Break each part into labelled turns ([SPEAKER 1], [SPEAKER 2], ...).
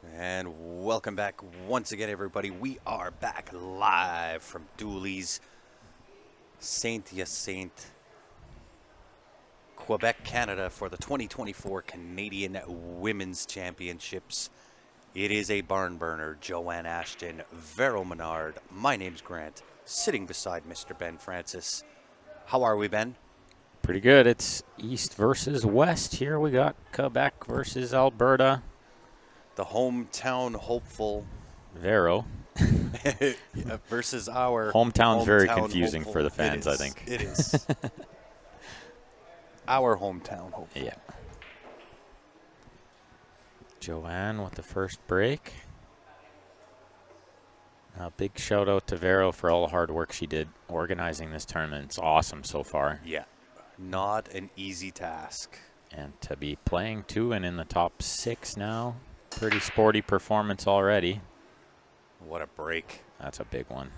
[SPEAKER 1] And welcome back once again, everybody. We are back live from Dooley's Saint Hyacinthe, Quebec, Canada for the 2024 Canadian Women's Championships. It is a barn burner. Joanne Ashton, Vero Menard. My name's Grant, sitting beside Mr. Ben Francis. How are we, Ben?
[SPEAKER 2] Pretty good. It's East versus West here. We got Quebec versus Alberta.
[SPEAKER 1] The hometown hopeful
[SPEAKER 2] Vero.
[SPEAKER 1] versus our
[SPEAKER 2] Hometown's very
[SPEAKER 1] hometown
[SPEAKER 2] confusing
[SPEAKER 1] hopeful.
[SPEAKER 2] for the fans,
[SPEAKER 1] It
[SPEAKER 2] I
[SPEAKER 1] is.
[SPEAKER 2] think.
[SPEAKER 1] It is. Our hometown hopeful.
[SPEAKER 2] Yeah. Joanne with the first break. A big shout out to Vero for all the hard work she did organizing this tournament. It's awesome so far.
[SPEAKER 1] Yeah. Not an easy task.
[SPEAKER 2] And to be playing too and in the top 6 now. Pretty sporty performance already.
[SPEAKER 1] What a break.
[SPEAKER 2] That's a big one.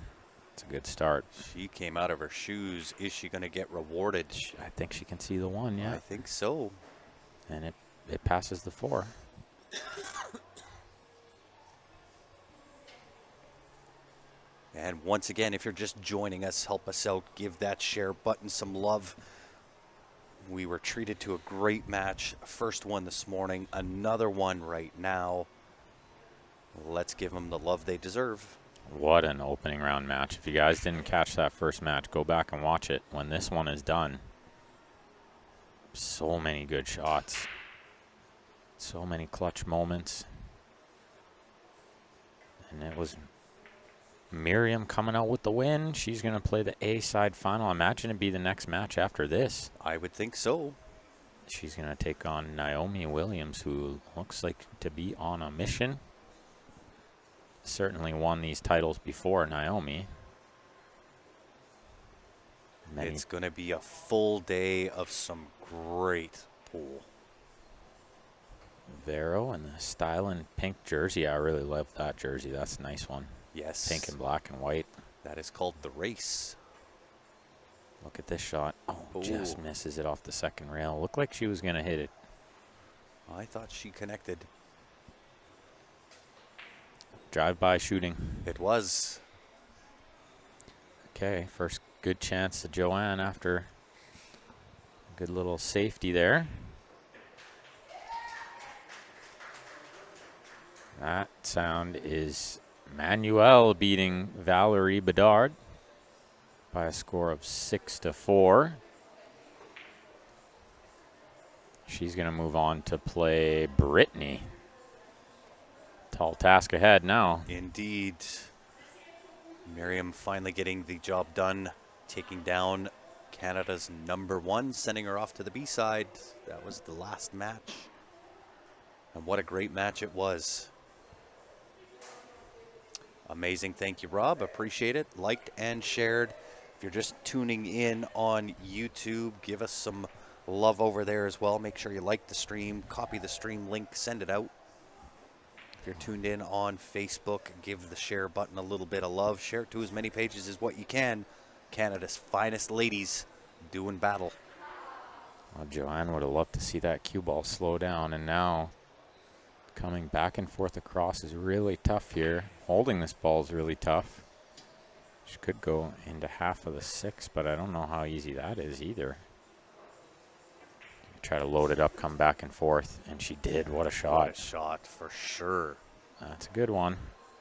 [SPEAKER 2] It's a good start.
[SPEAKER 1] She came out of her shoes. Is she going to get rewarded?
[SPEAKER 2] I think she can see the 1, yeah.
[SPEAKER 1] I think so.
[SPEAKER 2] And it passes the 4.
[SPEAKER 1] And once again, if you're just joining us, help us out. Give that share button some love. We were treated to a great match. First one this morning, another one right now. Let's give them the love they deserve.
[SPEAKER 2] What an opening round match. If you guys didn't catch that first match, go back and watch it when this one is done. So many good shots. So many clutch moments. And it was Miriam coming out with the win. She's going to play the A-side final. Imagine it'd be the next match after this.
[SPEAKER 1] I would think so.
[SPEAKER 2] She's going to take on Naomi Williams, who looks like to be on a mission. Certainly won these titles before Naomi.
[SPEAKER 1] It's going to be a full day of some great pool.
[SPEAKER 2] Vero and the styling pink jersey. I really love that jersey. That's a nice one.
[SPEAKER 1] Yes.
[SPEAKER 2] Pink and black and white.
[SPEAKER 1] That is called the race.
[SPEAKER 2] Look at this shot. Oh,
[SPEAKER 1] Ooh.
[SPEAKER 2] just misses it off the second rail. Looked like she was going to hit it.
[SPEAKER 1] I thought she connected.
[SPEAKER 2] Drive-by shooting.
[SPEAKER 1] It was.
[SPEAKER 2] Okay, first good chance to Joanne after a good little safety there. That sound is Manuel beating Valerie Bedard by a score of 6-4. She's going to move on to play Brittany. Tall task ahead now.
[SPEAKER 1] Indeed. Miriam finally getting the job done, taking down Canada's #1, sending her off to the B-side. That was the last match. And what a great match it was. Amazing. Thank you, Rob. Appreciate it. Liked and shared. If you're just tuning in on YouTube, give us some love over there as well. Make sure you like the stream, copy the stream link, send it out. If you're tuned in on Facebook, give the share button a little bit of love. Share it to as many pages as what you can. Canada's finest ladies doing battle.
[SPEAKER 2] Well, Joanne would have loved to see that cue ball slow down, and now coming back and forth across is really tough here. Holding this ball is really tough. She could go into half of the 6, but I don't know how easy that is either. Try to load it up, come back and forth, and she did. What a shot.
[SPEAKER 1] What a shot for sure.
[SPEAKER 2] That's a good one.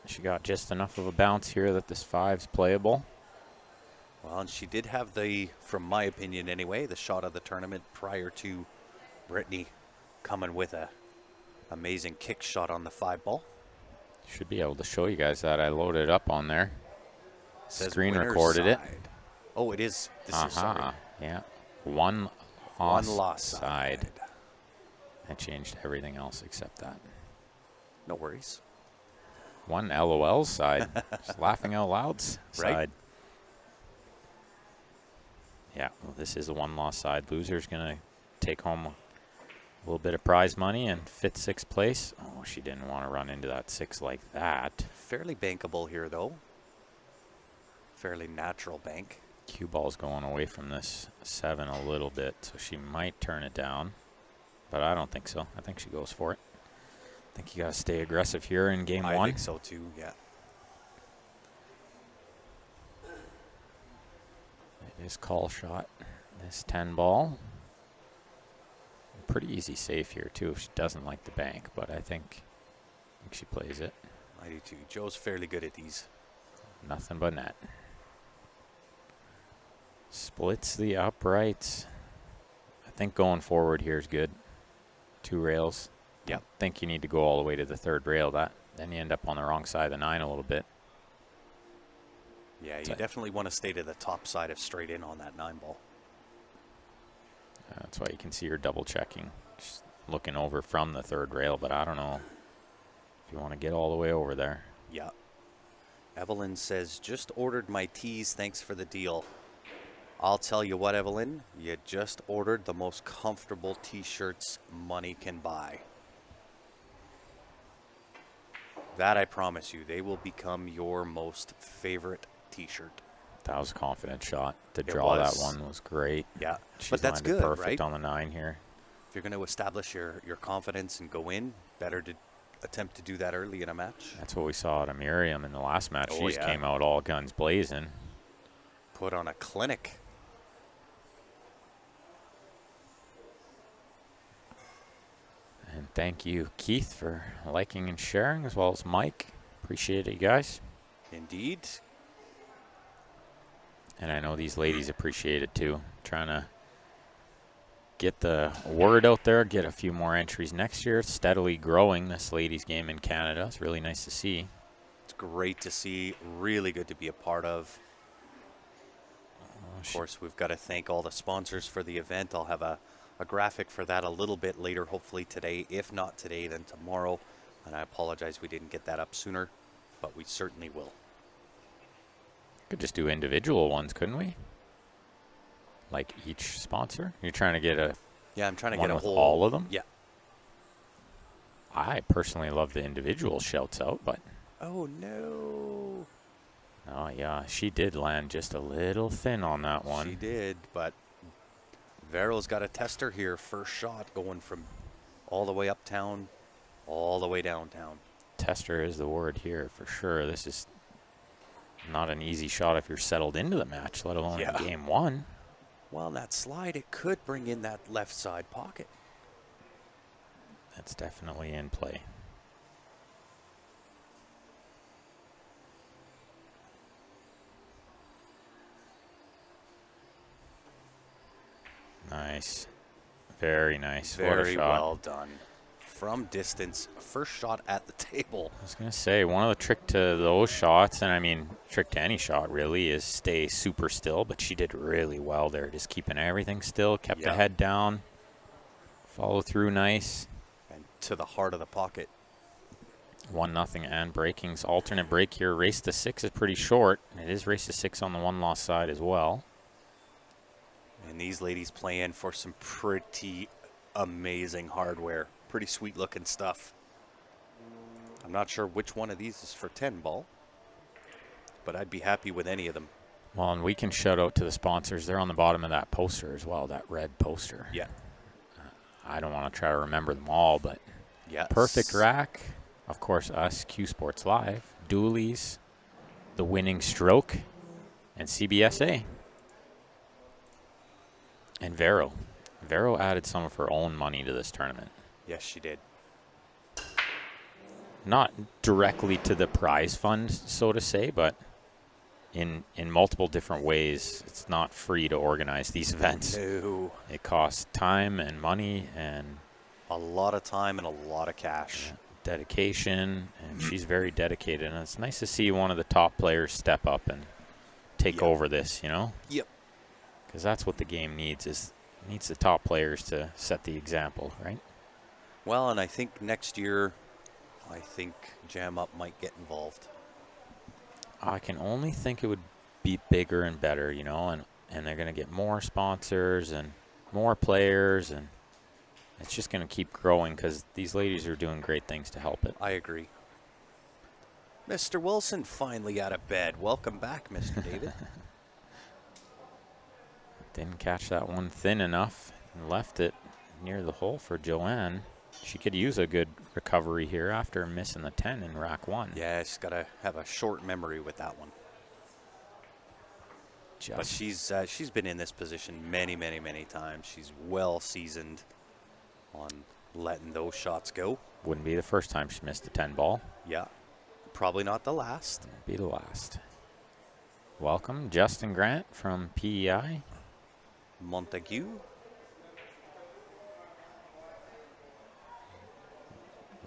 [SPEAKER 2] She got just enough of a bounce here that this 5's playable.
[SPEAKER 1] Well, and she did have the, from my opinion anyway, the shot of the tournament prior to Brittany coming with a amazing kick shot on the 5 ball.
[SPEAKER 2] Should be able to show you guys that. I loaded it up on there.
[SPEAKER 1] Says
[SPEAKER 2] Screen
[SPEAKER 1] winner's
[SPEAKER 2] recorded it.
[SPEAKER 1] side. Oh, it is. This is sorry.
[SPEAKER 2] Yeah. One
[SPEAKER 1] loss side.
[SPEAKER 2] I changed everything else except that.
[SPEAKER 1] No worries.
[SPEAKER 2] One LOL side. Just laughing out loud side.
[SPEAKER 1] Right.
[SPEAKER 2] Yeah, well, this is a one-loss side. Loser's going to take home a little bit of prize money and 5th, 6th place. Oh, she didn't want to run into that 6 like that.
[SPEAKER 1] Fairly bankable here, though. Fairly natural bank.
[SPEAKER 2] Cue ball's going away from this 7 a little bit, so she might turn it down. But I don't think so. I think she goes for it. think you got to stay aggressive here in game one.
[SPEAKER 1] I think so too, yeah.
[SPEAKER 2] It is call shot. This 10 ball. Pretty easy save here too if she doesn't like the bank, but I think she plays it.
[SPEAKER 1] I do too. Joe's fairly good at these.
[SPEAKER 2] Nothing but net. Splits the uprights. I think going forward here is good. 2 rails.
[SPEAKER 1] Yep.
[SPEAKER 2] I think you need to go all the way to the 3rd rail. Then you end up on the wrong side of the 9 a little bit.
[SPEAKER 1] Yeah, you definitely want to stay to the top side of straight in on that 9 ball.
[SPEAKER 2] That's why you can see her double checking. She's looking over from the 3rd rail, but I don't know if you want to get all the way over there.
[SPEAKER 1] Yeah. Evelyn says, just ordered my tees. Thanks for the deal. I'll tell you what, Evelyn, you just ordered the most comfortable t-shirts money can buy. That I promise you, they will become your most favorite t-shirt.
[SPEAKER 2] That was a confident shot. To
[SPEAKER 1] It
[SPEAKER 2] draw that
[SPEAKER 1] was.
[SPEAKER 2] one was great.
[SPEAKER 1] Yeah,
[SPEAKER 2] She's
[SPEAKER 1] but that's
[SPEAKER 2] landed
[SPEAKER 1] good,
[SPEAKER 2] perfect
[SPEAKER 1] right?
[SPEAKER 2] on the 9 here.
[SPEAKER 1] If you're going to establish your confidence and go in, better to attempt to do that early in a match.
[SPEAKER 2] That's what we saw at Miriam in the last match.
[SPEAKER 1] Oh,
[SPEAKER 2] She just
[SPEAKER 1] yeah.
[SPEAKER 2] came out all guns blazing.
[SPEAKER 1] Put on a clinic.
[SPEAKER 2] And thank you, Keith, for liking and sharing, as well as Mike. Appreciate it, you guys.
[SPEAKER 1] Indeed.
[SPEAKER 2] And I know these ladies appreciate it too. Trying to get the word out there, get a few more entries next year. Steadily growing this ladies game in Canada. It's really nice to see.
[SPEAKER 1] It's great to see. Really good to be a part of. Of course, we've got to thank all the sponsors for the event. I'll have a graphic for that a little bit later, hopefully today. If not today, then tomorrow. And I apologize we didn't get that up sooner, but we certainly will.
[SPEAKER 2] Could just do individual ones, couldn't we? Like each sponsor? You're trying to get a
[SPEAKER 1] Yeah, I'm trying to
[SPEAKER 2] one
[SPEAKER 1] get a
[SPEAKER 2] with
[SPEAKER 1] whole.
[SPEAKER 2] all of them?
[SPEAKER 1] Yeah.
[SPEAKER 2] I personally love the individual shouts out, but
[SPEAKER 1] Oh, no.
[SPEAKER 2] oh yeah, she did land just a little thin on that one.
[SPEAKER 1] She did, but Vero's got a tester here. First shot going from all the way uptown, all the way downtown.
[SPEAKER 2] Tester is the word here for sure. This is not an easy shot if you're settled into the match, let alone
[SPEAKER 1] Yeah.
[SPEAKER 2] in game one.
[SPEAKER 1] Well, that slide, it could bring in that left side pocket.
[SPEAKER 2] That's definitely in play. Nice. Very nice. What a
[SPEAKER 1] Very
[SPEAKER 2] shot.
[SPEAKER 1] well done. From distance, first shot at the table.
[SPEAKER 2] I was going to say, one of the trick to those shots, and I mean, trick to any shot really, is stay super still, but she did really well there, just keeping everything still, kept the
[SPEAKER 1] Yeah.
[SPEAKER 2] head down, follow through nice.
[SPEAKER 1] And to the heart of the pocket.
[SPEAKER 2] 1-0 and breakings. Alternate break here. Race to 6 is pretty short. It is race to 6 on the one loss side as well.
[SPEAKER 1] And these ladies playing for some pretty amazing hardware. Pretty sweet looking stuff. I'm not sure which one of these is for 10 ball, but I'd be happy with any of them.
[SPEAKER 2] Well, and we can shout out to the sponsors. They're on the bottom of that poster as well, that red poster.
[SPEAKER 1] Yeah.
[SPEAKER 2] I don't want to try to remember them all, but
[SPEAKER 1] Yeah.
[SPEAKER 2] Perfect Rack, of course, us, Q Sports Live, Doolies, The Winning Stroke, and CBSA. And Vero. Vero added some of her own money to this tournament.
[SPEAKER 1] Yes, she did.
[SPEAKER 2] Not directly to the prize fund, so to say, but in multiple different ways. It's not free to organize these events.
[SPEAKER 1] No.
[SPEAKER 2] It costs time and money and
[SPEAKER 1] A lot of time and a lot of cash.
[SPEAKER 2] dedication, and she's very dedicated. And it's nice to see one of the top players step up and take
[SPEAKER 1] Yep.
[SPEAKER 2] over this, you know?
[SPEAKER 1] Yep.
[SPEAKER 2] Because that's what the game needs, is it needs the top players to set the example, right?
[SPEAKER 1] Well, and I think next year, I think Jam Up might get involved.
[SPEAKER 2] I can only think it would be bigger and better, you know, and they're going to get more sponsors and more players, and it's just going to keep growing because these ladies are doing great things to help it.
[SPEAKER 1] I agree. Mr. Wilson finally out of bed. Welcome back, Mr. David.
[SPEAKER 2] Didn't catch that one thin enough and left it near the hole for Joanne. She could use a good recovery here after missing the 10 in rack 1.
[SPEAKER 1] Yeah, she's got to have a short memory with that one. But she's been in this position many, many, many times. She's well seasoned on letting those shots go.
[SPEAKER 2] Wouldn't be the first time she missed a 10 ball.
[SPEAKER 1] Yeah, probably not the last.
[SPEAKER 2] Won't be the last. Welcome, Justin Grant from PEI.
[SPEAKER 1] Montague.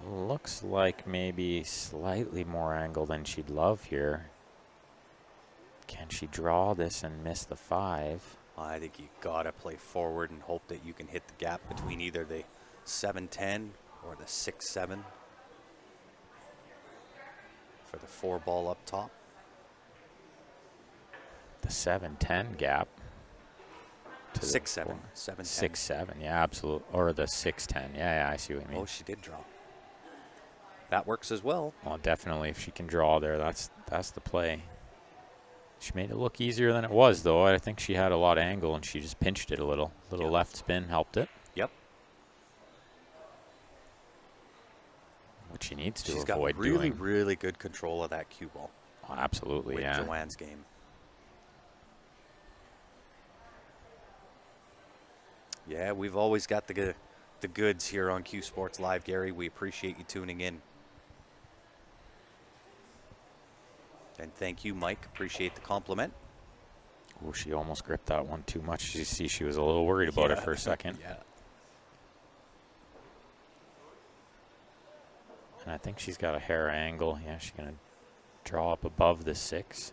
[SPEAKER 2] Looks like maybe slightly more angle than she'd love here. Can she draw this and miss the 5?
[SPEAKER 1] I think you gotta play forward and hope that you can hit the gap between either the 7-10 or the 6-7 for the 4 ball up top.
[SPEAKER 2] The 7-10 gap.
[SPEAKER 1] 6-7, 7-10.
[SPEAKER 2] 6-7, yeah, absolutely. Or the 6-10. Yeah, I see what you mean.
[SPEAKER 1] Oh, she did draw. That works as well.
[SPEAKER 2] Well, definitely, if she can draw there, that's the play. She made it look easier than it was, though. I think she had a lot of angle, and she just pinched it a little. Little left spin helped it.
[SPEAKER 1] Yep.
[SPEAKER 2] Which she needs to
[SPEAKER 1] She's
[SPEAKER 2] avoid
[SPEAKER 1] got really,
[SPEAKER 2] doing.
[SPEAKER 1] really good control of that cue ball.
[SPEAKER 2] Oh, absolutely,
[SPEAKER 1] with
[SPEAKER 2] yeah.
[SPEAKER 1] Joanne's game. Yeah, we've always got the goods here on Q Sports Live, Gary. We appreciate you tuning in. And thank you, Mike. Appreciate the compliment.
[SPEAKER 2] Oh, she almost gripped that one too much. You see, she was a little worried about it for a second.
[SPEAKER 1] Yeah.
[SPEAKER 2] And I think she's got a hair angle. Yeah, she's going to draw up above the 6.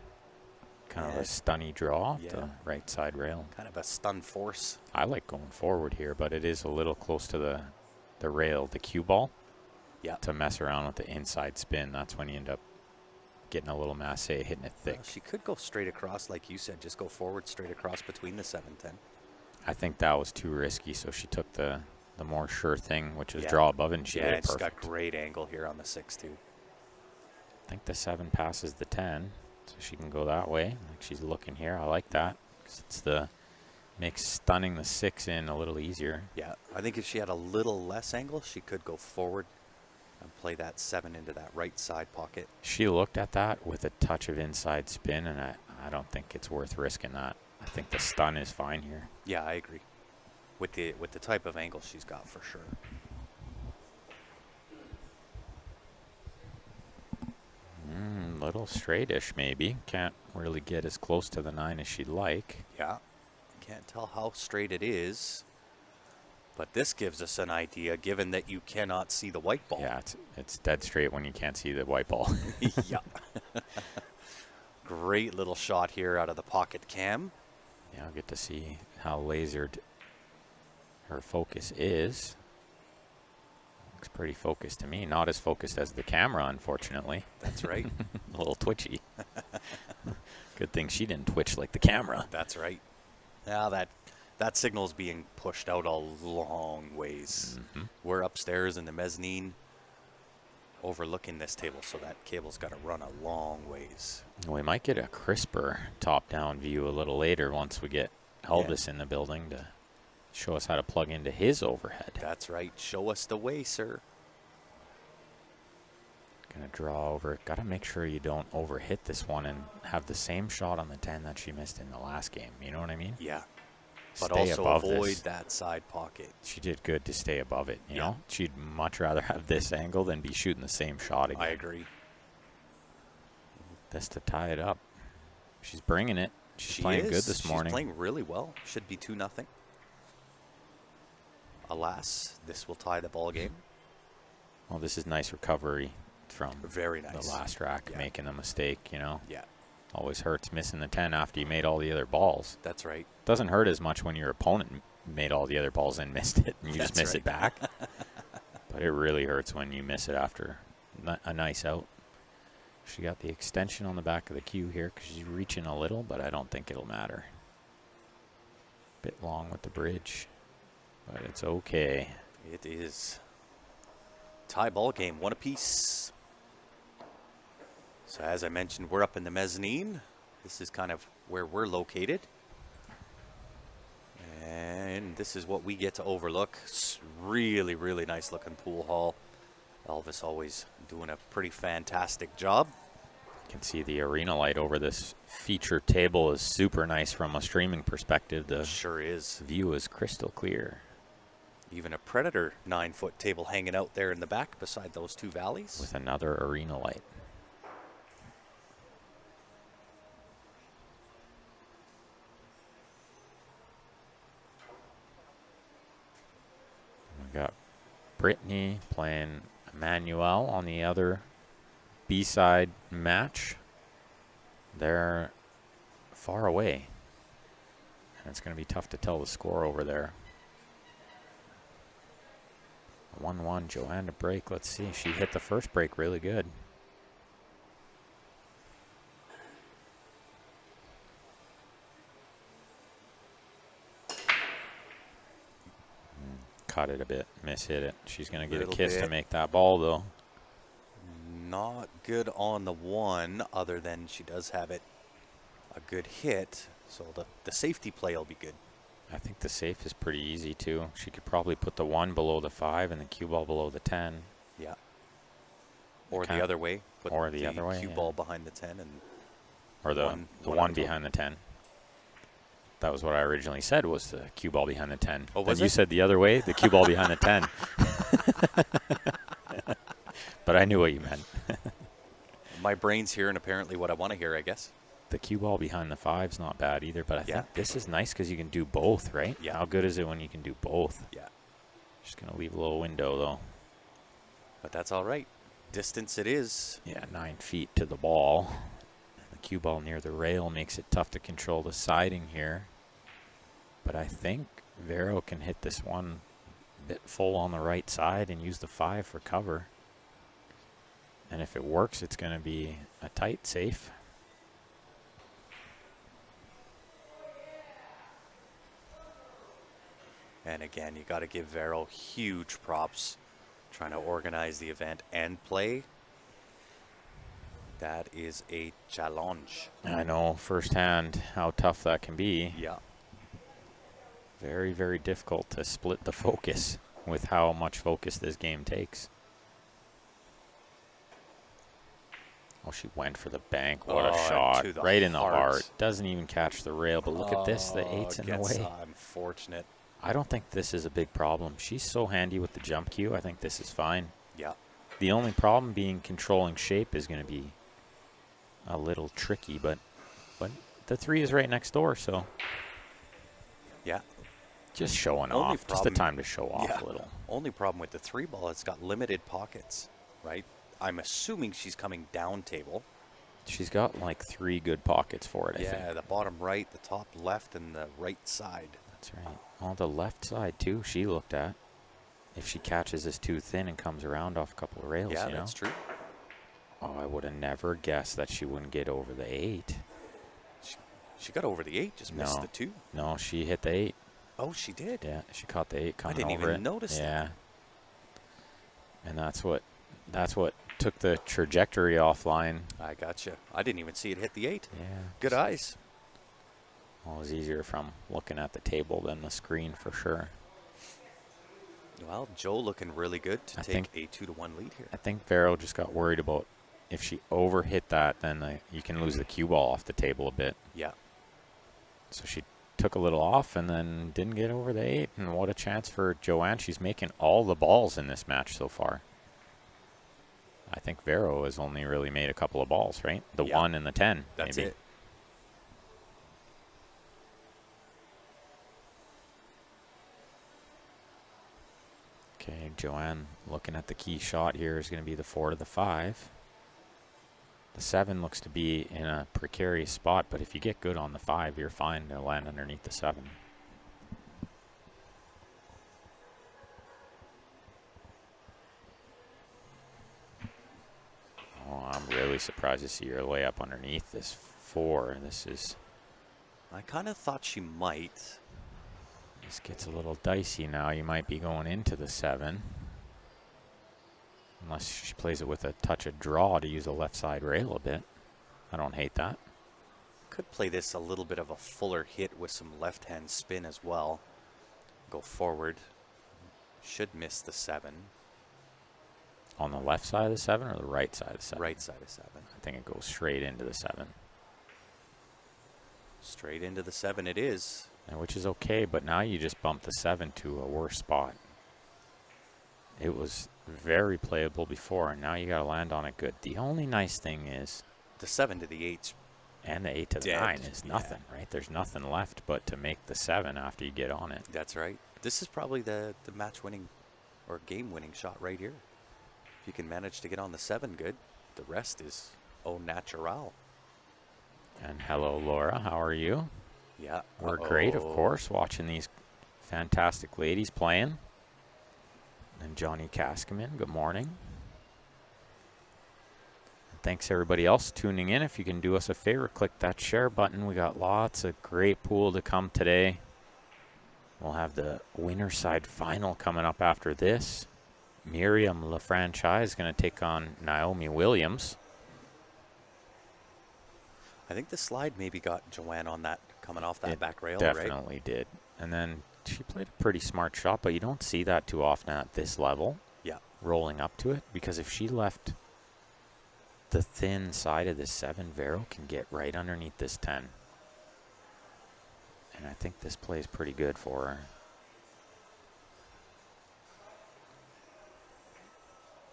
[SPEAKER 2] Kind of a stunny draw off the right side rail.
[SPEAKER 1] Kind of a stun force.
[SPEAKER 2] I like going forward here, but it is a little close to the rail, the cue ball.
[SPEAKER 1] Yeah.
[SPEAKER 2] To mess around with the inside spin. That's when you end up getting a little masse, hitting it thick.
[SPEAKER 1] Well, she could go straight across, like you said, just go forward straight across between the 7-10.
[SPEAKER 2] I think that was too risky, so she took the more sure thing, which was draw above, and she did it
[SPEAKER 1] she's
[SPEAKER 2] perfect.
[SPEAKER 1] got great angle here on the 6 too.
[SPEAKER 2] I think the 7 passes the 10, so she can go that way. Like she's looking here. I like that, 'cause it's makes stunning the 6 in a little easier.
[SPEAKER 1] Yeah, I think if she had a little less angle, she could go forward and play that 7 into that right side pocket.
[SPEAKER 2] She looked at that with a touch of inside spin, and I don't think it's worth risking that. I think the stun is fine here.
[SPEAKER 1] Yeah, I agree. With the type of angle she's got, for sure.
[SPEAKER 2] Little straightish maybe. Can't really get as close to the 9 as she'd like.
[SPEAKER 1] Yeah, can't tell how straight it is, but this gives us an idea, given that you cannot see the white ball.
[SPEAKER 2] Yeah, it's dead straight when you can't see the white ball.
[SPEAKER 1] Yeah. Great little shot here out of the pocket cam.
[SPEAKER 2] Yeah, I'll get to see how lasered her focus is. Looks pretty focused to me. Not as focused as the camera, unfortunately.
[SPEAKER 1] That's right.
[SPEAKER 2] A little twitchy. Good thing she didn't twitch like the camera.
[SPEAKER 1] That's right. Now that signal's being pushed out a long ways. We're upstairs in the mezzanine overlooking this table, so that cable's got to run a long ways.
[SPEAKER 2] We might get a crisper top-down view a little later once we get Elvis in the building to show us how to plug into his overhead.
[SPEAKER 1] That's right. Show us the way, sir.
[SPEAKER 2] Gonna draw over. Gotta make sure you don't overhit this one and have the same shot on the 10 that she missed in the last game. You know what I mean?
[SPEAKER 1] Yeah. But
[SPEAKER 2] Stay
[SPEAKER 1] also
[SPEAKER 2] above
[SPEAKER 1] avoid
[SPEAKER 2] this.
[SPEAKER 1] that side pocket.
[SPEAKER 2] She did good to stay above it, you know? She'd much rather have this angle than be shooting the same shot again.
[SPEAKER 1] I agree.
[SPEAKER 2] This to tie it up. She's bringing it. She's playing good this morning.
[SPEAKER 1] She's playing really well. Should be 2-0. Alas, this will tie the ball game.
[SPEAKER 2] Well, this is nice recovery from
[SPEAKER 1] Very nice.
[SPEAKER 2] the last rack, making a mistake, you know?
[SPEAKER 1] Yeah,
[SPEAKER 2] Always hurts missing the 10 after you made all the other balls.
[SPEAKER 1] that's right.
[SPEAKER 2] Doesn't hurt as much when your opponent made all the other balls and missed it, and you just miss it back. But it really hurts when you miss it after a nice out. She got the extension on the back of the cue here because she's reaching a little, but I don't think it'll matter. Bit long with the bridge, but it's okay.
[SPEAKER 1] It is tie ball game, one apiece. So as I mentioned, we're up in the mezzanine. This is kind of where we're located. And this is what we get to overlook. It's really, really nice looking pool hall. Elvis always doing a pretty fantastic job.
[SPEAKER 2] You can see the arena light over this feature table is super nice from a streaming perspective. The
[SPEAKER 1] Sure is.
[SPEAKER 2] view is crystal clear.
[SPEAKER 1] Even a Predator 9-foot table hanging out there in the back beside those two valleys.
[SPEAKER 2] With another arena light. We got Brittany playing Emmanuel on the other B-side match. They're far away. And it's going to be tough to tell the score over there. 1-1, Joanne to break. Let's see. She hit the first break really good. Caught it a bit, miss-hit it. She's going to get a kiss to make that ball, though.
[SPEAKER 1] Not good on the one, other than she does have it a good hit. So the safety play will be good.
[SPEAKER 2] I think the safe is pretty easy, too. She could probably put the 1 below the 5 and the cue ball below the 10.
[SPEAKER 1] Yeah. Or the other way. Put
[SPEAKER 2] or the other way,
[SPEAKER 1] cue ball behind the 10 and
[SPEAKER 2] or the one behind the 10. That was what I originally said, was the cue ball behind the 10.
[SPEAKER 1] Oh,
[SPEAKER 2] then
[SPEAKER 1] was
[SPEAKER 2] you
[SPEAKER 1] it?
[SPEAKER 2] said the other way, the cue ball behind the 10. But I knew what you meant.
[SPEAKER 1] My brain's hearing apparently what I want to hear, I guess.
[SPEAKER 2] The cue ball behind the 5's not bad either, but I
[SPEAKER 1] Yeah.
[SPEAKER 2] think this is nice because you can do both, right?
[SPEAKER 1] Yeah.
[SPEAKER 2] How good is it when you can do both?
[SPEAKER 1] Yeah.
[SPEAKER 2] Just going to leave a little window, though.
[SPEAKER 1] But that's all right. Distance it is.
[SPEAKER 2] Yeah, 9 feet to the ball. The cue ball near the rail makes it tough to control the siding here. But I think Vero can hit this one a bit full on the right side and use the 5 for cover. And if it works, it's going to be a tight safe.
[SPEAKER 1] And again, you got to give Vero huge props trying to organize the event and play. That is a challenge.
[SPEAKER 2] I know firsthand how tough that can be.
[SPEAKER 1] Yeah.
[SPEAKER 2] Very, very difficult to split the focus with how much focus this game takes. Oh, she went for the bank. What a shot.
[SPEAKER 1] to the
[SPEAKER 2] Right in the
[SPEAKER 1] heart.
[SPEAKER 2] heart. Doesn't even catch the rail, but look at this. The 8's in the
[SPEAKER 1] gets
[SPEAKER 2] way.
[SPEAKER 1] unfortunate.
[SPEAKER 2] I don't think this is a big problem. She's so handy with the jump cue. I think this is fine.
[SPEAKER 1] Yeah.
[SPEAKER 2] The only problem being controlling shape is going to be a little tricky, but the 3 is right next door, so
[SPEAKER 1] Yeah.
[SPEAKER 2] just showing
[SPEAKER 1] Only
[SPEAKER 2] off. Just the
[SPEAKER 1] problem-
[SPEAKER 2] time to show off
[SPEAKER 1] Yeah.
[SPEAKER 2] a little.
[SPEAKER 1] Only problem with the 3 ball, it's got limited pockets, right? I'm assuming she's coming down table.
[SPEAKER 2] She's got like 3 good pockets for it, I
[SPEAKER 1] Yeah,
[SPEAKER 2] think.
[SPEAKER 1] the bottom right, the top left, and the right side.
[SPEAKER 2] That's right. On the left side, too, she looked at. If she catches this too thin and comes around off a couple of rails,
[SPEAKER 1] Yeah,
[SPEAKER 2] you know?
[SPEAKER 1] that's true.
[SPEAKER 2] Oh, I would have never guessed that she wouldn't get over the 8.
[SPEAKER 1] She got over the 8, just missed
[SPEAKER 2] No.
[SPEAKER 1] the 2.
[SPEAKER 2] No, she hit the 8.
[SPEAKER 1] Oh, she did.
[SPEAKER 2] Yeah, she caught the 8 coming
[SPEAKER 1] didn't
[SPEAKER 2] over
[SPEAKER 1] even
[SPEAKER 2] it.
[SPEAKER 1] notice that.
[SPEAKER 2] Yeah. And that's what took the trajectory offline.
[SPEAKER 1] I gotcha. I didn't even see it hit the 8.
[SPEAKER 2] Yeah.
[SPEAKER 1] Good eyes.
[SPEAKER 2] Always easier from looking at the table than the screen for sure.
[SPEAKER 1] Well, Joe looking really good to
[SPEAKER 2] I
[SPEAKER 1] take
[SPEAKER 2] think-
[SPEAKER 1] a 2-1 lead here.
[SPEAKER 2] I think Vero just got worried about if she overhit that, then you can lose the cue ball off the table a bit.
[SPEAKER 1] Yeah.
[SPEAKER 2] So she took a little off and then didn't get over the 8. And what a chance for Joanne. She's making all the balls in this match so far. I think Vero has only really made a couple of balls, right? The
[SPEAKER 1] Yeah.
[SPEAKER 2] 1 and the 10.
[SPEAKER 1] That's
[SPEAKER 2] maybe.
[SPEAKER 1] it.
[SPEAKER 2] Okay, Joanne looking at the key shot here is going to be the 4 to the 5. The 7 looks to be in a precarious spot, but if you get good on the 5, you're fine to land underneath the 7. Oh, I'm really surprised to see her lay up underneath this 4. This
[SPEAKER 1] I kind of thought she might.
[SPEAKER 2] gets a little dicey now. You might be going into the 7. Unless she plays it with a touch of draw to use a left side rail a bit. I don't hate that.
[SPEAKER 1] Could play this a little bit of a fuller hit with some left-hand spin as well. Go forward. Should miss the 7.
[SPEAKER 2] On the left side of the 7 or the right side of the 7?
[SPEAKER 1] Right side of 7.
[SPEAKER 2] I think it goes straight into the 7.
[SPEAKER 1] Straight into the 7 it is.
[SPEAKER 2] And which is okay, but now you just bump the 7 to a worse spot. It was very playable before, and now you got to land on it good. The only nice thing is
[SPEAKER 1] the 7 to the 8's
[SPEAKER 2] and the 8 to the 9 is nothing, right? There's nothing left but to make the 7 after you get on it.
[SPEAKER 1] That's right. This is probably the match-winning or game-winning shot right here. If you can manage to get on the 7 good, the rest is au natural.
[SPEAKER 2] And hello, Laura. How are you?
[SPEAKER 1] Yeah.
[SPEAKER 2] We're great, of course, watching these fantastic ladies playing. And Johnny Kaskaman, good morning. And thanks everybody else tuning in. If you can do us a favor, click that share button. We got lots of great pool to come today. We'll have the winner side final coming up after this. Miriam LaFranchise is going to take on Naomi Williams.
[SPEAKER 1] I think the slide maybe got Joanne on that coming off that back rail,
[SPEAKER 2] Definitely
[SPEAKER 1] right?
[SPEAKER 2] did. And then she played a pretty smart shot, but you don't see that too often at this level.
[SPEAKER 1] Yeah.
[SPEAKER 2] Rolling up to it, because if she left the thin side of this 7, Vero can get right underneath this 10. And I think this play is pretty good for her.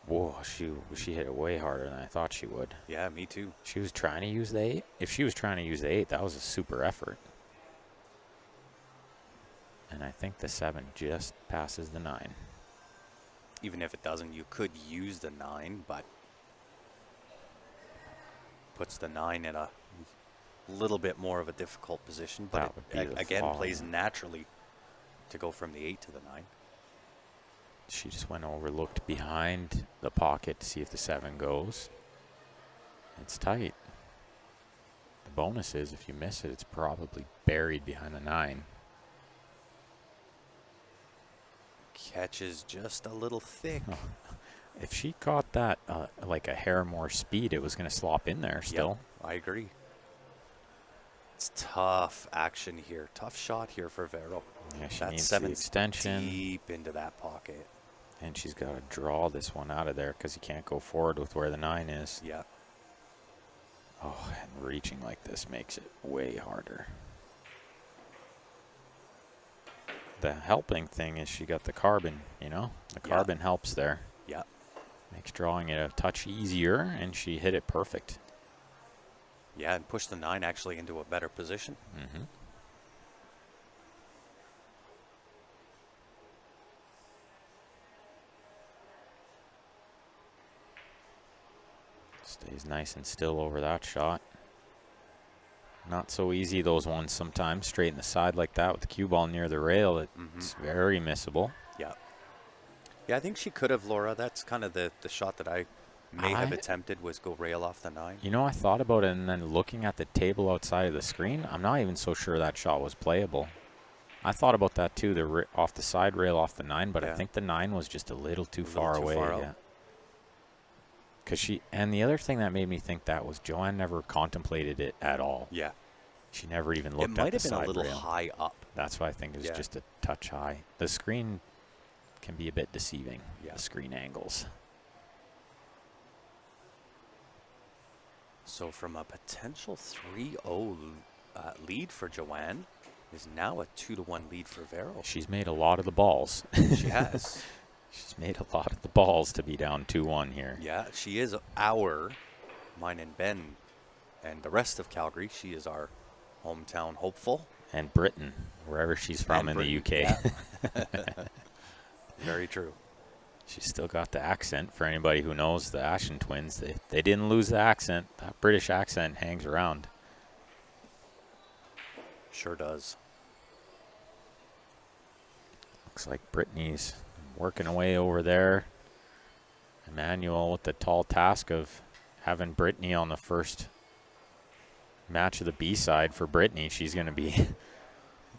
[SPEAKER 2] Whoa, she hit it way harder than I thought she would.
[SPEAKER 1] Yeah, me too.
[SPEAKER 2] She was trying to use the 8. If she was trying to use the 8, that was a super effort. And I think the 7 just passes the 9.
[SPEAKER 1] Even if it doesn't, you could use the 9, but puts the 9 in a little bit more of a difficult position. But
[SPEAKER 2] That would be the
[SPEAKER 1] again,
[SPEAKER 2] flaw,
[SPEAKER 1] plays
[SPEAKER 2] yeah.
[SPEAKER 1] naturally to go from the 8 to the 9.
[SPEAKER 2] She just went over, looked behind the pocket to see if the 7 goes. It's tight. The bonus is if you miss it, it's probably buried behind the 9.
[SPEAKER 1] Catches just a little thick.
[SPEAKER 2] If she caught that like a hair more speed, it was going to slop in there still.
[SPEAKER 1] Yep, I agree. It's tough action here. Tough shot here for Vero.
[SPEAKER 2] Yeah, she
[SPEAKER 1] That
[SPEAKER 2] needs the
[SPEAKER 1] 7's
[SPEAKER 2] extension.
[SPEAKER 1] deep into that pocket.
[SPEAKER 2] And she's got to draw this one out of there because you can't go forward with where the 9 is.
[SPEAKER 1] Yeah.
[SPEAKER 2] Oh, and reaching like this makes it way harder. The helping thing is she got the carbon, you know? The carbon helps there.
[SPEAKER 1] Yeah.
[SPEAKER 2] Makes drawing it a touch easier, and she hit it perfect.
[SPEAKER 1] Yeah, and pushed the 9 actually into a better position.
[SPEAKER 2] Mm-hmm. Stays nice and still over that shot. Not so easy, those ones sometimes. Straight in the side like that with the cue ball near the rail. It's very missable.
[SPEAKER 1] Yeah. Yeah, I think she could have, Laura. That's kind of the shot that I may have attempted, was go rail off the 9.
[SPEAKER 2] You know, I thought about it, and then looking at the table outside of the screen, I'm not even so sure that shot was playable. I thought about that too, the off the side rail off the 9, but I think the 9 was just a little too far away. Yeah. Because and the other thing that made me think that was Joanne never contemplated it at all.
[SPEAKER 1] Yeah.
[SPEAKER 2] She never even looked
[SPEAKER 1] It
[SPEAKER 2] at the side
[SPEAKER 1] might have been a little
[SPEAKER 2] rail.
[SPEAKER 1] high up.
[SPEAKER 2] That's why I think it was just a touch high. The screen can be a bit deceiving, the screen angles.
[SPEAKER 1] So from a potential 3-0 lead for Joanne is now a 2-1 lead for Vero.
[SPEAKER 2] She's made a lot of the balls.
[SPEAKER 1] She has.
[SPEAKER 2] She's made a lot of the balls to be down 2-1 here.
[SPEAKER 1] Yeah, she is mine and Ben, and the rest of Calgary. She is our hometown hopeful.
[SPEAKER 2] And Britain, wherever she's from in the UK.
[SPEAKER 1] Yeah. Very true.
[SPEAKER 2] She's still got the accent. For anybody who knows the Ashen twins, they didn't lose the accent. That British accent hangs around.
[SPEAKER 1] Sure does.
[SPEAKER 2] Looks like Brittany's working away over there. Emmanuel with the tall task of having Brittany on the first match of the B-side for Brittany. She's going to be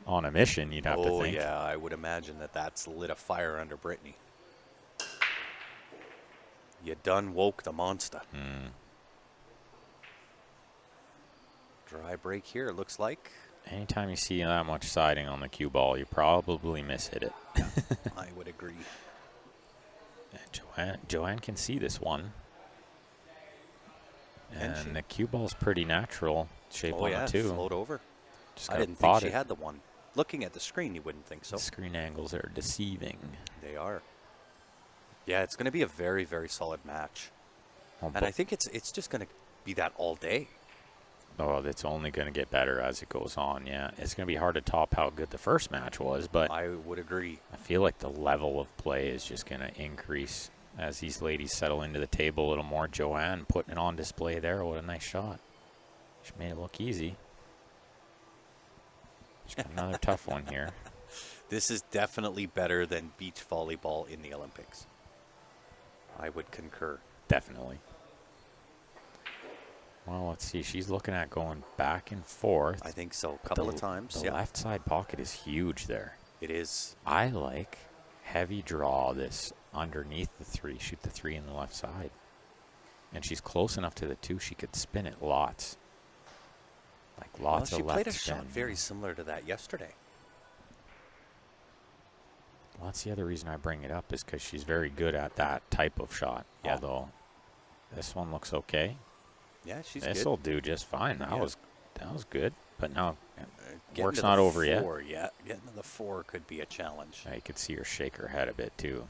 [SPEAKER 2] on a mission, you'd have to think.
[SPEAKER 1] Oh, yeah, I would imagine that's lit a fire under Brittany. You done woke the monster. Dry break here, it looks like.
[SPEAKER 2] Anytime you see that much siding on the cue ball, you probably miss hit it.
[SPEAKER 1] I would agree.
[SPEAKER 2] Joanne can see this one.
[SPEAKER 1] And
[SPEAKER 2] And the cue ball's pretty natural shape on it too.
[SPEAKER 1] Float over.
[SPEAKER 2] Just
[SPEAKER 1] I
[SPEAKER 2] gotta
[SPEAKER 1] didn't think
[SPEAKER 2] pot
[SPEAKER 1] she
[SPEAKER 2] it.
[SPEAKER 1] had the one. Looking at the screen, you wouldn't think so.
[SPEAKER 2] The screen angles are deceiving.
[SPEAKER 1] They are. Yeah, it's going to be a very, very solid match.
[SPEAKER 2] Well,
[SPEAKER 1] And I think it's just going to be that all day.
[SPEAKER 2] Oh, it's only going to get better as it goes on, yeah. It's going to be hard to top how good the first match was, but
[SPEAKER 1] I would agree.
[SPEAKER 2] I feel like the level of play is just going to increase as these ladies settle into the table a little more. Joanne putting it on display there. What a nice shot. She made it look easy. She's got another tough one here.
[SPEAKER 1] This is definitely better than beach volleyball in the Olympics. I would concur.
[SPEAKER 2] Definitely. Well, let's see. She's looking at going back and forth.
[SPEAKER 1] I think so. A couple of times.
[SPEAKER 2] The
[SPEAKER 1] Yeah,
[SPEAKER 2] left side pocket is huge there.
[SPEAKER 1] it is.
[SPEAKER 2] I like heavy draw this underneath the three. Shoot the three in the left side. And she's close enough to the two, she could spin it lots. Like lots
[SPEAKER 1] Well, she
[SPEAKER 2] of left
[SPEAKER 1] played a
[SPEAKER 2] spin.
[SPEAKER 1] shot very similar to that yesterday.
[SPEAKER 2] Well, that's the other reason I bring it up is because she's very good at that type of shot.
[SPEAKER 1] Yeah.
[SPEAKER 2] Although this one looks okay.
[SPEAKER 1] Yeah, she's
[SPEAKER 2] This
[SPEAKER 1] good.
[SPEAKER 2] will do just fine. That
[SPEAKER 1] Yeah.
[SPEAKER 2] was good. But now
[SPEAKER 1] Getting
[SPEAKER 2] work's
[SPEAKER 1] to the
[SPEAKER 2] not over yet.
[SPEAKER 1] four yet. Getting to the four could be a challenge.
[SPEAKER 2] You could see her shake her head a bit too,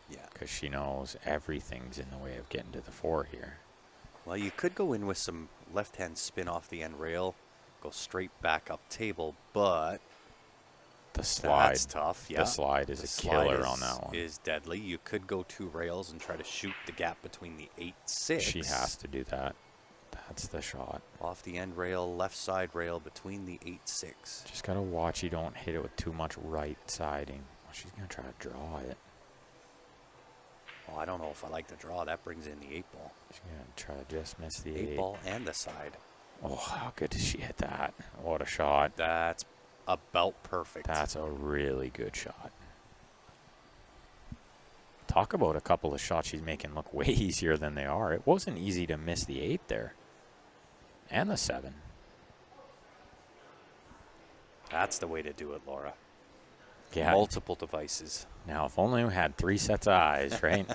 [SPEAKER 1] Yeah.
[SPEAKER 2] because she knows everything's in the way of getting to the four here.
[SPEAKER 1] Well, you could go in with some left-hand spin off the end rail, go straight back up table, but
[SPEAKER 2] The slide,
[SPEAKER 1] that's tough. Yeah,
[SPEAKER 2] the slide is
[SPEAKER 1] The
[SPEAKER 2] a
[SPEAKER 1] slide
[SPEAKER 2] killer on that one.
[SPEAKER 1] Is deadly. You could go two rails and try to shoot the gap between the 8-6.
[SPEAKER 2] She has to do that. That's the shot.
[SPEAKER 1] Off the end rail, left side rail between the 8-6.
[SPEAKER 2] Just gotta watch you don't hit it with too much right siding. Well, she's gonna try to draw it.
[SPEAKER 1] Well, I don't know if I like the draw. That brings in the 8-ball.
[SPEAKER 2] She's gonna try to just miss the
[SPEAKER 1] 8-ball and the side.
[SPEAKER 2] Oh, how good did she hit that? What a shot.
[SPEAKER 1] That's about perfect.
[SPEAKER 2] That's a really good shot. Talk about a couple of shots she's making look way easier than they are. It wasn't easy to miss the 8 there. And the 7.
[SPEAKER 1] That's the way to do it, Laura.
[SPEAKER 2] Yeah.
[SPEAKER 1] Multiple devices.
[SPEAKER 2] Now, if only we had 3 sets of eyes, right?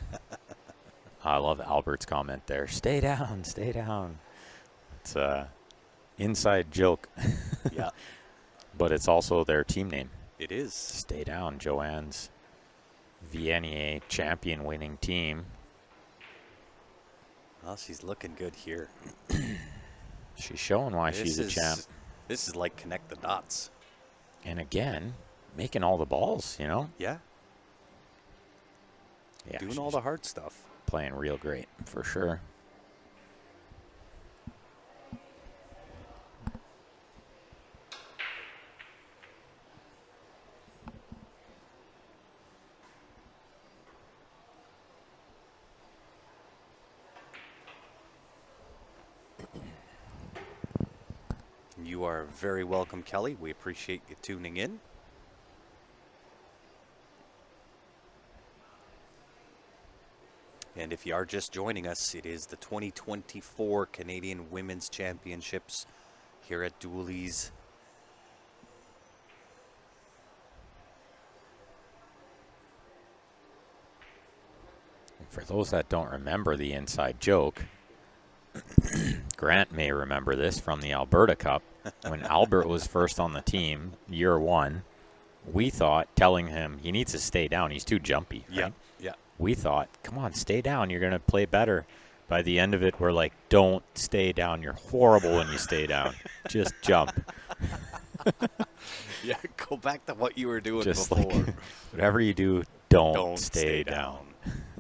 [SPEAKER 2] I love Albert's comment there. Stay down, stay down. It's a inside joke.
[SPEAKER 1] Yeah,
[SPEAKER 2] But it's also their team name.
[SPEAKER 1] it is.
[SPEAKER 2] Stay down, Joanne's VNEA champion winning team.
[SPEAKER 1] Well, she's looking good here.
[SPEAKER 2] She's showing why she's a champ.
[SPEAKER 1] This is like connect the dots.
[SPEAKER 2] And again, making all the balls, you know?
[SPEAKER 1] Yeah,
[SPEAKER 2] Yeah,
[SPEAKER 1] doing
[SPEAKER 2] she's
[SPEAKER 1] all the hard stuff.
[SPEAKER 2] playing real great, for sure.
[SPEAKER 1] You are very welcome, Kelly. We appreciate you tuning in. And if you are just joining us, it is the 2024 Canadian Women's Championships here at Dooley's.
[SPEAKER 2] For those that don't remember the inside joke, Grant may remember this from the Alberta Cup. When Albert was first on the team, year 1, we thought, telling him he needs to stay down, he's too jumpy. Right?
[SPEAKER 1] Yeah.
[SPEAKER 2] We thought, come on, stay down, you're going to play better. By the end of it, we're like, don't stay down. You're horrible when you stay down. Just jump.
[SPEAKER 1] Yeah, go back to what you were doing
[SPEAKER 2] Just
[SPEAKER 1] before.
[SPEAKER 2] like, whatever you do, don't,
[SPEAKER 1] Don't
[SPEAKER 2] stay down.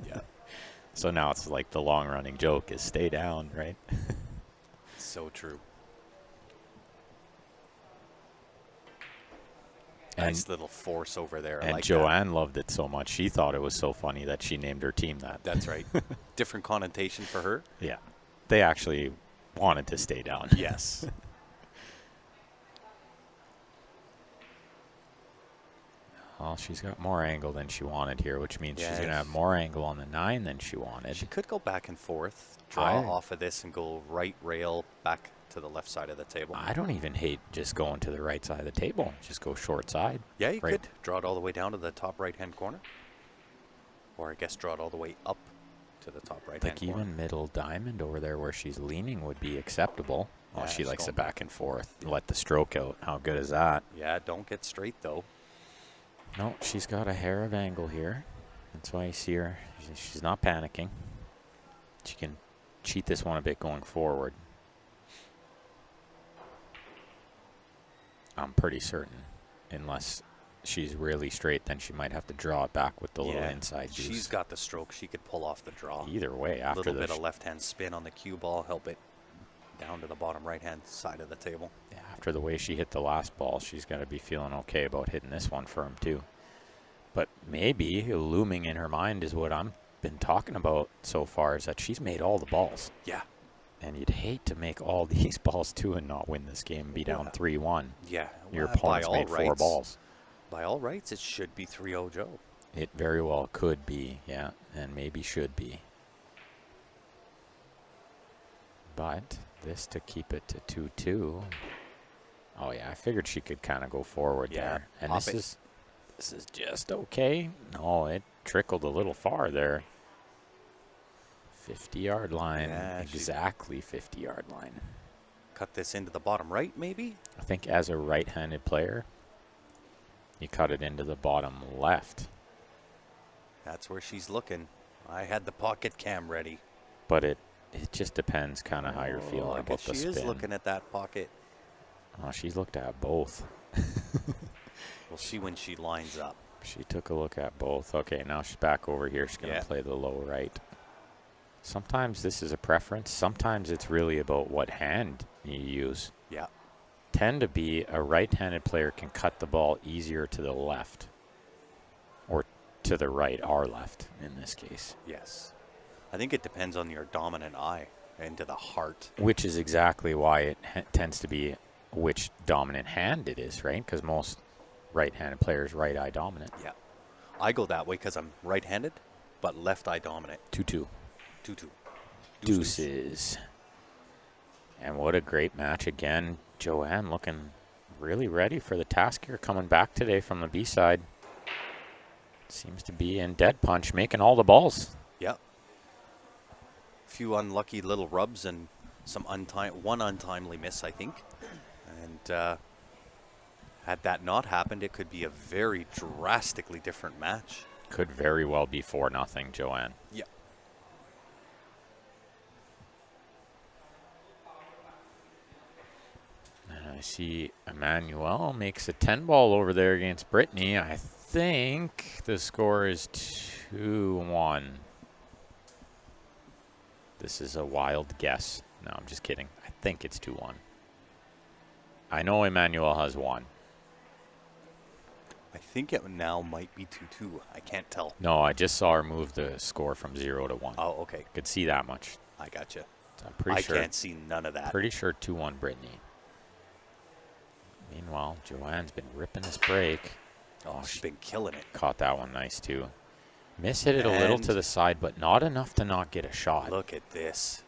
[SPEAKER 1] Yeah,
[SPEAKER 2] So now it's like the long-running joke is stay down, right?
[SPEAKER 1] so true.
[SPEAKER 2] And,
[SPEAKER 1] Nice little force over there. I
[SPEAKER 2] and
[SPEAKER 1] like that.
[SPEAKER 2] Joanne loved it so much. She thought it was so funny that she named her team that.
[SPEAKER 1] That's right. Different connotation for her.
[SPEAKER 2] Yeah. They actually wanted to stay down.
[SPEAKER 1] Yes.
[SPEAKER 2] Well, she's got more angle than she wanted here, which means she's going to
[SPEAKER 1] Yes.
[SPEAKER 2] have more angle on the 9 than she wanted.
[SPEAKER 1] She could go back and forth, draw off of this and go right rail back to the left side of the table.
[SPEAKER 2] I don't even hate just going to the right side of the table. Just go short side.
[SPEAKER 1] Yeah, you
[SPEAKER 2] Right.
[SPEAKER 1] could draw it all the way down to the top right-hand corner. Or I guess draw it all the way up to the top right-hand
[SPEAKER 2] Like
[SPEAKER 1] corner.
[SPEAKER 2] even middle diamond over there where she's leaning would be acceptable. Oh,
[SPEAKER 1] Yeah,
[SPEAKER 2] she
[SPEAKER 1] it's
[SPEAKER 2] likes
[SPEAKER 1] going
[SPEAKER 2] it back and forth. Let the stroke out. How good is that?
[SPEAKER 1] Yeah, don't get straight though.
[SPEAKER 2] No, she's got a hair of angle here. That's why you see her. She's not panicking. She can cheat this one a bit going forward. I'm pretty certain. Unless she's really straight, then she might have to draw it back with the little inside juice.
[SPEAKER 1] She's got the stroke. She could pull off the draw.
[SPEAKER 2] Either way,
[SPEAKER 1] A
[SPEAKER 2] after
[SPEAKER 1] little
[SPEAKER 2] the
[SPEAKER 1] bit of left-hand spin on the cue ball, help it down to the bottom right-hand side of the table.
[SPEAKER 2] after the way she hit the last ball, she's got to be feeling okay about hitting this one firm too. But maybe looming in her mind is what I've been talking about so far, is that she's made all the balls.
[SPEAKER 1] Yeah.
[SPEAKER 2] And you'd hate to make all these balls too and not win this game, be down 3-1.
[SPEAKER 1] Yeah.
[SPEAKER 2] Your
[SPEAKER 1] by
[SPEAKER 2] opponent's
[SPEAKER 1] all
[SPEAKER 2] made 4
[SPEAKER 1] rights-
[SPEAKER 2] balls.
[SPEAKER 1] By all rights, it should be 3-0 Joe.
[SPEAKER 2] It very well could be, yeah, and maybe should be. But this to keep it to 2-2. Oh yeah, I figured she could kind of go forward there. And
[SPEAKER 1] pop
[SPEAKER 2] this is just okay. No, it trickled a little far there. 50-yard line,
[SPEAKER 1] Yeah,
[SPEAKER 2] exactly 50-yard line.
[SPEAKER 1] Cut this into the bottom right, maybe?
[SPEAKER 2] I think as a right-handed player, you cut it into the bottom left.
[SPEAKER 1] That's where she's looking. I had the pocket cam ready.
[SPEAKER 2] But it just depends kind of how you're feeling
[SPEAKER 1] I
[SPEAKER 2] about
[SPEAKER 1] guess
[SPEAKER 2] the
[SPEAKER 1] she
[SPEAKER 2] spin.
[SPEAKER 1] is looking at that pocket.
[SPEAKER 2] Oh, she's looked at both.
[SPEAKER 1] We'll see when she lines up.
[SPEAKER 2] She took a look at both. Okay, now she's back over here. She's going to play the low right. Sometimes this is a preference. Sometimes it's really about what hand you use.
[SPEAKER 1] Yeah.
[SPEAKER 2] Tend to be a right-handed player can cut the ball easier to the left. Or to the right, our left in this case.
[SPEAKER 1] Yes. I think it depends on your dominant eye and to the heart.
[SPEAKER 2] Which is exactly why it tends to be which dominant hand it is, right? Because most right-handed players right eye dominant.
[SPEAKER 1] Yeah. I go that way because I'm right-handed, but left eye dominant.
[SPEAKER 2] 2-2.
[SPEAKER 1] 2-2.
[SPEAKER 2] Deuces. And what a great match again. Joanne looking really ready for the task here, coming back today from the B-side. Seems to be in dead punch, making all the balls.
[SPEAKER 1] Yeah. Few unlucky little rubs and some one untimely miss, I think. And had that not happened, it could be a very drastically different match.
[SPEAKER 2] Could very well be 4-0, Joanne.
[SPEAKER 1] Yeah.
[SPEAKER 2] And I see Emmanuel makes a 10-ball over there against Brittany. I think the score is 2-1. This is a wild guess. No, I'm just kidding. I think it's 2-1. I know Emmanuel has 1.
[SPEAKER 1] I think it now might be 2-2. I can't tell.
[SPEAKER 2] No, I just saw her move the score from 0 to 1.
[SPEAKER 1] Oh, okay.
[SPEAKER 2] Could see that much.
[SPEAKER 1] I gotcha.
[SPEAKER 2] So I'm pretty sure.
[SPEAKER 1] I can't see none of that.
[SPEAKER 2] Pretty sure 2-1 Brittany. Meanwhile, Joanne's been ripping this break.
[SPEAKER 1] Oh, she's been killing it.
[SPEAKER 2] Caught that one nice too. Miss hit it a little to the side, but not enough to not get a shot.
[SPEAKER 1] Look at this.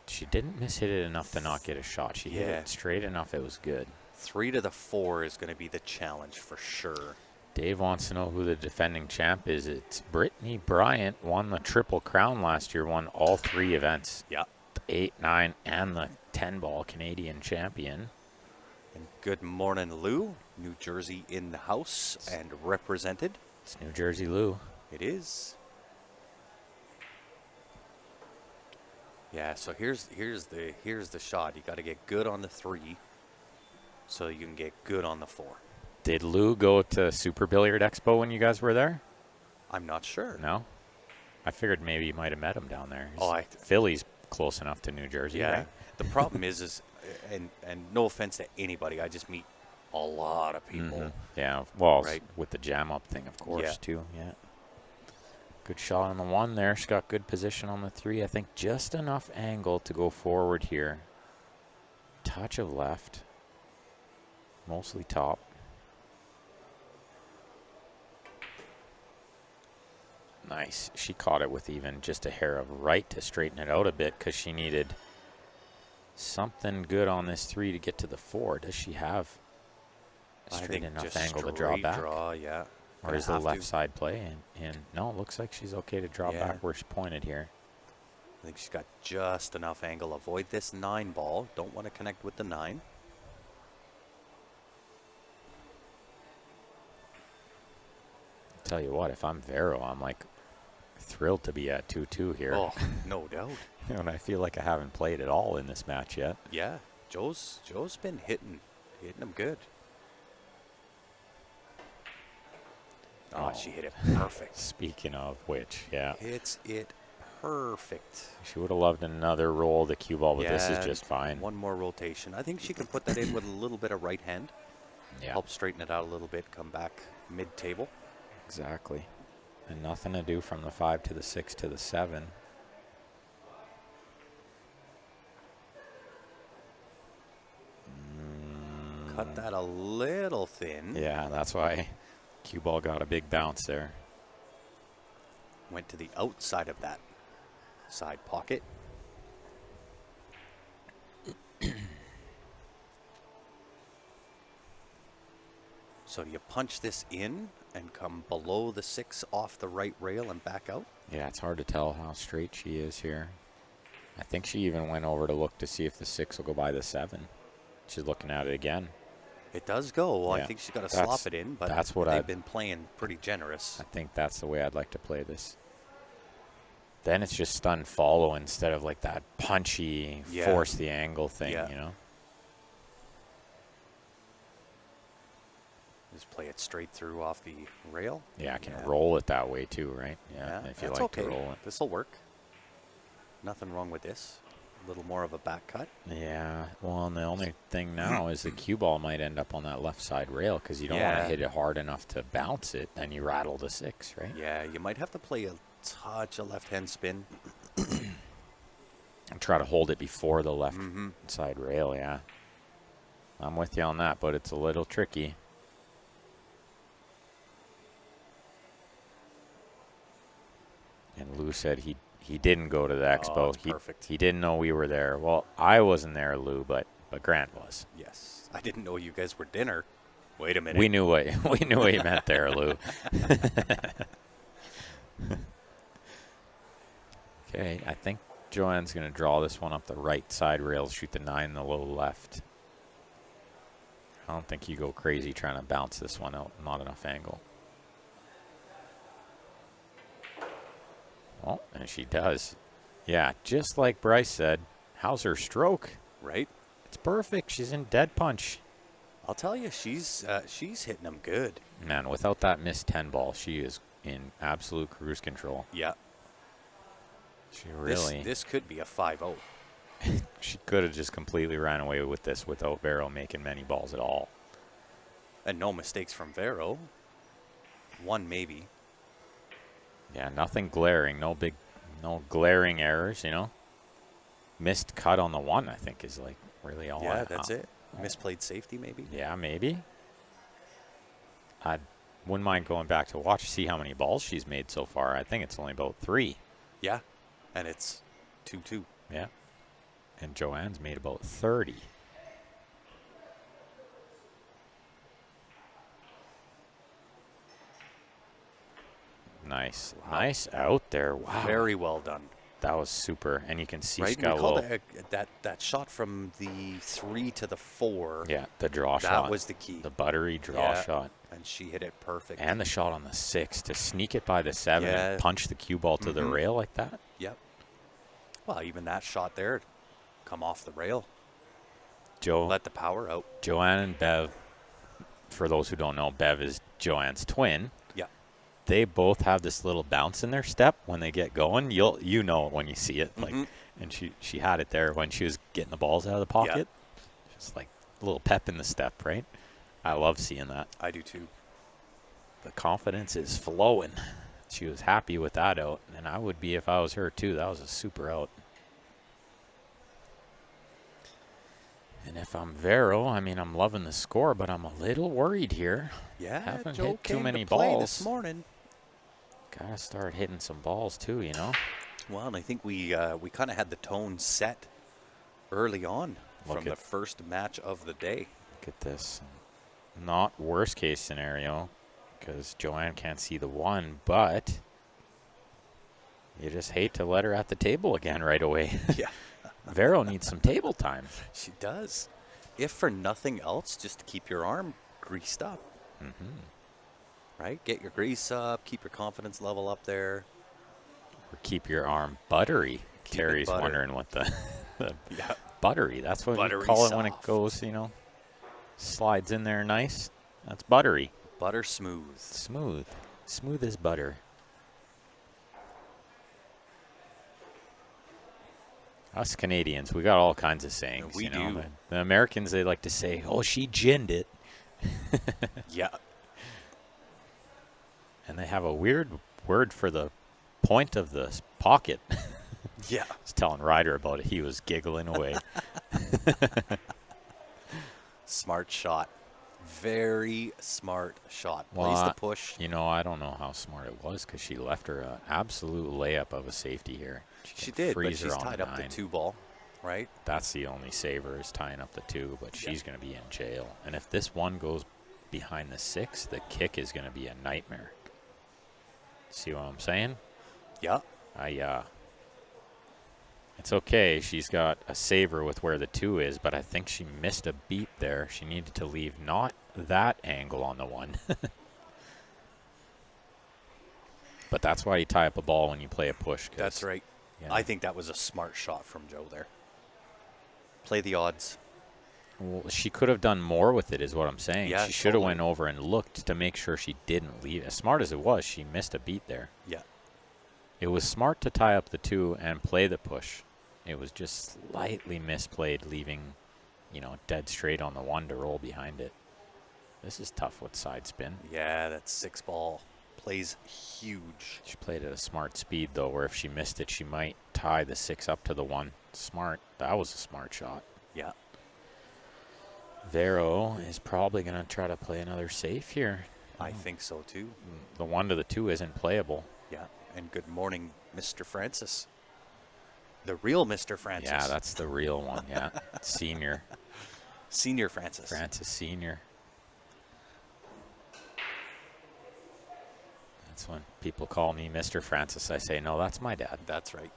[SPEAKER 2] She didn't miss hit it enough to not get a shot. She hit it straight enough. It was good.
[SPEAKER 1] 3 to the 4 is going to be the challenge for sure.
[SPEAKER 2] Dave wants to know who the defending champ is. It's Brittany Bryant. Won the Triple Crown last year. Won all 3 events.
[SPEAKER 1] Yeah.
[SPEAKER 2] The 8, 9, and the 10-ball Canadian champion.
[SPEAKER 1] And good morning, Lou. New Jersey in the house and represented.
[SPEAKER 2] It's New Jersey Lou.
[SPEAKER 1] It is. Yeah, so here's the shot. You got to get good on the 3 so you can get good on the 4.
[SPEAKER 2] Did Lou go to Super Billiard Expo when you guys were there?
[SPEAKER 1] I'm not sure.
[SPEAKER 2] No? I figured maybe you might have met him down there.
[SPEAKER 1] Oh,
[SPEAKER 2] Philly's close enough to New Jersey,
[SPEAKER 1] yeah.
[SPEAKER 2] right?
[SPEAKER 1] The problem is and no offense to anybody, I just meet a lot of people.
[SPEAKER 2] Mm-hmm. Yeah, well,
[SPEAKER 1] right.
[SPEAKER 2] With the jam up thing, of course,
[SPEAKER 1] Yeah.
[SPEAKER 2] too. Yeah. Good shot on the 1 there. She's got good position on the 3. I think just enough angle to go forward here. Touch of left. Mostly top. Nice. She caught it with even just a hair of right to straighten it out a bit because she needed something good on this 3 to get to the 4. Does she have a straight enough angle to draw back?
[SPEAKER 1] Yeah.
[SPEAKER 2] Or is the left side play? And no, it looks like she's okay to drop back where she pointed here.
[SPEAKER 1] I think she's got just enough angle. Avoid this 9 ball. Don't want to connect with the 9.
[SPEAKER 2] Tell you what, if I'm Vero, I'm like thrilled to be at 2-2 here.
[SPEAKER 1] Oh, no doubt.
[SPEAKER 2] And I feel like I haven't played at all in this match yet.
[SPEAKER 1] Yeah, Joe's been hitting them good. Oh, she hit it perfect.
[SPEAKER 2] Speaking of which, yeah.
[SPEAKER 1] Hits it perfect.
[SPEAKER 2] She would have loved another roll of the cue ball, but this is just fine.
[SPEAKER 1] One more rotation. I think she can put that in with a little bit of right hand.
[SPEAKER 2] Yeah.
[SPEAKER 1] Help straighten it out a little bit, come back mid-table.
[SPEAKER 2] Exactly. And nothing to do from the 5 to the 6 to the 7.
[SPEAKER 1] Cut that a little thin.
[SPEAKER 2] Yeah, that's why cue ball got a big bounce there.
[SPEAKER 1] Went to the outside of that side pocket. So do you punch this in and come below the 6 off the right rail and back out?
[SPEAKER 2] Yeah, it's hard to tell how straight she is here. I think she even went over to look to see if the 6 will go by the 7. She's looking at it again.
[SPEAKER 1] It does go. Well,
[SPEAKER 2] Yeah.
[SPEAKER 1] I think she's got to slop it in, but
[SPEAKER 2] that's what
[SPEAKER 1] they've been playing pretty generous.
[SPEAKER 2] I think that's the way I'd like to play this. Then it's just stun follow instead of like that punchy force the angle thing, you know?
[SPEAKER 1] Just play it straight through off the rail.
[SPEAKER 2] Yeah, I can roll it that way too, right? Yeah, if you like to roll it.
[SPEAKER 1] This will work. Nothing wrong with this. A little more of a back cut.
[SPEAKER 2] Yeah, well, and the only thing now is the cue ball might end up on that left side rail because you don't want to hit it hard enough to bounce it, and you rattle the 6, right?
[SPEAKER 1] Yeah, you might have to play a touch of left-hand spin.
[SPEAKER 2] And try to hold it before the left side rail, yeah. I'm with you on that, but it's a little tricky. And Lou said he didn't go to the expo.
[SPEAKER 1] Perfect.
[SPEAKER 2] He didn't know we were there. Well, I wasn't there, Lou, but Grant was.
[SPEAKER 1] Yes. I didn't know you guys were dinner. Wait a minute.
[SPEAKER 2] We knew what he meant there, Lou. Okay, I think Joanne's going to draw this one up the right side rail, shoot the 9 in the low left. I don't think you go crazy trying to bounce this one out. Not enough angle. Oh, and she does. Yeah, just like Bryce said, how's her stroke?
[SPEAKER 1] Right?
[SPEAKER 2] It's perfect. She's in dead punch.
[SPEAKER 1] I'll tell you, she's hitting them good.
[SPEAKER 2] Man, without that missed 10 ball, she is in absolute cruise control.
[SPEAKER 1] Yeah.
[SPEAKER 2] She really...
[SPEAKER 1] This could be a 5-0.
[SPEAKER 2] She could have just completely ran away with this without Vero making many balls at all.
[SPEAKER 1] And no mistakes from Vero. One maybe.
[SPEAKER 2] Yeah, nothing glaring. No glaring errors, you know. Missed cut on the 1, I think, is like really all.
[SPEAKER 1] Yeah, that's it. Misplayed safety maybe.
[SPEAKER 2] Yeah, maybe. I wouldn't mind going back to watch, see how many balls she's made so far. I think it's only about 3.
[SPEAKER 1] Yeah, and it's 2-2.
[SPEAKER 2] Yeah. And Joanne's made about 30. Nice. Wow. Nice out there. Wow.
[SPEAKER 1] Very well done.
[SPEAKER 2] That was super. And you can see
[SPEAKER 1] right?
[SPEAKER 2] she's got a little...
[SPEAKER 1] that shot from the 3 to the 4.
[SPEAKER 2] Yeah, the draw shot.
[SPEAKER 1] That was the key.
[SPEAKER 2] The buttery draw shot.
[SPEAKER 1] And she hit it perfect.
[SPEAKER 2] And the shot on the 6 to sneak it by the 7 and punch the cue ball to the rail like that.
[SPEAKER 1] Yep. Well, even that shot there, come off the rail.
[SPEAKER 2] Joe.
[SPEAKER 1] Let the power out.
[SPEAKER 2] Joanne and Bev, for those who don't know, Bev is Joanne's twin.
[SPEAKER 1] Yeah.
[SPEAKER 2] They both have this little bounce in their step when they get going. You know it when you see it. Like, and she had it there when she was getting the balls out of the pocket. Yep. Just like a little pep in the step, right? I love seeing that.
[SPEAKER 1] I do too.
[SPEAKER 2] The confidence is flowing. She was happy with that out, and I would be if I was her too. That was a super out. And if I'm Vero, I mean, I'm loving the score, but I'm a little worried here.
[SPEAKER 1] Yeah,
[SPEAKER 2] haven't
[SPEAKER 1] Joe
[SPEAKER 2] hit too many
[SPEAKER 1] to play
[SPEAKER 2] balls
[SPEAKER 1] this morning.
[SPEAKER 2] Gotta start hitting some balls too, you know.
[SPEAKER 1] Well, and I think we kind of had the tone set early on from the first match of the day.
[SPEAKER 2] Look at this. Not worst case scenario. because Joanne can't see the one, but you just hate to let her at the table again right away.
[SPEAKER 1] Yeah.
[SPEAKER 2] Vero needs some table time.
[SPEAKER 1] She does. If for nothing else, just to keep your arm greased up. Right? Get your grease up, keep your confidence level up there.
[SPEAKER 2] Or keep your arm buttery.
[SPEAKER 1] Keep it
[SPEAKER 2] Terry's
[SPEAKER 1] buttered.
[SPEAKER 2] wondering what the
[SPEAKER 1] Yeah.
[SPEAKER 2] buttery. That's what we
[SPEAKER 1] Buttery
[SPEAKER 2] call it when it
[SPEAKER 1] soft.
[SPEAKER 2] goes, slides in there nice. That's buttery.
[SPEAKER 1] Butter smooth.
[SPEAKER 2] Smooth. Smooth as butter. Us Canadians, we got all kinds of sayings.
[SPEAKER 1] We do.
[SPEAKER 2] The Americans, they like to say, "Oh, she ginned it,"
[SPEAKER 1] Yeah.
[SPEAKER 2] and they have a weird word for the point of the pocket.
[SPEAKER 1] Yeah.
[SPEAKER 2] I was telling Ryder about it. He was giggling away.
[SPEAKER 1] Smart shot. Very smart shot.
[SPEAKER 2] Well,
[SPEAKER 1] Plays the push.
[SPEAKER 2] I don't know how smart it was because she left her an absolute layup of a safety here.
[SPEAKER 1] She
[SPEAKER 2] can
[SPEAKER 1] did, but
[SPEAKER 2] freeze her
[SPEAKER 1] she's
[SPEAKER 2] on
[SPEAKER 1] tied up the
[SPEAKER 2] 9.
[SPEAKER 1] 2-ball, right?
[SPEAKER 2] That's the only saver is tying up the 2, but she's going to be in jail. And if this one goes behind the 6, the kick is going to be a nightmare. See what I'm saying?
[SPEAKER 1] Yeah.
[SPEAKER 2] It's okay. She's got a saver with where the 2 is, but I think she missed a beat there. She needed to leave not that angle on the 1. But that's why you tie up a ball when you play a push.
[SPEAKER 1] That's right. I think that was a smart shot from Joe there. Play the odds.
[SPEAKER 2] Well, she could have done more with it, is what I'm saying.
[SPEAKER 1] Yeah,
[SPEAKER 2] she should have
[SPEAKER 1] totally.
[SPEAKER 2] went over and looked to make sure she didn't leave. As smart as it was, she missed a beat there.
[SPEAKER 1] Yeah.
[SPEAKER 2] It was smart to tie up the 2 and play the push. It was just slightly misplayed, leaving, dead straight on the 1 to roll behind it. This is tough with side spin.
[SPEAKER 1] Yeah, that 6-ball plays huge.
[SPEAKER 2] She played at a smart speed, though, where if she missed it, she might tie the 6 up to the 1. Smart. That was a smart shot.
[SPEAKER 1] Yeah.
[SPEAKER 2] Vero is probably going to try to play another safe here.
[SPEAKER 1] I think so, too.
[SPEAKER 2] The 1 to the 2 isn't playable.
[SPEAKER 1] Yeah. And good morning, Mr. Francis. The real Mr. Francis.
[SPEAKER 2] Yeah, that's the real one, yeah. Senior.
[SPEAKER 1] Senior Francis.
[SPEAKER 2] Francis Senior. That's when people call me Mr. Francis. I say, no, that's my dad.
[SPEAKER 1] That's right.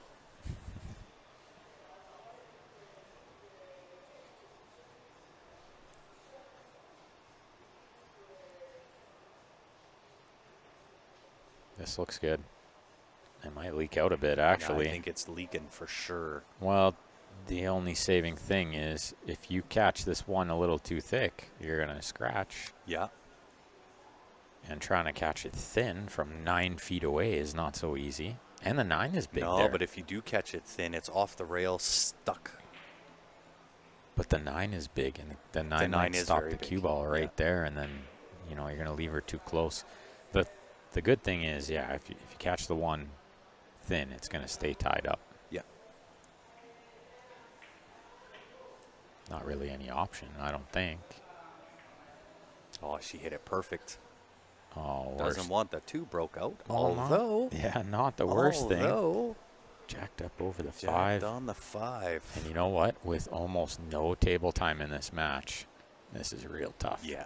[SPEAKER 2] This looks good. It might leak out a bit, actually.
[SPEAKER 1] Yeah, I think it's leaking for sure.
[SPEAKER 2] Well, the only saving thing is if you catch this one a little too thick, you're going to scratch.
[SPEAKER 1] Yeah.
[SPEAKER 2] And trying to catch it thin from 9 feet away is not so easy. And the 9 is big
[SPEAKER 1] No,
[SPEAKER 2] there.
[SPEAKER 1] but if you do catch it thin, it's off the rail, stuck.
[SPEAKER 2] But the 9 is big, and the 9
[SPEAKER 1] 9
[SPEAKER 2] might
[SPEAKER 1] is
[SPEAKER 2] stop
[SPEAKER 1] very
[SPEAKER 2] the
[SPEAKER 1] big.
[SPEAKER 2] cue ball right there, and then, you're going to leave her too close. But the good thing is, yeah, if you catch the 1 thin, it's going to stay tied up.
[SPEAKER 1] Yeah.
[SPEAKER 2] Not really any option, I don't think.
[SPEAKER 1] Oh, she hit it perfect.
[SPEAKER 2] Oh,
[SPEAKER 1] Doesn't
[SPEAKER 2] worst.
[SPEAKER 1] want the 2 broke out.
[SPEAKER 2] Oh, not-
[SPEAKER 1] Although.
[SPEAKER 2] Yeah, not the worst thing.
[SPEAKER 1] Although.
[SPEAKER 2] Jacked up over the
[SPEAKER 1] Jacked
[SPEAKER 2] 5.
[SPEAKER 1] on the 5.
[SPEAKER 2] And you know what? With almost no table time in this match, this is real tough.
[SPEAKER 1] Yeah.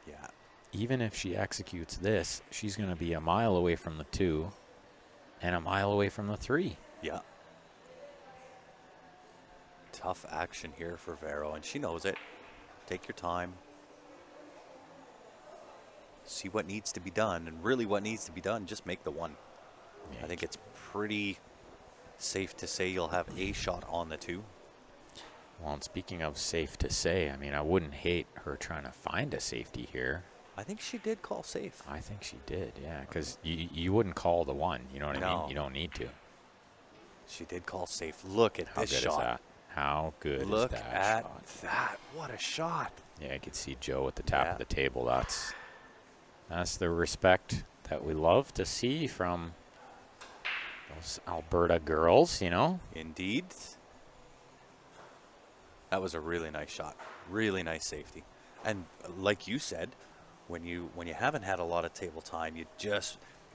[SPEAKER 1] Yeah.
[SPEAKER 2] Even if she executes this, she's going to be a mile away from the 2 and a mile away from the 3.
[SPEAKER 1] Yeah. Tough action here for Vero, and she knows it. Take your time. See what needs to be done, and really what needs to be done, just make the 1.
[SPEAKER 2] Yeah,
[SPEAKER 1] I think it's pretty safe to say you'll have a shot on the 2.
[SPEAKER 2] well, and speaking of safe to say, I mean, I wouldn't hate her trying to find a safety here.
[SPEAKER 1] I think she did call safe.
[SPEAKER 2] I think she did, yeah, because you wouldn't call the 1. You know what I
[SPEAKER 1] No.
[SPEAKER 2] mean? You don't need to.
[SPEAKER 1] She did call safe. Look at
[SPEAKER 2] How
[SPEAKER 1] this
[SPEAKER 2] good
[SPEAKER 1] shot.
[SPEAKER 2] is that? How good
[SPEAKER 1] Look
[SPEAKER 2] is that
[SPEAKER 1] at
[SPEAKER 2] shot?
[SPEAKER 1] that. What a shot.
[SPEAKER 2] Yeah, I could see Joe at the top
[SPEAKER 1] Yeah.
[SPEAKER 2] of the table. That's the respect that we love to see from those Alberta girls,
[SPEAKER 1] Indeed. That was a really nice shot. Really nice safety. And like you said, when you haven't had a lot of table time,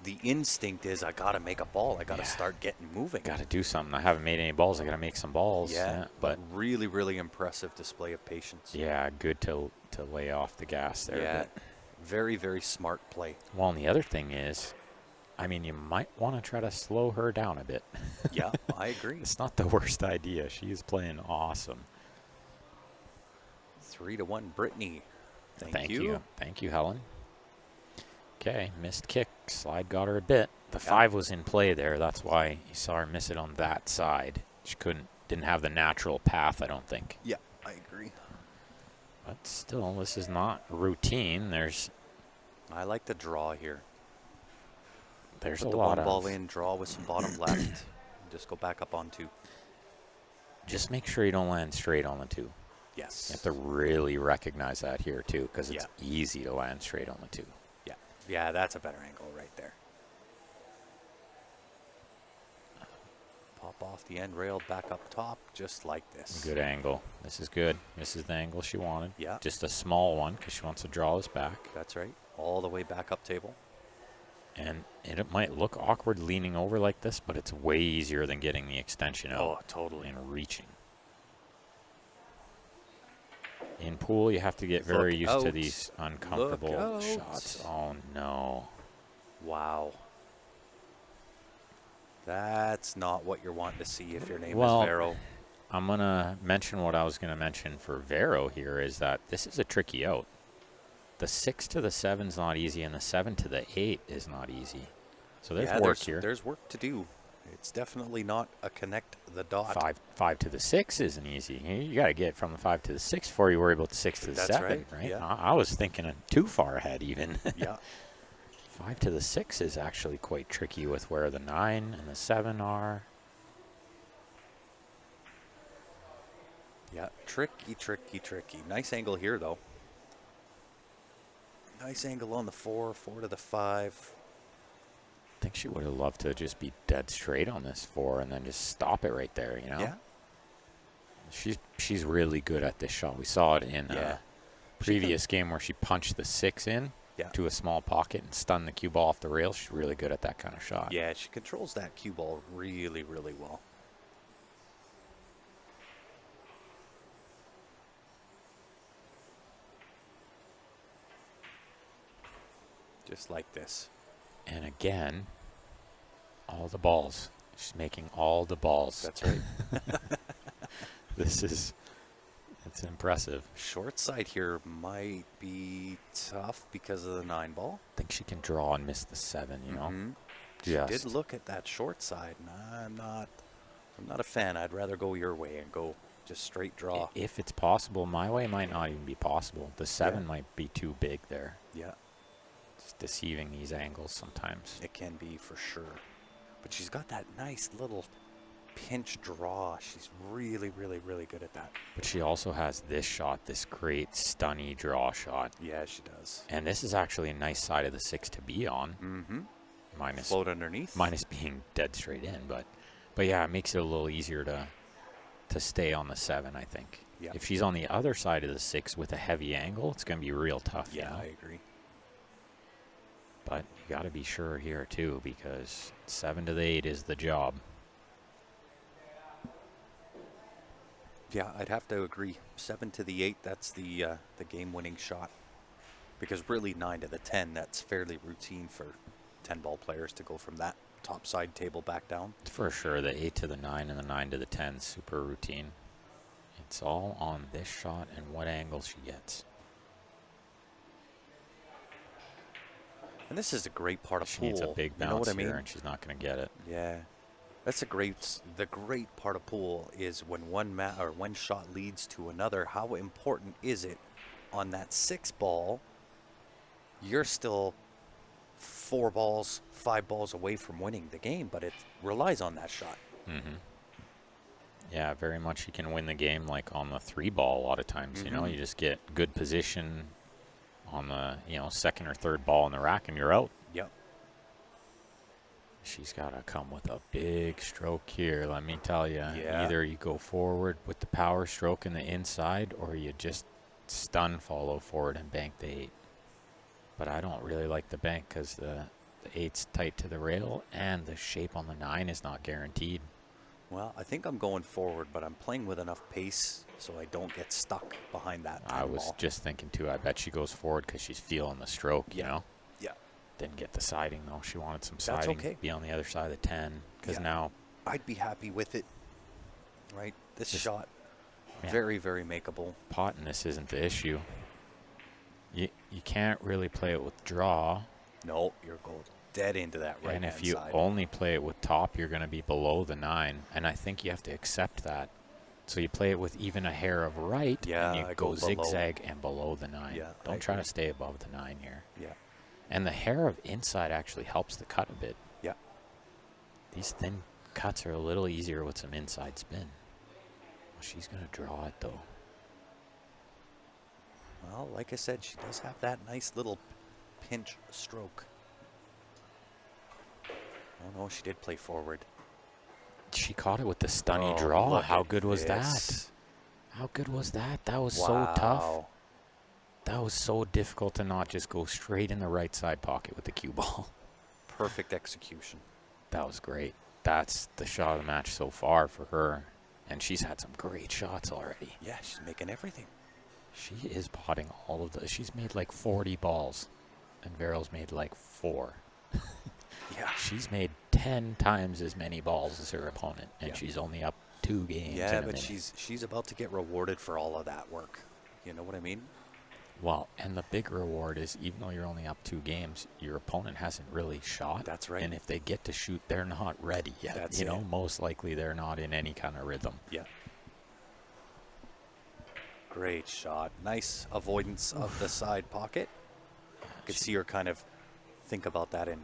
[SPEAKER 1] the instinct is I got to make a ball. I got to
[SPEAKER 2] Yeah.
[SPEAKER 1] start getting moving.
[SPEAKER 2] Got to do something. I haven't made any balls. I got to make some balls.
[SPEAKER 1] Yeah,
[SPEAKER 2] but
[SPEAKER 1] really, really impressive display of patience.
[SPEAKER 2] yeah, good to lay off the gas there.
[SPEAKER 1] Yeah,
[SPEAKER 2] but
[SPEAKER 1] Very, very smart play.
[SPEAKER 2] Well, and the other thing is, I mean, you might want to try to slow her down a bit.
[SPEAKER 1] Yeah, I agree.
[SPEAKER 2] It's not the worst idea. She is playing awesome.
[SPEAKER 1] 3-1, Brittany. Thank you.
[SPEAKER 2] Thank you, Helen. Okay, missed kick. Slide got her a bit. The
[SPEAKER 1] Yeah.
[SPEAKER 2] 5 was in play there. That's why you saw her miss it on that side. She didn't have the natural path, I don't think.
[SPEAKER 1] Yeah, I agree.
[SPEAKER 2] But still, this is not routine. There's
[SPEAKER 1] I like the draw here.
[SPEAKER 2] a
[SPEAKER 1] Put the
[SPEAKER 2] lot
[SPEAKER 1] one ball
[SPEAKER 2] of.
[SPEAKER 1] in, draw with some bottom left. Just go back up on 2.
[SPEAKER 2] Just make sure you don't land straight on the 2.
[SPEAKER 1] Yes.
[SPEAKER 2] You have to really recognize that here too, because it's
[SPEAKER 1] Yeah.
[SPEAKER 2] easy to land straight on the 2.
[SPEAKER 1] Yeah. Yeah, that's a better angle right there. Pop off the end rail, back up top, just like this.
[SPEAKER 2] Good angle. This is good. This is the angle she wanted.
[SPEAKER 1] Yeah.
[SPEAKER 2] Just a small one because she wants to draw us back.
[SPEAKER 1] That's right. All the way back up table.
[SPEAKER 2] And it might look awkward leaning over like this, but it's way easier than getting the extension out.
[SPEAKER 1] Oh, totally.
[SPEAKER 2] And reaching. In pool, you have to get very
[SPEAKER 1] Look
[SPEAKER 2] used to
[SPEAKER 1] out.
[SPEAKER 2] these uncomfortable
[SPEAKER 1] out.
[SPEAKER 2] shots. Oh, no.
[SPEAKER 1] Wow. That's not what you're wanting to see if your name
[SPEAKER 2] Well,
[SPEAKER 1] is Vero.
[SPEAKER 2] I'm going to mention what I was going to mention for Vero here is that this is a tricky out. The 6 to the 7 is not easy, and the 7 to the 8 is not easy. So there's work here.
[SPEAKER 1] There's work to do. It's definitely not a connect the dot.
[SPEAKER 2] Five to the 6 isn't easy. You got to get from the 5 to the 6 before you worry about the 6 to the
[SPEAKER 1] That's
[SPEAKER 2] 7,
[SPEAKER 1] right, yeah.
[SPEAKER 2] I was thinking too far ahead even.
[SPEAKER 1] Yeah.
[SPEAKER 2] 5 to the 6 is actually quite tricky with where the 9 and the 7 are.
[SPEAKER 1] Yeah, tricky, tricky, tricky. Nice angle here, though. Nice angle on the 4, 4 to the 5.
[SPEAKER 2] I think she would have loved to just be dead straight on this 4 and then just stop it right there, you know?
[SPEAKER 1] Yeah.
[SPEAKER 2] She's really good at this shot. We saw it in
[SPEAKER 1] Yeah.
[SPEAKER 2] a previous game where she punched the 6 in
[SPEAKER 1] Yeah.
[SPEAKER 2] to a small pocket and stunned the cue ball off the rail. She's really good at that kind of shot.
[SPEAKER 1] Yeah, she controls that cue ball really, really well. Just like this.
[SPEAKER 2] And again, all the balls. She's making all the balls.
[SPEAKER 1] That's right.
[SPEAKER 2] It's impressive.
[SPEAKER 1] Short side here might be tough because of the 9 ball.
[SPEAKER 2] I think she can draw and miss the 7, you know?
[SPEAKER 1] Mhm. She
[SPEAKER 2] Just.
[SPEAKER 1] did look at that short side. Nah, I'm not a fan. I'd rather go your way and go just straight draw.
[SPEAKER 2] If it's possible, my way might not even be possible. The 7 might be too big there.
[SPEAKER 1] Yeah,
[SPEAKER 2] It's deceiving these angles sometimes.
[SPEAKER 1] it can be for sure. But she's got that nice little pinch draw. She's really, really, really good at that.
[SPEAKER 2] But she also has this shot, this great stunny draw shot.
[SPEAKER 1] Yeah, she does.
[SPEAKER 2] And this is actually a nice side of the 6 to be on.
[SPEAKER 1] Mm-hmm.
[SPEAKER 2] Minus
[SPEAKER 1] Float underneath.
[SPEAKER 2] being dead straight in, but yeah, it makes it a little easier to stay on the 7, I think.
[SPEAKER 1] Yeah.
[SPEAKER 2] If she's on the other side of the 6 with a heavy angle, it's going to be real tough.
[SPEAKER 1] Yeah,
[SPEAKER 2] you know?
[SPEAKER 1] I agree.
[SPEAKER 2] But you got to be sure here too, because 7 to the 8 is the job.
[SPEAKER 1] Yeah, I'd have to agree. 7 to the 8, that's the game-winning shot. Because really 9 to the 10, that's fairly routine for 10-ball players to go from that top side table back down.
[SPEAKER 2] For sure, the 8 to the 9 and the 9 to the 10 super routine. It's all on this shot and what angle she gets.
[SPEAKER 1] And this is a great part of
[SPEAKER 2] She
[SPEAKER 1] pool.
[SPEAKER 2] needs a big
[SPEAKER 1] You know
[SPEAKER 2] bounce
[SPEAKER 1] what I mean?
[SPEAKER 2] here, and she's not going to get it.
[SPEAKER 1] Yeah, that's the great part of pool is when one shot leads to another. How important is it on that 6 ball? You're still 4 balls, 5 balls away from winning the game, but it relies on that shot.
[SPEAKER 2] Mm-hmm. Yeah, very much you can win the game like on the 3 ball a lot of times. You know, you just get good position on the, second or third ball in the rack and you're out.
[SPEAKER 1] Yep.
[SPEAKER 2] She's got to come with a big stroke here, let me tell you.
[SPEAKER 1] Yeah.
[SPEAKER 2] Either you go forward with the power stroke in the inside or you just stun follow forward and bank the 8. But I don't really like the bank because the 8's tight to the rail and the shape on the 9 is not guaranteed.
[SPEAKER 1] Well, I think I'm going forward, but I'm playing with enough pace so I don't get stuck behind that 10
[SPEAKER 2] I was
[SPEAKER 1] ball.
[SPEAKER 2] just thinking too, I bet she goes forward because she's feeling the stroke, you
[SPEAKER 1] Yeah.
[SPEAKER 2] know?
[SPEAKER 1] Yeah.
[SPEAKER 2] Didn't get the siding though. She wanted some
[SPEAKER 1] That's
[SPEAKER 2] siding
[SPEAKER 1] okay.
[SPEAKER 2] to be on the other side of the 10 because
[SPEAKER 1] Yeah.
[SPEAKER 2] now
[SPEAKER 1] I'd be happy with it, right? This
[SPEAKER 2] Just-
[SPEAKER 1] shot,
[SPEAKER 2] yeah.
[SPEAKER 1] very, very makeable.
[SPEAKER 2] potting this isn't the issue. You can't really play it with draw,
[SPEAKER 1] No, you're going dead into that right
[SPEAKER 2] and
[SPEAKER 1] hand
[SPEAKER 2] if you
[SPEAKER 1] side.
[SPEAKER 2] only play it with top, you're going to be below the 9, and I think you have to accept that. So you play it with even a hair of right,
[SPEAKER 1] Yeah,
[SPEAKER 2] and you
[SPEAKER 1] I
[SPEAKER 2] go
[SPEAKER 1] go below.
[SPEAKER 2] zigzag and below the 9.
[SPEAKER 1] Yeah, I
[SPEAKER 2] Don't try to
[SPEAKER 1] agree.
[SPEAKER 2] stay above the 9 here.
[SPEAKER 1] Yeah.
[SPEAKER 2] And the hair of inside actually helps the cut a bit.
[SPEAKER 1] Yeah.
[SPEAKER 2] These thin cuts are a little easier with some inside spin. Well, she's going to draw it though.
[SPEAKER 1] Well, like I said, she does have that nice little pinch stroke. Oh, no, she did play forward.
[SPEAKER 2] She caught it with the stunny
[SPEAKER 1] Oh,
[SPEAKER 2] draw.
[SPEAKER 1] look
[SPEAKER 2] How
[SPEAKER 1] at
[SPEAKER 2] good was that?
[SPEAKER 1] this.
[SPEAKER 2] How good was that? That was so tough.
[SPEAKER 1] Wow.
[SPEAKER 2] That was so difficult to not just go straight in the right side pocket with the cue ball.
[SPEAKER 1] Perfect execution.
[SPEAKER 2] That was great. That's the shot of the match so far for her. And she's had some great shots already.
[SPEAKER 1] Yeah, she's making everything.
[SPEAKER 2] She is potting all of the. She's made like 40 balls. And Vero's made like 4.
[SPEAKER 1] Yeah.
[SPEAKER 2] She's made 10 times as many balls as her opponent. And
[SPEAKER 1] Yeah.
[SPEAKER 2] she's only up 2 games.
[SPEAKER 1] Yeah,
[SPEAKER 2] in a
[SPEAKER 1] but
[SPEAKER 2] minute.
[SPEAKER 1] she's about to get rewarded for all of that work. You know what I mean?
[SPEAKER 2] Well, and the big reward is even though you're only up 2 games, your opponent hasn't really shot.
[SPEAKER 1] That's right.
[SPEAKER 2] And if they get to shoot, they're not ready yet.
[SPEAKER 1] That's
[SPEAKER 2] you know,
[SPEAKER 1] it.
[SPEAKER 2] most likely they're not in any kind of rhythm.
[SPEAKER 1] Yeah. Great shot. Nice avoidance of the side pocket. You could see her kind of think about that in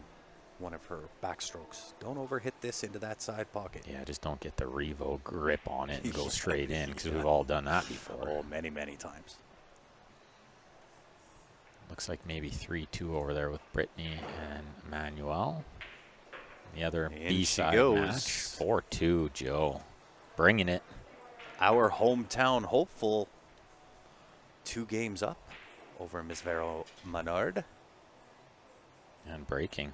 [SPEAKER 1] one of her backstrokes. Don't overhit this into that side pocket.
[SPEAKER 2] Yeah, just don't get the Revo grip on it and go
[SPEAKER 1] Yeah.
[SPEAKER 2] straight in because
[SPEAKER 1] Yeah.
[SPEAKER 2] we've all done that before.
[SPEAKER 1] Oh, many, many times.
[SPEAKER 2] Looks like maybe 3-2 over there with Brittany and Emmanuel. The other
[SPEAKER 1] In she
[SPEAKER 2] B-side
[SPEAKER 1] goes.
[SPEAKER 2] match, 4-2, Joe. Bringing it.
[SPEAKER 1] Our hometown hopeful 2 games up over Miss Vero Menard.
[SPEAKER 2] And breaking.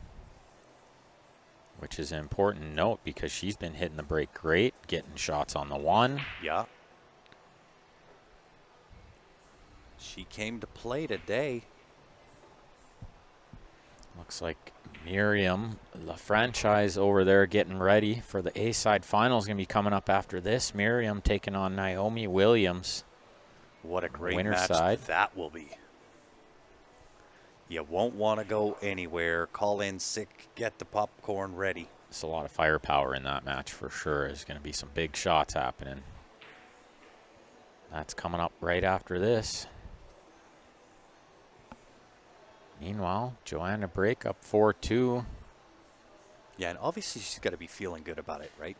[SPEAKER 2] Which is an important note because she's been hitting the break great, getting shots on the 1.
[SPEAKER 1] Yeah. She came to play today.
[SPEAKER 2] Looks like Miriam, the franchise over there, getting ready for the A-side finals. Going to be coming up after this. Miriam taking on Naomi Williams.
[SPEAKER 1] What a great
[SPEAKER 2] Winner
[SPEAKER 1] match
[SPEAKER 2] side.
[SPEAKER 1] that will be. You won't want to go anywhere. Call in sick. Get the popcorn ready.
[SPEAKER 2] There's a lot of firepower in that match for sure. There's going to be some big shots happening. That's coming up right after this. Meanwhile, Joanna Break up 4-2.
[SPEAKER 1] Yeah, and obviously she's got to be feeling good about it, right?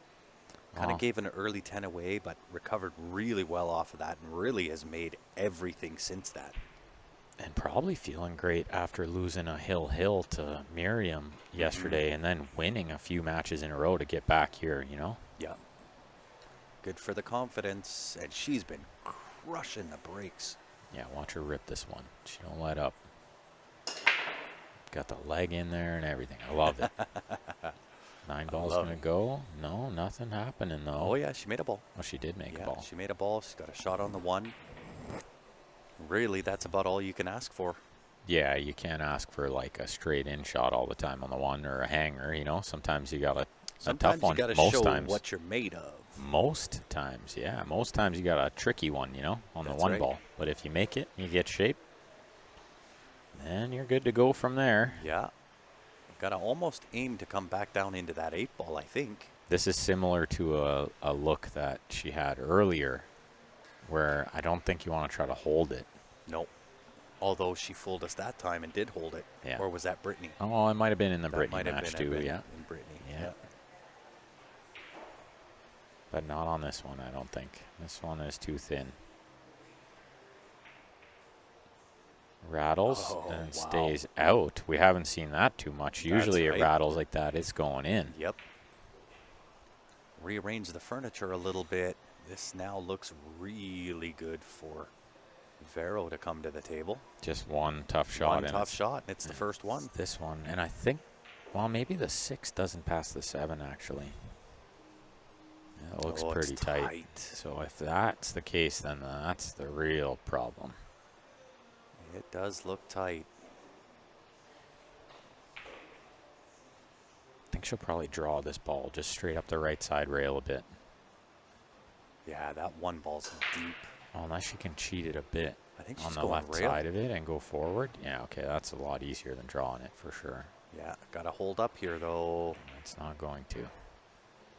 [SPEAKER 1] Kind
[SPEAKER 2] Well,
[SPEAKER 1] of gave an early 10 away, but recovered really well off of that and really has made everything since that.
[SPEAKER 2] and probably feeling great after losing a hill to Miriam yesterday and then winning a few matches in a row to get back here, you know?
[SPEAKER 1] Yeah. Good for the confidence, and she's been crushing the breaks.
[SPEAKER 2] Yeah, watch her rip this one. She don't let up. Got the leg in there and everything. I love it. 9 balls
[SPEAKER 1] love
[SPEAKER 2] going to
[SPEAKER 1] it.
[SPEAKER 2] go. No, nothing happening though.
[SPEAKER 1] Oh, yeah, she made a ball.
[SPEAKER 2] Oh, she did make
[SPEAKER 1] Yeah,
[SPEAKER 2] a ball.
[SPEAKER 1] she made a ball. She's got a shot on the 1. Really, that's about all you can ask for.
[SPEAKER 2] Yeah, you can't ask for like a straight in shot all the time on the 1 or a hanger, you know? Sometimes you got a
[SPEAKER 1] Sometimes
[SPEAKER 2] tough one.
[SPEAKER 1] you got to
[SPEAKER 2] Most
[SPEAKER 1] show
[SPEAKER 2] times.
[SPEAKER 1] what you're made of.
[SPEAKER 2] Most times, yeah. Most times you got a tricky one, you know, on
[SPEAKER 1] That's
[SPEAKER 2] the 1
[SPEAKER 1] right.
[SPEAKER 2] ball. But if you make it, you get shape, then you're good to go from there.
[SPEAKER 1] Yeah. Got to almost aim to come back down into that 8 ball, I think.
[SPEAKER 2] This is similar to a look that she had earlier where I don't think you want to try to hold it.
[SPEAKER 1] Nope. Although she fooled us that time and did hold it.
[SPEAKER 2] Yeah.
[SPEAKER 1] Or was that Brittany?
[SPEAKER 2] Oh, it might have been in the
[SPEAKER 1] That
[SPEAKER 2] Brittany
[SPEAKER 1] might have
[SPEAKER 2] match
[SPEAKER 1] been
[SPEAKER 2] too, yeah.
[SPEAKER 1] in Brittany.
[SPEAKER 2] Yeah. But not on this one, I don't think. This one is too thin. Rattles
[SPEAKER 1] Oh,
[SPEAKER 2] and
[SPEAKER 1] wow.
[SPEAKER 2] stays out. We haven't seen that too much. Usually
[SPEAKER 1] right.
[SPEAKER 2] it rattles like that, it's going in.
[SPEAKER 1] Yep. Rearrange the furniture a little bit. This now looks really good for Vero to come to the table.
[SPEAKER 2] Just one tough shot.
[SPEAKER 1] One
[SPEAKER 2] and
[SPEAKER 1] tough
[SPEAKER 2] it's
[SPEAKER 1] shot, and it's the first one.
[SPEAKER 2] This one. And I think, well, maybe the 6 doesn't pass the 7, actually. Yeah, it looks
[SPEAKER 1] Oh, it's
[SPEAKER 2] pretty tight. So if that's the case, then that's the real problem.
[SPEAKER 1] It does look tight.
[SPEAKER 2] I think she'll probably draw this ball just straight up the right side rail a bit.
[SPEAKER 1] Yeah, that one ball's deep.
[SPEAKER 2] Well, unless she can cheat it a bit
[SPEAKER 1] I think
[SPEAKER 2] on
[SPEAKER 1] she's
[SPEAKER 2] the
[SPEAKER 1] going
[SPEAKER 2] left
[SPEAKER 1] rail.
[SPEAKER 2] side of it and go forward. Yeah, okay, that's a lot easier than drawing it for sure.
[SPEAKER 1] Yeah, gotta hold up here though.
[SPEAKER 2] It's not going to.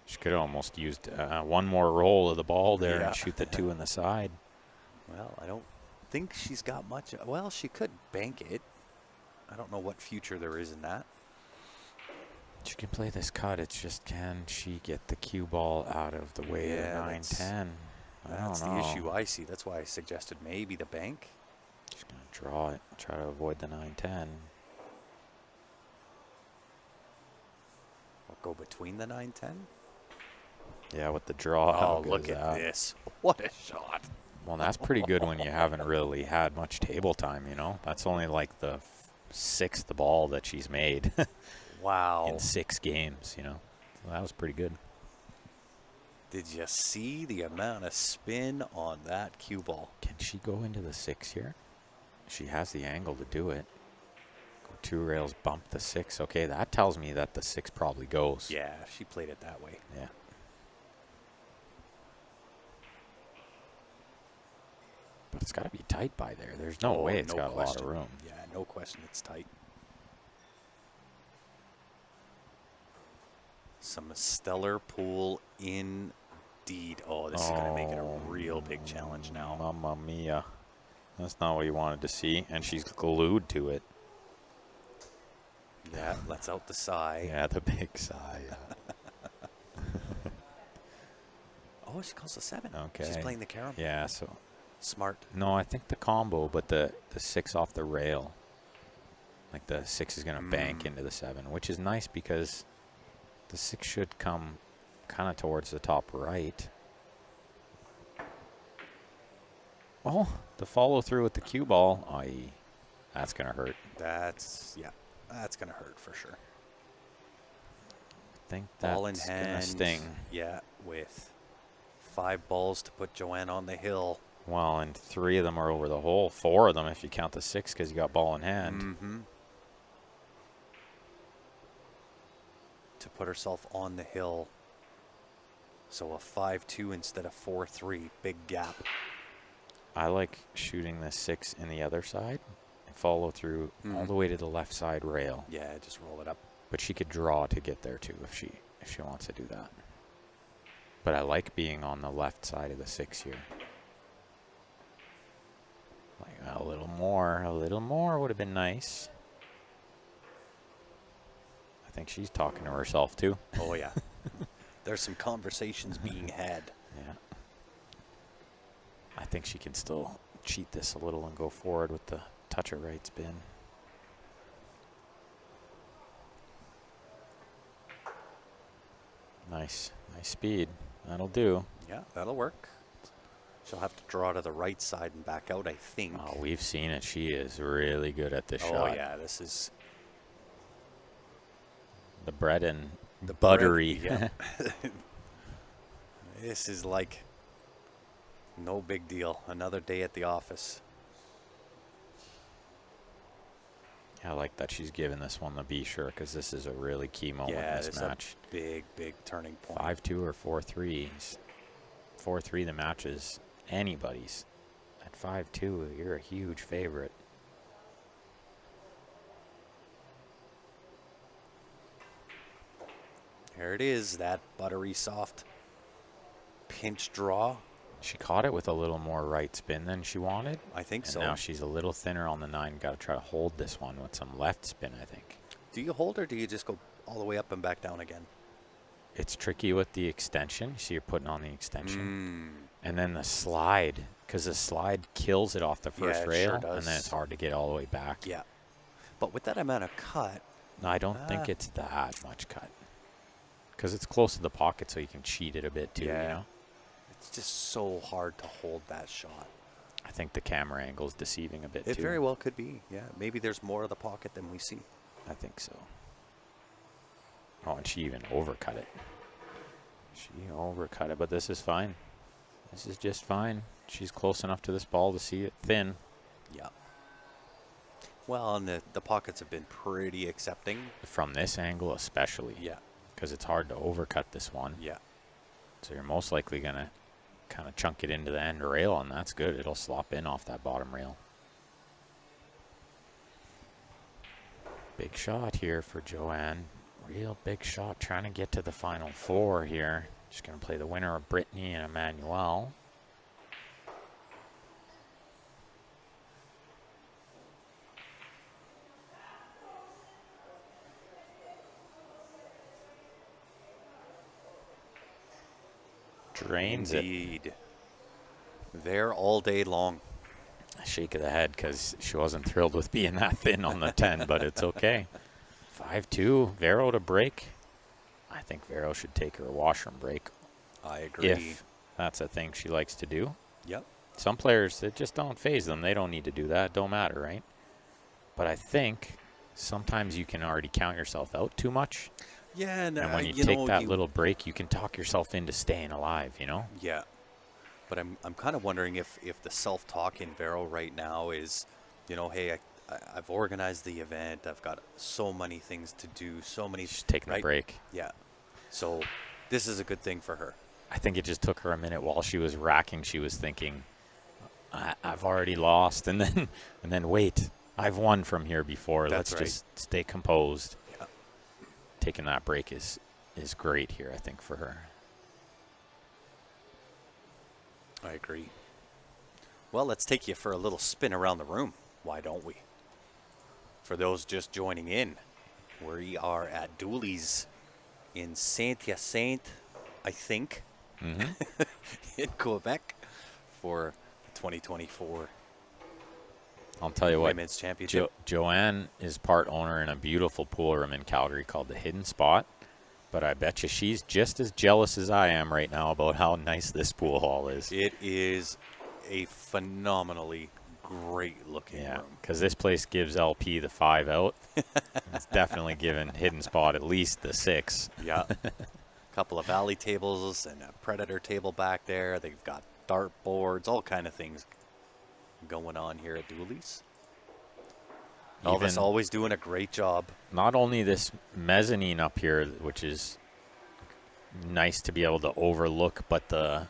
[SPEAKER 2] She could have almost used one more roll of the ball there
[SPEAKER 1] Yeah.
[SPEAKER 2] and shoot the 2 in the side.
[SPEAKER 1] Well, I don't think she's got much. Well, she could bank it. I don't know what future there is in that.
[SPEAKER 2] She can play this cut. It's just, can she get the cue ball out of the way of the
[SPEAKER 1] Yeah,
[SPEAKER 2] 9-10?
[SPEAKER 1] That's
[SPEAKER 2] I don't
[SPEAKER 1] the
[SPEAKER 2] know.
[SPEAKER 1] issue I see. That's why I suggested maybe the bank.
[SPEAKER 2] She's going to draw it, try to avoid the 9-10.
[SPEAKER 1] Or go between the 9-10.
[SPEAKER 2] Yeah, with the draw. how
[SPEAKER 1] Oh,
[SPEAKER 2] good
[SPEAKER 1] look
[SPEAKER 2] is
[SPEAKER 1] at
[SPEAKER 2] that?
[SPEAKER 1] this. What a shot.
[SPEAKER 2] Well, that's pretty good when you haven't really had much table time, you know? That's only like the 6th ball that she's made
[SPEAKER 1] Wow.
[SPEAKER 2] in 6 games, you know? So that was pretty good.
[SPEAKER 1] Did you see the amount of spin on that cue ball?
[SPEAKER 2] Can she go into the 6 here? She has the angle to do it. Go 2 rails, bump the 6. Okay, that tells me that the 6 probably goes.
[SPEAKER 1] Yeah, she played it that way.
[SPEAKER 2] Yeah. But it's got to be tight by there. There's no way it's got a lot of room.
[SPEAKER 1] Yeah, no question it's tight. Some stellar pool indeed. Oh, this is going to make it a real big challenge now.
[SPEAKER 2] Mamma mia. That's not what you wanted to see. And she's glued to it.
[SPEAKER 1] Yeah, lets out the sigh.
[SPEAKER 2] Yeah, the big sigh.
[SPEAKER 1] Oh, she calls a 7.
[SPEAKER 2] Okay.
[SPEAKER 1] She's playing the carom.
[SPEAKER 2] Yeah, so.
[SPEAKER 1] Smart.
[SPEAKER 2] No, I think the combo, but the 6 off the rail. Like the 6 is going to bank into the 7, which is nice because the 6 should come kind of towards the top right. Well, the follow through with the cue ball, that's going to hurt.
[SPEAKER 1] That's going to hurt for sure.
[SPEAKER 2] I think
[SPEAKER 1] Ball in
[SPEAKER 2] that's going
[SPEAKER 1] hand.
[SPEAKER 2] to sting.
[SPEAKER 1] Yeah, with 5 balls to put Joanne on the hill.
[SPEAKER 2] Well, and 3 of them are over the hole. 4 of them if you count the 6 because you got ball in hand.
[SPEAKER 1] Mm-hmm. To put herself on the hill. So a 5-2 instead of 4-3. Big gap.
[SPEAKER 2] I like shooting the 6 in the other side and follow through all the way to the left side rail.
[SPEAKER 1] Yeah, just roll it up.
[SPEAKER 2] But she could draw to get there too if she wants to do that. But I like being on the left side of the 6 here. Like a little more would have been nice. I think she's talking to herself too.
[SPEAKER 1] Oh, yeah. There's some conversations being had.
[SPEAKER 2] Yeah. I think she can still cheat this a little and go forward with the touch of right spin. Nice speed. That'll do.
[SPEAKER 1] Yeah, that'll work. She'll have to draw to the right side and back out, I think.
[SPEAKER 2] Oh, we've seen it. She is really good at this shot.
[SPEAKER 1] Oh, yeah, this is
[SPEAKER 2] The bread and
[SPEAKER 1] the
[SPEAKER 2] buttery.
[SPEAKER 1] bread, yeah. This is like no big deal. Another day at the office.
[SPEAKER 2] I like that she's given this one the B sure because this is a really key moment
[SPEAKER 1] Yeah,
[SPEAKER 2] in this
[SPEAKER 1] this is a
[SPEAKER 2] match.
[SPEAKER 1] big turning point.
[SPEAKER 2] 5-2 or 4-3. 4-3 the match is anybody's. At 5-2, you're a huge favorite.
[SPEAKER 1] Here it is, that buttery soft pinch draw.
[SPEAKER 2] She caught it with a little more right spin than she wanted.
[SPEAKER 1] I think
[SPEAKER 2] And
[SPEAKER 1] so.
[SPEAKER 2] now she's a little thinner on the 9. Got to try to hold this one with some left spin, I think.
[SPEAKER 1] Do you hold or do you just go all the way up and back down again?
[SPEAKER 2] It's tricky with the extension. You see you're putting on the extension. And then the slide, because the slide kills it off the first
[SPEAKER 1] Yeah, it
[SPEAKER 2] rail.
[SPEAKER 1] sure does.
[SPEAKER 2] And then it's hard to get all the way back.
[SPEAKER 1] Yeah. But with that amount of cut,
[SPEAKER 2] No, I don't think it's that much cut. Because it's close to the pocket, so you can cheat it a bit too, you know?
[SPEAKER 1] it's just so hard to hold that shot.
[SPEAKER 2] I think the camera angle is deceiving a bit too.
[SPEAKER 1] It very well could be. Yeah, maybe there's more of the pocket than we see.
[SPEAKER 2] I think so. Oh, and she even overcut it. She overcut it, but this is fine. This is just fine. She's close enough to this ball to see it thin.
[SPEAKER 1] Yeah. Well, and the pockets have been pretty accepting.
[SPEAKER 2] From this angle especially.
[SPEAKER 1] Yeah.
[SPEAKER 2] Because it's hard to overcut this one.
[SPEAKER 1] Yeah.
[SPEAKER 2] So you're most likely going to kind of chunk it into the end rail, and that's good. It'll slop in off that bottom rail. Big shot here for Joanne. Real big shot, trying to get to the final four here. She's going to play the winner of Brittany and Emmanuel. Drains it.
[SPEAKER 1] Indeed. There all day long.
[SPEAKER 2] A shake of the head because she wasn't thrilled with being that thin on the 10, but it's okay. 5-2, Vero to break. I think Vero should take her a washroom break.
[SPEAKER 1] I agree.
[SPEAKER 2] If that's a thing she likes to do.
[SPEAKER 1] Yep.
[SPEAKER 2] Some players, it just don't phase them. They don't need to do that. Don't matter, right? But I think sometimes you can already count yourself out too much.
[SPEAKER 1] Yeah, and
[SPEAKER 2] when you take that little break, you can talk yourself into staying alive, you know?
[SPEAKER 1] Yeah. But I'm kind of wondering if the self-talk in Vero right now is, you know, hey, I've organized the event. I've got so many things to do, so many.
[SPEAKER 2] She's taking a break.
[SPEAKER 1] Yeah. So this is a good thing for her.
[SPEAKER 2] I think it just took her a minute while she was racking. She was thinking, I've already lost. And then wait, I've won from here before.
[SPEAKER 1] That's
[SPEAKER 2] Let's
[SPEAKER 1] right.
[SPEAKER 2] just stay composed.
[SPEAKER 1] Yeah.
[SPEAKER 2] Taking that break is great here, I think, for her.
[SPEAKER 1] I agree. Well, let's take you for a little spin around the room. Why don't we? For those just joining in, we are at Dooley's in Saint-Hyacinthe, I think, in Quebec for the 2024
[SPEAKER 2] I'll tell you what,
[SPEAKER 1] Women's Championship.
[SPEAKER 2] Joanne is part owner in a beautiful pool room in Calgary called the Hidden Spot. But I bet you she's just as jealous as I am right now about how nice this pool hall is.
[SPEAKER 1] It is a phenomenally great looking room.
[SPEAKER 2] Because this place gives LP the 5 out. It's definitely given Hidden Spot at least the 6.
[SPEAKER 1] Yeah. A couple of valley tables and a predator table back there. They've got dart boards, all kind of things going on here at Dooley's. Elvis always doing a great job.
[SPEAKER 2] Not only this mezzanine up here, which is nice to be able to overlook, but the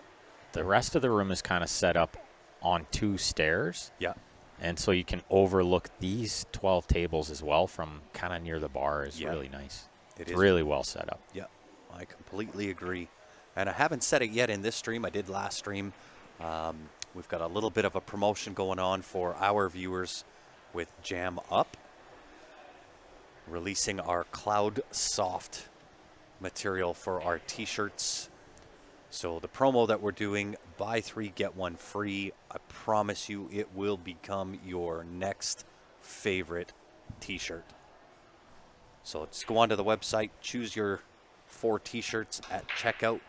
[SPEAKER 2] rest of the room is kind of set up on 2 stairs.
[SPEAKER 1] Yeah.
[SPEAKER 2] And so you can overlook these 12 tables as well from kind of near the bar. Is really nice. It's really well set up.
[SPEAKER 1] Yeah, I completely agree. And I haven't said it yet in this stream. I did last stream. We've got a little bit of a promotion going on for our viewers with Jam Up, releasing our Cloud Soft material for our t-shirts. So the promo that we're doing, buy 3 get 1 free. I promise you it will become your next favorite t-shirt. So just go onto the website, choose your 4 t-shirts at checkout,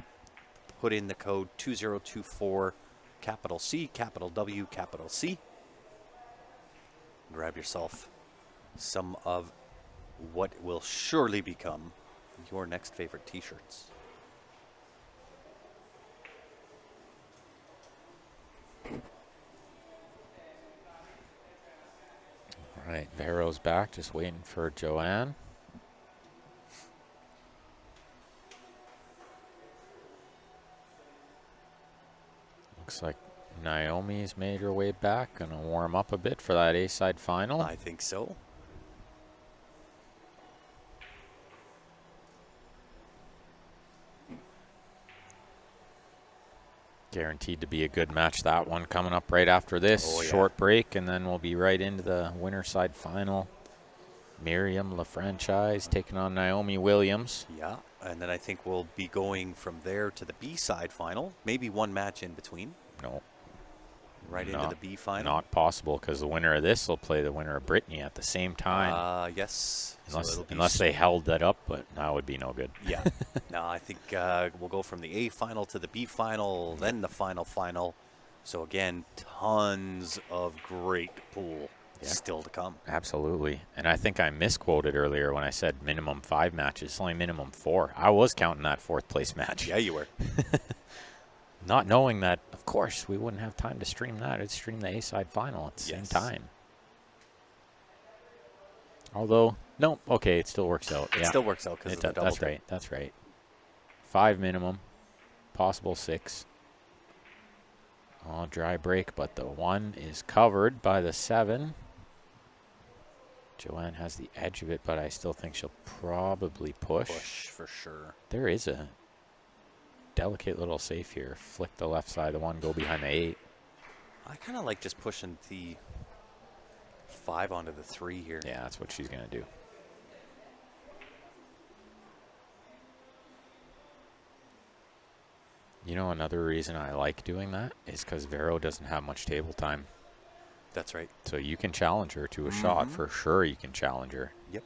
[SPEAKER 1] put in the code 2024 capital C, capital W, capital C. Grab yourself some of what will surely become your next favorite t-shirts.
[SPEAKER 2] All right, Vero's back, just waiting for Joanne. Looks like Naomi's made her way back. Going to warm up a bit for that A-side final.
[SPEAKER 1] I think so.
[SPEAKER 2] Guaranteed to be a good match, that one coming up right after this.
[SPEAKER 1] Oh, yeah.
[SPEAKER 2] Short break, and then we'll be right into the winner side final. Miriam LaFranchise taking on Naomi Williams.
[SPEAKER 1] Yeah, and then I think we'll be going from there to the B-side final. Maybe one match in between.
[SPEAKER 2] No.
[SPEAKER 1] Right into the B final.
[SPEAKER 2] Not possible, because the winner of this will play the winner of Brittany at the same time.
[SPEAKER 1] Yes.
[SPEAKER 2] Unless they held that up, but that would be no good.
[SPEAKER 1] Yeah. No, I think we'll go from the A final to the B final, then the final. So again, tons of great pool.
[SPEAKER 2] Yeah.
[SPEAKER 1] still to come.
[SPEAKER 2] Absolutely. And I think I misquoted earlier when I said minimum 5 matches. It's only minimum 4. I was counting that 4th place match.
[SPEAKER 1] Yeah, you were.
[SPEAKER 2] Not knowing that, of course, we wouldn't have time to stream that. I'd stream the A-side final at the same time. Although, no, okay, it still works out.
[SPEAKER 1] It still works out because of the double.
[SPEAKER 2] That's right. That's right. 5 minimum, possible 6. Oh, dry break, but the 1 is covered by the 7. Joanne has the edge of it, but I still think she'll probably push.
[SPEAKER 1] Push for sure.
[SPEAKER 2] There is a delicate little safe here. Flick the left side of the 1, go behind the 8.
[SPEAKER 1] I kind of like just pushing the 5 onto the 3 here.
[SPEAKER 2] Yeah, that's what she's going to do. You know, another reason I like doing that is because Vero doesn't have much table time.
[SPEAKER 1] That's right.
[SPEAKER 2] So you can challenge her to a shot. For sure you can challenge her.
[SPEAKER 1] Yep.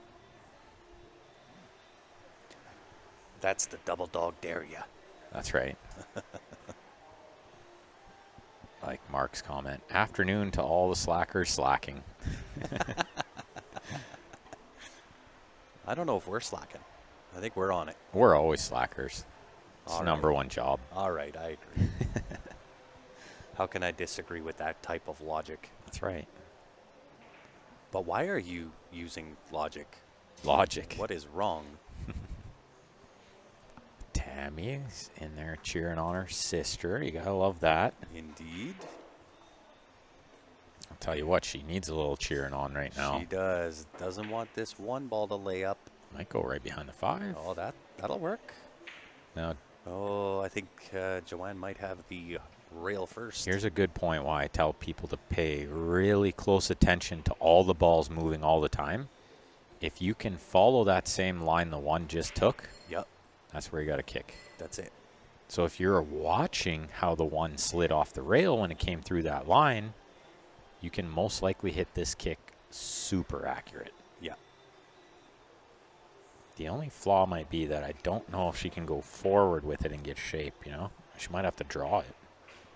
[SPEAKER 1] That's the double dog dare ya.
[SPEAKER 2] That's right. Like Mark's comment. Afternoon to all the slackers slacking.
[SPEAKER 1] I don't know if we're slacking. I think we're on it.
[SPEAKER 2] We're always slackers. It's
[SPEAKER 1] All
[SPEAKER 2] the
[SPEAKER 1] right.
[SPEAKER 2] number 1 job.
[SPEAKER 1] All right, I agree. How can I disagree with that type of logic?
[SPEAKER 2] That's right.
[SPEAKER 1] But why are you using logic?
[SPEAKER 2] Logic.
[SPEAKER 1] What is wrong?
[SPEAKER 2] Tammy's in there cheering on her sister. You gotta love that.
[SPEAKER 1] Indeed.
[SPEAKER 2] I'll tell you what, she needs a little cheering on right now.
[SPEAKER 1] She does. Doesn't want this 1 ball to lay up.
[SPEAKER 2] Might go right behind the 5.
[SPEAKER 1] Oh, that'll work.
[SPEAKER 2] Now,
[SPEAKER 1] Oh, I think Joanne might have the rail first.
[SPEAKER 2] here's a good point why I tell people to pay really close attention to all the balls moving all the time. If you can follow that same line the 1 just took,
[SPEAKER 1] Yep,
[SPEAKER 2] that's where you got to kick.
[SPEAKER 1] that's it.
[SPEAKER 2] So if you're watching how the 1 slid off the rail when it came through that line, you can most likely hit this kick super accurate.
[SPEAKER 1] Yeah.
[SPEAKER 2] The only flaw might be that I don't know if she can go forward with it and get shape, you know? She might have to draw it.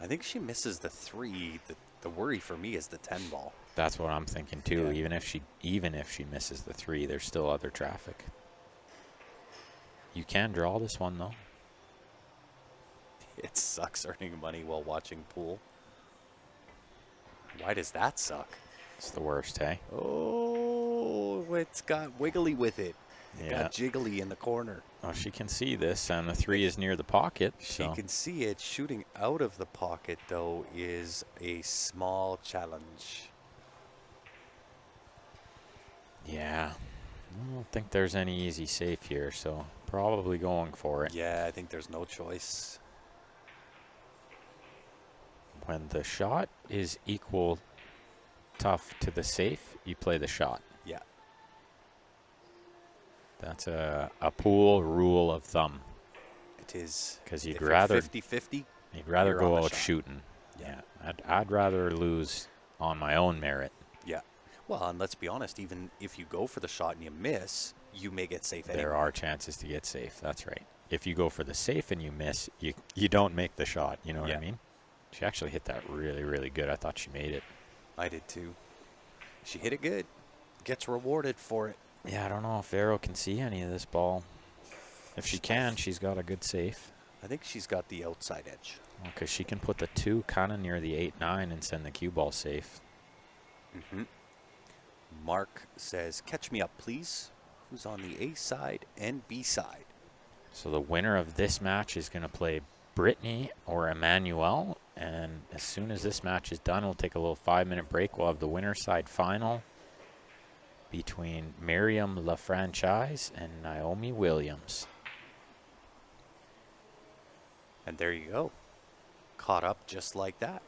[SPEAKER 1] I think she misses the 3. The worry for me is the 10 ball.
[SPEAKER 2] That's what I'm thinking too.
[SPEAKER 1] Yeah.
[SPEAKER 2] Even if she misses the 3, there's still other traffic. You can draw this one though.
[SPEAKER 1] It sucks earning money while watching pool. Why does that suck?
[SPEAKER 2] It's the worst, hey?
[SPEAKER 1] Oh, it's got wiggly with it. It
[SPEAKER 2] Yeah.
[SPEAKER 1] got jiggly in the corner.
[SPEAKER 2] Oh, she can see this, and the 3 is near the pocket.
[SPEAKER 1] She
[SPEAKER 2] So
[SPEAKER 1] can see it. Shooting out of the pocket, though, is a small challenge.
[SPEAKER 2] yeah, I don't think there's any easy safe here, so probably going for it.
[SPEAKER 1] Yeah, I think there's no choice.
[SPEAKER 2] When the shot is equal tough to the safe, you play the shot.
[SPEAKER 1] Yeah.
[SPEAKER 2] That's a pool rule of thumb.
[SPEAKER 1] It is.
[SPEAKER 2] Because
[SPEAKER 1] If
[SPEAKER 2] you'd
[SPEAKER 1] you're
[SPEAKER 2] rather
[SPEAKER 1] 50-50.
[SPEAKER 2] go
[SPEAKER 1] on the
[SPEAKER 2] out
[SPEAKER 1] shot.
[SPEAKER 2] shooting.
[SPEAKER 1] Yeah.
[SPEAKER 2] I'd rather lose on my own merit.
[SPEAKER 1] Yeah. Well, and let's be honest, even if you go for the shot and you miss, you may get safe anyway.
[SPEAKER 2] There are chances to get safe. That's right. If you go for the safe and you miss, you don't make the shot. You know what I
[SPEAKER 1] Yeah.
[SPEAKER 2] mean? She actually hit that really, really good. I thought she made it.
[SPEAKER 1] I did too. She hit it good. Gets rewarded for it.
[SPEAKER 2] Yeah, I don't know if Vero can see any of this ball. If she can, she's got a good safe.
[SPEAKER 1] I think she's got the outside edge.
[SPEAKER 2] Because she can put the 2 kind of near the 8-9 and send the cue ball safe.
[SPEAKER 1] Mm-hmm. Mark says, catch me up, please. Who's on the A side and B side?
[SPEAKER 2] So the winner of this match is going to play Brittany or Emmanuel. And as soon as this match is done, we'll take a little 5-minute break. We'll have the winner side final between Miriam LaFranchise and Naomi Williams.
[SPEAKER 1] And there you go. Caught up just like that.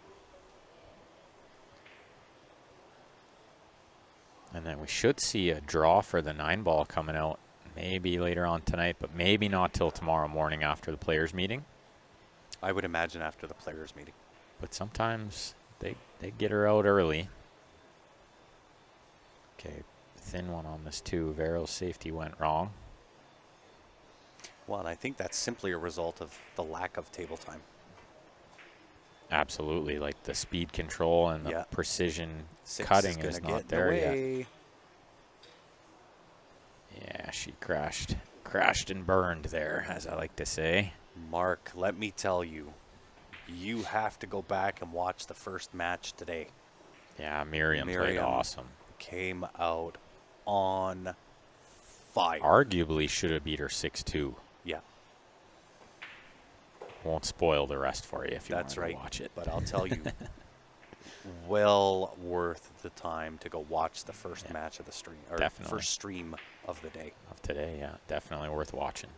[SPEAKER 2] And then we should see a draw for the 9-ball coming out maybe later on tonight, but maybe not till tomorrow morning after the players' meeting.
[SPEAKER 1] I would imagine after the players' meeting.
[SPEAKER 2] But sometimes they get her out early. Okay, thin one on this too. Vero's safety went wrong.
[SPEAKER 1] Well, and I think that's simply a result of the lack of table time.
[SPEAKER 2] Absolutely, like the speed control and the
[SPEAKER 1] Yeah.
[SPEAKER 2] precision
[SPEAKER 1] 6
[SPEAKER 2] cutting
[SPEAKER 1] gonna
[SPEAKER 2] is
[SPEAKER 1] get
[SPEAKER 2] not
[SPEAKER 1] in the
[SPEAKER 2] there yet.
[SPEAKER 1] way.
[SPEAKER 2] Yeah, she crashed and burned there, as I like to say.
[SPEAKER 1] Mark, let me tell you, you have to go back and watch the first match today.
[SPEAKER 2] Yeah, Miriam played
[SPEAKER 1] Miriam
[SPEAKER 2] awesome.
[SPEAKER 1] Came out on fire.
[SPEAKER 2] Arguably should have beat her 6-2.
[SPEAKER 1] Yeah,
[SPEAKER 2] Won't spoil the rest for you if you want
[SPEAKER 1] that's
[SPEAKER 2] to
[SPEAKER 1] right.
[SPEAKER 2] watch it.
[SPEAKER 1] But I'll tell you, well worth the time to go watch the first match of the stream, or
[SPEAKER 2] Definitely.
[SPEAKER 1] first stream of the day.
[SPEAKER 2] Of today, yeah, definitely worth watching.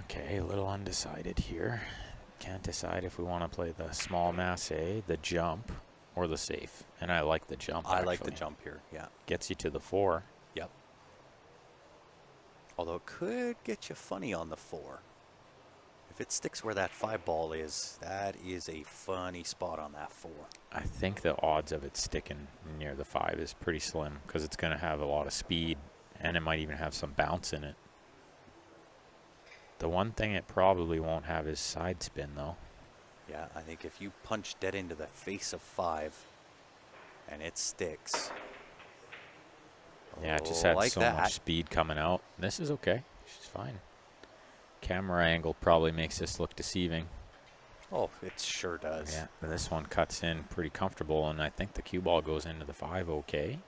[SPEAKER 2] Okay, a little undecided here. Can't decide if we want to play the small masse, the jump, or the safe. And I like the jump.
[SPEAKER 1] I like the
[SPEAKER 2] actually.
[SPEAKER 1] jump here. Yeah.
[SPEAKER 2] Gets you to the 4.
[SPEAKER 1] Yep. Although it could get you funny on the 4. If it sticks where that 5 ball is, that is a funny spot on that 4.
[SPEAKER 2] I think the odds of it sticking near the 5 is pretty slim because it's going to have a lot of speed and it might even have some bounce in it. The one thing it probably won't have is side spin, though.
[SPEAKER 1] Yeah, I think if you punch dead into the face of 5 and it sticks.
[SPEAKER 2] Yeah, it just had
[SPEAKER 1] like
[SPEAKER 2] so
[SPEAKER 1] that.
[SPEAKER 2] much speed coming out. This is okay. She's fine. Camera angle probably makes this look deceiving.
[SPEAKER 1] Oh, it sure does.
[SPEAKER 2] Yeah, but this one cuts in pretty comfortable, and I think the cue ball goes into the 5 okay.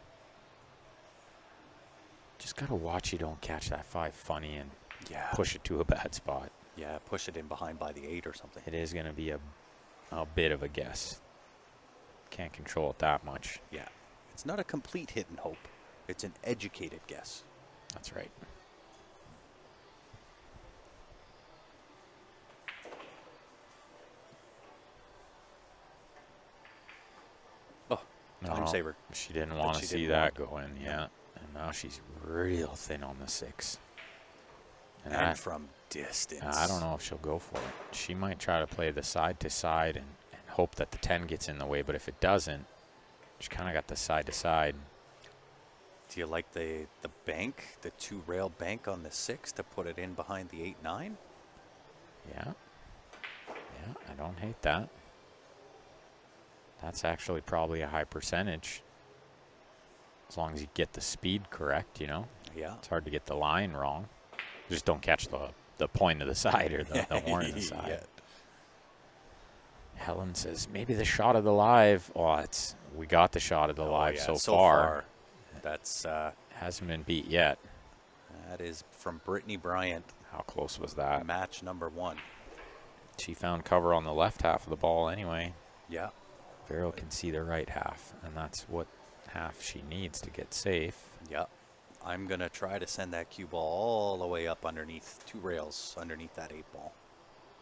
[SPEAKER 2] Just got to watch you don't catch that 5 funny and
[SPEAKER 1] Yeah.
[SPEAKER 2] push it to a bad spot.
[SPEAKER 1] Yeah, push it in behind by the 8 or something.
[SPEAKER 2] It is going to be a bit of a guess. Can't control it that much.
[SPEAKER 1] Yeah. It's not a complete hit and hope. It's an educated guess.
[SPEAKER 2] That's right.
[SPEAKER 1] Oh, time saver.
[SPEAKER 2] She didn't want
[SPEAKER 1] she
[SPEAKER 2] to see
[SPEAKER 1] didn't
[SPEAKER 2] that
[SPEAKER 1] want.
[SPEAKER 2] go in, yeah. And now she's real thin on the 6.
[SPEAKER 1] And from distance.
[SPEAKER 2] I don't know if she'll go for it. She might try to play the side to side and hope that the 10 gets in the way, but if it doesn't, she kind of got the side to side.
[SPEAKER 1] Do you like the bank, the 2 rail bank on the 6 to put it in behind the 8-9?
[SPEAKER 2] Yeah. Yeah, I don't hate that. That's actually probably a high percentage. As long as you get the speed correct, you know.
[SPEAKER 1] Yeah.
[SPEAKER 2] It's hard to get the line wrong. Just don't catch the point of the side or the horn of the side.
[SPEAKER 1] Yeah.
[SPEAKER 2] Helen says, maybe the shot of the live. Oh, we got the shot of the live so far.
[SPEAKER 1] That's
[SPEAKER 2] Hasn't been beat yet.
[SPEAKER 1] that is from Brittany Bryant.
[SPEAKER 2] How close was that?
[SPEAKER 1] Match number 1.
[SPEAKER 2] She found cover on the left half of the ball anyway.
[SPEAKER 1] Yeah.
[SPEAKER 2] Vero can see the right half, and that's what half she needs to get safe.
[SPEAKER 1] Yeah. I'm going to try to send that cue ball all the way up underneath 2 rails underneath that 8 ball.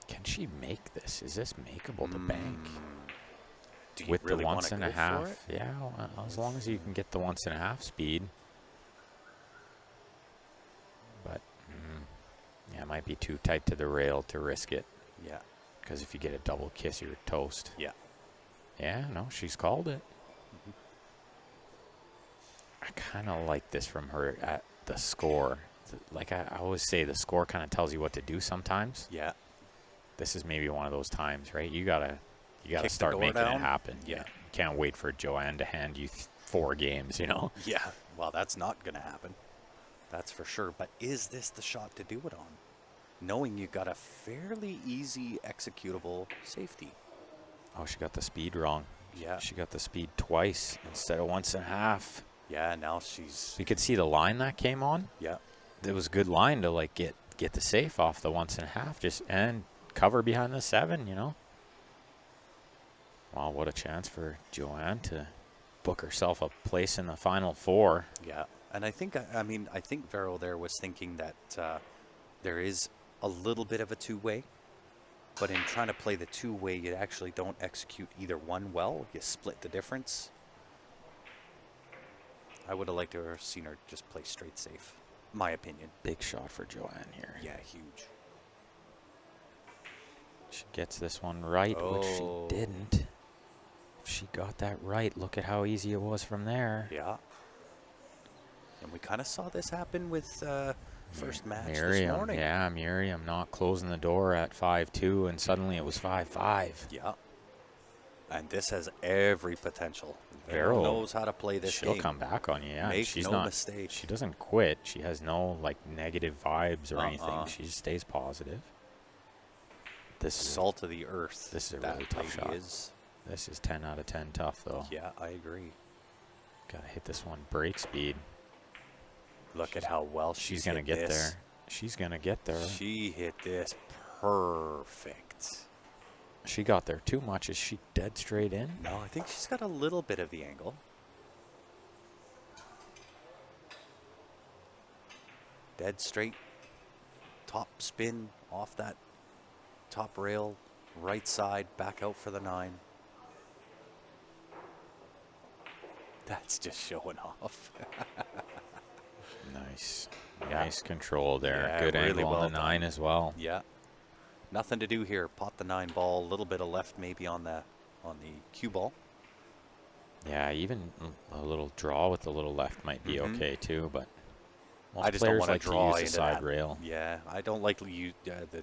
[SPEAKER 2] Can she make this? Is this makeable to bank?
[SPEAKER 1] Do you
[SPEAKER 2] With
[SPEAKER 1] really
[SPEAKER 2] the
[SPEAKER 1] wanna
[SPEAKER 2] once and
[SPEAKER 1] go
[SPEAKER 2] a
[SPEAKER 1] for
[SPEAKER 2] half?
[SPEAKER 1] it?
[SPEAKER 2] Yeah, well, as long as you can get the 1.5 speed. But, yeah, it might be too tight to the rail to risk it.
[SPEAKER 1] Yeah.
[SPEAKER 2] Because if you get a double kiss, you're toast.
[SPEAKER 1] Yeah.
[SPEAKER 2] Yeah, no, she's called it. I kind of like this from her at the score. Like I always say, the score kind of tells you what to do sometimes.
[SPEAKER 1] Yeah.
[SPEAKER 2] This is maybe one of those times, right? You gotta
[SPEAKER 1] Kick the
[SPEAKER 2] start
[SPEAKER 1] door
[SPEAKER 2] making
[SPEAKER 1] down?
[SPEAKER 2] it happen.
[SPEAKER 1] Yeah.
[SPEAKER 2] You can't wait for Joanne to hand you 4 games, you know?
[SPEAKER 1] Yeah. Well, that's not going to happen. That's for sure. But is this the shot to do it on? Knowing you got a fairly easy executable safety.
[SPEAKER 2] Oh, she got the speed wrong.
[SPEAKER 1] Yeah.
[SPEAKER 2] She got the speed twice instead of 1.5.
[SPEAKER 1] Yeah, now she's...
[SPEAKER 2] You could see the line that came on.
[SPEAKER 1] Yeah.
[SPEAKER 2] It was a good line to like get the safe off the 1.5 just and cover behind the 7, you know. Wow, what a chance for Joanne to book herself a place in the final 4.
[SPEAKER 1] Yeah. And I think, I think Vero there was thinking that there is a little bit of a 2-way. But in trying to play the 2-way, you actually don't execute either one well. You split the difference. I would have liked to have seen her just play straight safe. My opinion.
[SPEAKER 2] Big shot for Joanne here.
[SPEAKER 1] Yeah, huge.
[SPEAKER 2] She gets this one right, which
[SPEAKER 1] Oh.
[SPEAKER 2] she didn't. If she got that right, look at how easy it was from there.
[SPEAKER 1] Yeah. And we kind of saw this happen with first match this
[SPEAKER 2] Miriam,
[SPEAKER 1] morning.
[SPEAKER 2] yeah, Miriam not closing the door at 5-2, and suddenly it was 5-5.
[SPEAKER 1] Yeah. And this has every potential.
[SPEAKER 2] Vero
[SPEAKER 1] Vero knows how to play this
[SPEAKER 2] She'll
[SPEAKER 1] game.
[SPEAKER 2] come back on you. Yeah,
[SPEAKER 1] Make
[SPEAKER 2] she's
[SPEAKER 1] no
[SPEAKER 2] not.
[SPEAKER 1] mistake.
[SPEAKER 2] She doesn't quit. She has no like negative vibes or anything. She just stays positive. This is
[SPEAKER 1] Salt of the earth.
[SPEAKER 2] This is a
[SPEAKER 1] that
[SPEAKER 2] really tough
[SPEAKER 1] lady
[SPEAKER 2] shot.
[SPEAKER 1] is.
[SPEAKER 2] This is 10 out of 10 tough though.
[SPEAKER 1] Yeah, I agree.
[SPEAKER 2] Gotta hit this one break speed.
[SPEAKER 1] Look at how well
[SPEAKER 2] She's gonna get there. She's gonna get there.
[SPEAKER 1] She hit this perfect.
[SPEAKER 2] She got there too much. Is she dead straight in?
[SPEAKER 1] No, I think she's got a little bit of the angle. Dead straight. Top spin off that top rail. Right side, back out for the 9. That's just showing off.
[SPEAKER 2] Nice.
[SPEAKER 1] Yeah.
[SPEAKER 2] Nice control there.
[SPEAKER 1] Yeah,
[SPEAKER 2] Good
[SPEAKER 1] really
[SPEAKER 2] angle
[SPEAKER 1] well
[SPEAKER 2] on the 9
[SPEAKER 1] done.
[SPEAKER 2] as well.
[SPEAKER 1] Yeah. Nothing to do here. Pot the 9 ball. A little bit of left maybe on the cue ball.
[SPEAKER 2] Yeah, even a little draw with a little left might be okay too, but most
[SPEAKER 1] I just don't
[SPEAKER 2] players
[SPEAKER 1] want to
[SPEAKER 2] like
[SPEAKER 1] draw
[SPEAKER 2] to use
[SPEAKER 1] into
[SPEAKER 2] the side
[SPEAKER 1] that.
[SPEAKER 2] rail.
[SPEAKER 1] Yeah, I don't like the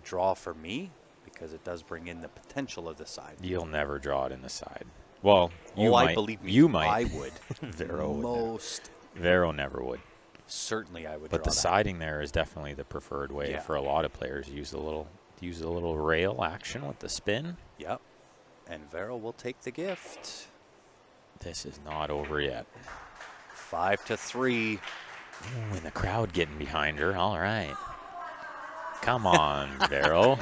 [SPEAKER 1] draw for me because it does bring in the potential of the side.
[SPEAKER 2] You'll never draw it in the side. Well, you
[SPEAKER 1] I
[SPEAKER 2] might.
[SPEAKER 1] believe me.
[SPEAKER 2] You might.
[SPEAKER 1] I would.
[SPEAKER 2] Vero would.
[SPEAKER 1] Most
[SPEAKER 2] Vero never would.
[SPEAKER 1] certainly I would.
[SPEAKER 2] But
[SPEAKER 1] draw
[SPEAKER 2] the
[SPEAKER 1] that.
[SPEAKER 2] siding there is definitely the preferred way
[SPEAKER 1] Yeah.
[SPEAKER 2] for a lot of players. Use a little rail action with the spin.
[SPEAKER 1] Yep. And Vero will take the gift.
[SPEAKER 2] This is not over yet.
[SPEAKER 1] 5-3.
[SPEAKER 2] Ooh, and the crowd getting behind her. All right. Come on, Vero.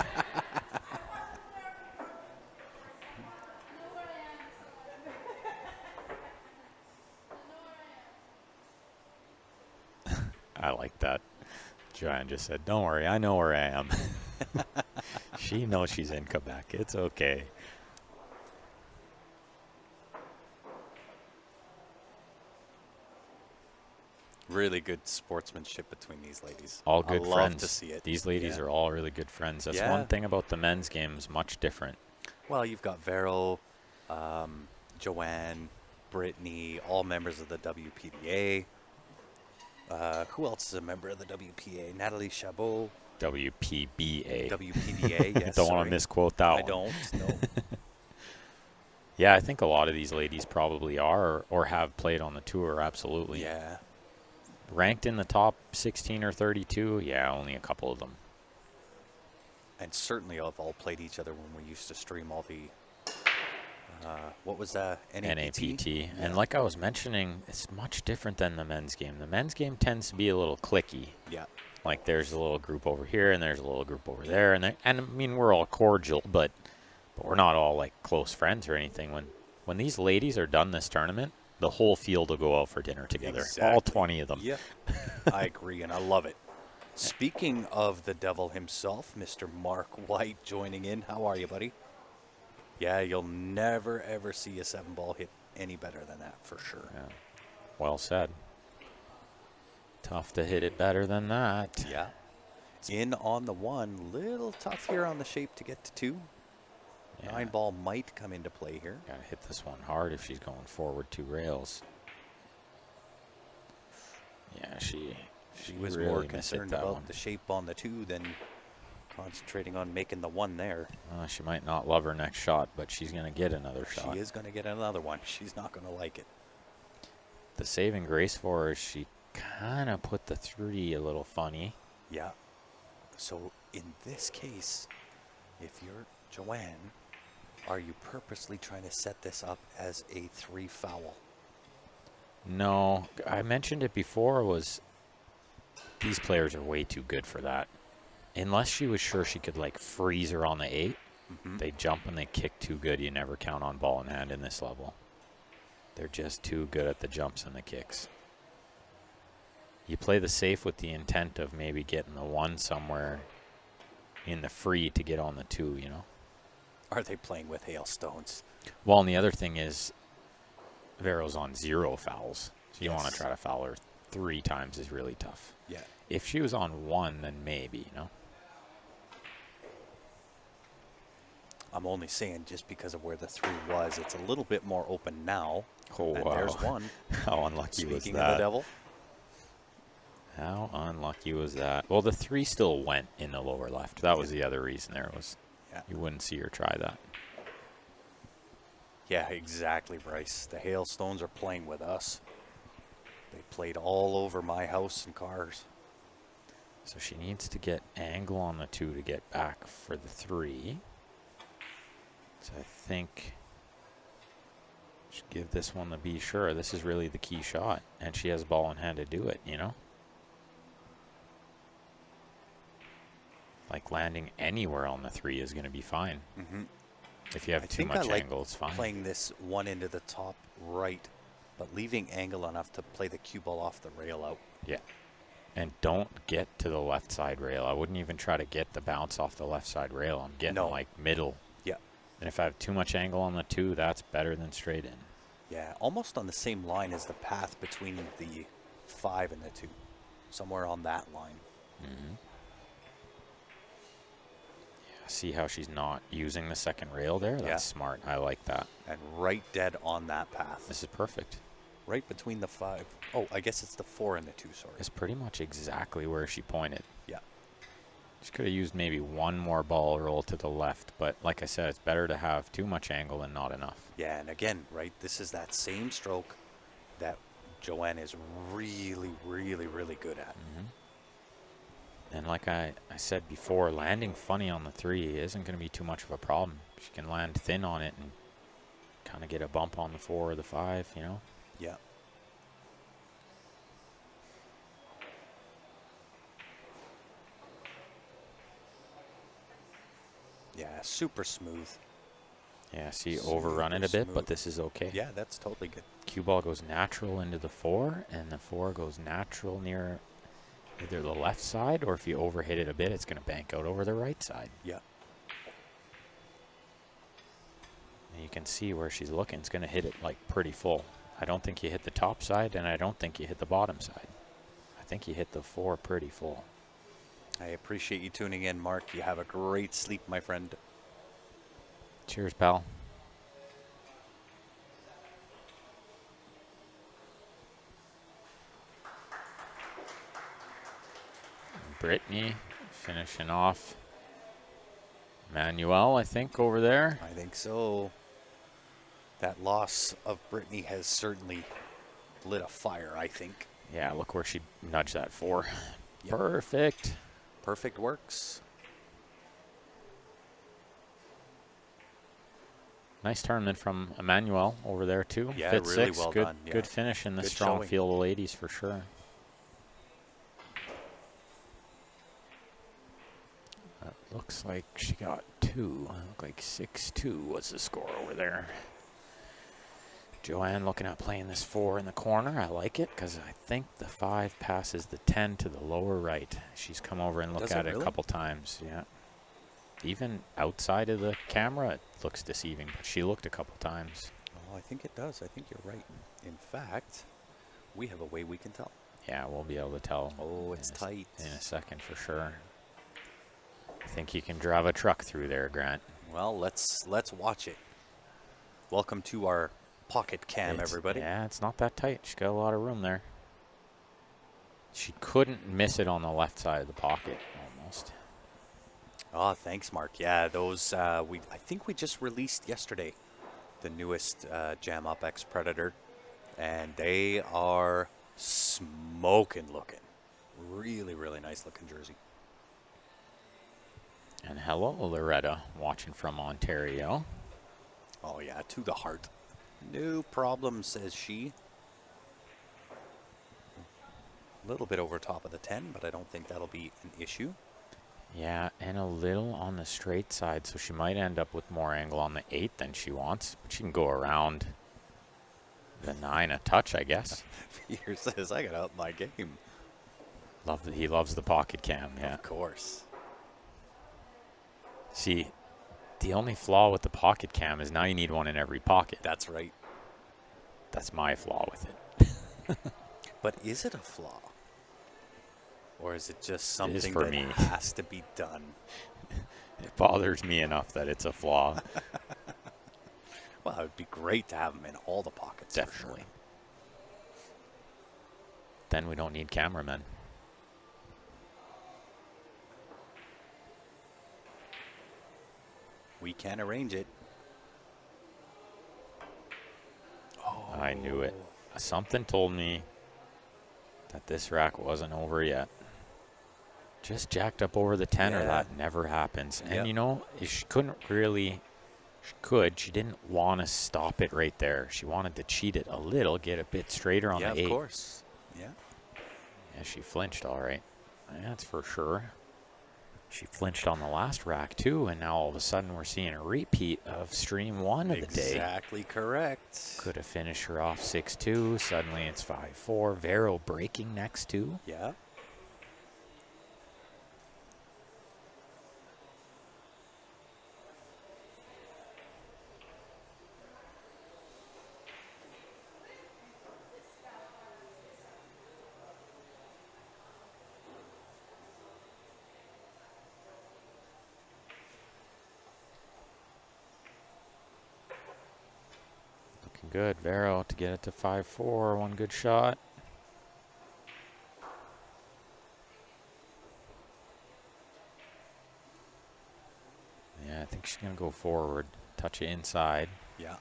[SPEAKER 2] I like that. Joanne just said, "Don't worry, I know where I am." She knows she's in Quebec. It's okay.
[SPEAKER 1] Really good sportsmanship between these ladies.
[SPEAKER 2] All good
[SPEAKER 1] I love
[SPEAKER 2] friends.
[SPEAKER 1] to see it.
[SPEAKER 2] These ladies
[SPEAKER 1] Yeah.
[SPEAKER 2] are all really good friends. That's
[SPEAKER 1] Yeah.
[SPEAKER 2] one thing about the men's games, much different.
[SPEAKER 1] Well, you've got Vero, Joanne, Brittany, all members of the WPDA. Who else is a member of the WPA? Natalie Chabot,
[SPEAKER 2] WPBA.
[SPEAKER 1] WPDA. Yes,
[SPEAKER 2] Don't want
[SPEAKER 1] sorry.
[SPEAKER 2] to misquote that
[SPEAKER 1] I
[SPEAKER 2] one.
[SPEAKER 1] don't. No.
[SPEAKER 2] Yeah, I think a lot of these ladies probably are or have played on the tour, absolutely.
[SPEAKER 1] Yeah.
[SPEAKER 2] Ranked in the top 16 or 32, yeah, only a couple of them.
[SPEAKER 1] And certainly have all played each other when we used to stream all the, what was that?
[SPEAKER 2] NAPT.
[SPEAKER 1] Yeah.
[SPEAKER 2] And like I was mentioning, it's much different than the men's game. The men's game tends to be a little cliquey.
[SPEAKER 1] Yeah.
[SPEAKER 2] Like there's a little group over here and there's a little group over there. And I mean, we're all cordial, but we're not all like close friends or anything. When these ladies are done this tournament, the whole field will go out for dinner together.
[SPEAKER 1] Exactly.
[SPEAKER 2] All 20 of them.
[SPEAKER 1] Yep. I agree, and I love it. Speaking of the devil himself, Mr. Mark White joining in. How are you, buddy? Yeah, you'll never, ever see a 7-ball hit any better than that, for sure.
[SPEAKER 2] Yeah. Well said. Tough to hit it better than that.
[SPEAKER 1] Yeah. In on the 1. Little tough here on the shape to get to 2.
[SPEAKER 2] Yeah.
[SPEAKER 1] 9-ball might come into play here.
[SPEAKER 2] Gotta hit this one hard if she's going forward 2 rails. Yeah, she
[SPEAKER 1] was
[SPEAKER 2] really
[SPEAKER 1] more
[SPEAKER 2] mishit
[SPEAKER 1] concerned
[SPEAKER 2] that
[SPEAKER 1] about
[SPEAKER 2] one.
[SPEAKER 1] the shape on the 2 than concentrating on making the 1 there.
[SPEAKER 2] She might not love her next shot, but she's going to get another shot.
[SPEAKER 1] She is going to get another one. She's not going to like it.
[SPEAKER 2] The saving grace for her is she kind of put the 3 a little funny.
[SPEAKER 1] Yeah. So in this case, if you're Joanne, are you purposely trying to set this up as a 3 foul?
[SPEAKER 2] No, I mentioned it before, was these players are way too good for that. Unless she was sure she could like freeze her on the 8, they jump and they kick too good. You never count on ball in hand in this level. They're just too good at the jumps and the kicks. You play the safe with the intent of maybe getting the 1 somewhere in the free to get on the 2, you know?
[SPEAKER 1] Are they playing with hailstones?
[SPEAKER 2] Well, and the other thing is Vero's on 0 fouls. So you want to
[SPEAKER 1] Yes.
[SPEAKER 2] try to foul her 3 times is really tough.
[SPEAKER 1] Yeah.
[SPEAKER 2] If she was on 1, then maybe, you know?
[SPEAKER 1] I'm only saying just because of where the 3 was. It's a little bit more open now.
[SPEAKER 2] Oh,
[SPEAKER 1] And
[SPEAKER 2] wow.
[SPEAKER 1] there's 1.
[SPEAKER 2] How unlucky was
[SPEAKER 1] Speaking
[SPEAKER 2] that?
[SPEAKER 1] of the devil.
[SPEAKER 2] How unlucky was that? Well, the 3 still went in the lower left. That was the other reason there was.
[SPEAKER 1] Yeah.
[SPEAKER 2] You wouldn't see her try that.
[SPEAKER 1] Yeah, exactly, Bryce. The hailstones are playing with us. They played all over my house and cars.
[SPEAKER 2] So she needs to get angle on the 2 to get back for the 3. So I think should give this one the be sure. This is really the key shot. And she has ball in hand to do it, you know? Like landing anywhere on the 3 is going to be fine.
[SPEAKER 1] Mm-hmm.
[SPEAKER 2] If you have too much angle, it's fine.
[SPEAKER 1] Playing this one into the top right, but leaving angle enough to play the cue ball off the rail out.
[SPEAKER 2] Yeah. And don't get to the left side rail. I wouldn't even try to get the bounce off the left side rail. I'm getting like middle.
[SPEAKER 1] Yeah.
[SPEAKER 2] And if I have too much angle on the 2, that's better than straight in.
[SPEAKER 1] Yeah, almost on the same line as the path between the 5 and the 2. Somewhere on that line.
[SPEAKER 2] Mm-hmm. Yeah, see how she's not using the second rail there? That's smart. I like that.
[SPEAKER 1] And right dead on that path.
[SPEAKER 2] This is perfect.
[SPEAKER 1] Right between the 5. Oh, I guess it's the 4 and the 2, sorry.
[SPEAKER 2] It's pretty much exactly where she pointed.
[SPEAKER 1] Yeah.
[SPEAKER 2] She could have used maybe one more ball roll to the left, but like I said, it's better to have too much angle than not enough.
[SPEAKER 1] Yeah, and again, right, this is that same stroke that Joanne is really, really, really good at.
[SPEAKER 2] Mm-hmm. And like I said before, landing funny on the 3 isn't going to be too much of a problem. She can land thin on it and kind of get a bump on the 4 or the 5, you know?
[SPEAKER 1] Yeah. Yeah, super smooth.
[SPEAKER 2] Yeah, see, overrun it a bit, but this is okay.
[SPEAKER 1] Yeah, that's totally good.
[SPEAKER 2] Cue ball goes natural into the 4, and the 4 goes natural near either the left side, or if you overhit it a bit, it's going to bank out over the right side.
[SPEAKER 1] Yeah.
[SPEAKER 2] And you can see where she's looking. It's going to hit it like pretty full. I don't think you hit the top side, and I don't think you hit the bottom side. I think you hit the 4 pretty full.
[SPEAKER 1] I appreciate you tuning in, Mark. You have a great sleep, my friend.
[SPEAKER 2] Cheers, pal. Brittany finishing off. Manuel, I think, over there.
[SPEAKER 1] I think so. That loss of Brittany has certainly lit a fire, I think.
[SPEAKER 2] Yeah, look where she nudged that 4.
[SPEAKER 1] Yep.
[SPEAKER 2] Perfect.
[SPEAKER 1] Perfect works.
[SPEAKER 2] Nice tournament from Emmanuel over there, too.
[SPEAKER 1] Yeah,
[SPEAKER 2] Fit
[SPEAKER 1] really
[SPEAKER 2] 6.
[SPEAKER 1] well
[SPEAKER 2] Good,
[SPEAKER 1] done. Yeah.
[SPEAKER 2] good finish in the
[SPEAKER 1] Good
[SPEAKER 2] strong
[SPEAKER 1] showing.
[SPEAKER 2] field of ladies for sure. Looks like she got 2. Look like 6-2 was the score over there. Joanne looking at playing this 4 in the corner. I like it because I think the 5 passes the 10 to the lower right. She's come over and looked at it a couple times. Yeah. Even outside of the camera, it looks deceiving, but she looked a couple times.
[SPEAKER 1] Oh, I think it does. I think you're right. In fact, we have a way we can tell.
[SPEAKER 2] Yeah, we'll be able to tell.
[SPEAKER 1] Oh, it's tight.
[SPEAKER 2] In a second for sure. I think you can drive a truck through there, Grant.
[SPEAKER 1] Well, let's watch it. Welcome to our pocket cam, everybody.
[SPEAKER 2] Yeah, it's not that tight. She's got a lot of room there. She couldn't miss it on the left side of the pocket, almost.
[SPEAKER 1] Oh, thanks, Mark. Yeah, those I think we just released yesterday the newest Jam Up X Predator, and they are smoking looking. Really, really nice looking jersey.
[SPEAKER 2] And hello, Loretta, watching from Ontario.
[SPEAKER 1] Oh yeah, to the heart. No problem, says she. A little bit over top of the 10, but I don't think that'll be an issue.
[SPEAKER 2] Yeah, and a little on the straight side, so she might end up with more angle on the 8 than she wants. But she can go around the 9 a touch, I guess.
[SPEAKER 1] Here says, I got out my game.
[SPEAKER 2] He loves the pocket cam, yeah.
[SPEAKER 1] Of course.
[SPEAKER 2] See, the only flaw with the pocket cam is now you need one in every pocket.
[SPEAKER 1] That's right.
[SPEAKER 2] That's my flaw with it.
[SPEAKER 1] But is it a flaw? Or is it just something
[SPEAKER 2] for
[SPEAKER 1] that
[SPEAKER 2] me.
[SPEAKER 1] has to be done?
[SPEAKER 2] It bothers me enough that it's a flaw.
[SPEAKER 1] Well, it would be great to have them in all the pockets.
[SPEAKER 2] Definitely. Then we don't need cameramen.
[SPEAKER 1] We can arrange it. Oh.
[SPEAKER 2] I knew it. Something told me that this rack wasn't over yet. Just jacked up over the 10, or
[SPEAKER 1] Yeah.
[SPEAKER 2] that never happens.
[SPEAKER 1] Yep.
[SPEAKER 2] And you know, she couldn't really, she didn't want to stop it right there. She wanted to cheat it a little, get a bit straighter on
[SPEAKER 1] Yeah,
[SPEAKER 2] the 8.
[SPEAKER 1] of course. Yeah.
[SPEAKER 2] Yeah, she flinched all right. That's for sure. She flinched on the last rack too, and now all of a sudden we're seeing a repeat of stream 1 of the day.
[SPEAKER 1] Exactly correct.
[SPEAKER 2] Could have finished her off 6-2. Suddenly it's 5-4. Vero breaking next 2.
[SPEAKER 1] Yeah.
[SPEAKER 2] Looking good. Vero to get it to 5-4. One good shot. Yeah, I think she's going to go forward. Touch it inside.
[SPEAKER 1] Yeah.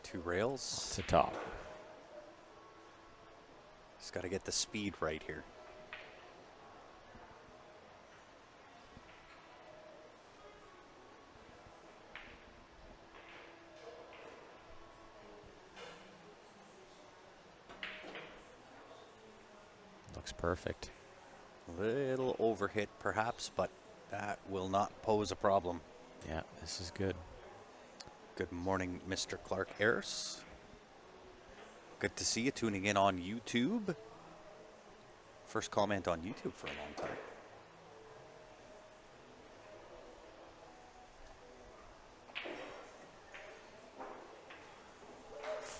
[SPEAKER 1] 2 rails.
[SPEAKER 2] To top.
[SPEAKER 1] Just got to get the speed right here.
[SPEAKER 2] Looks perfect.
[SPEAKER 1] Little overhit perhaps, but that will not pose a problem.
[SPEAKER 2] Yeah, this is good.
[SPEAKER 1] Good morning, Mr. Clark Ayers. Good to see you tuning in on YouTube. First comment on YouTube for a long time.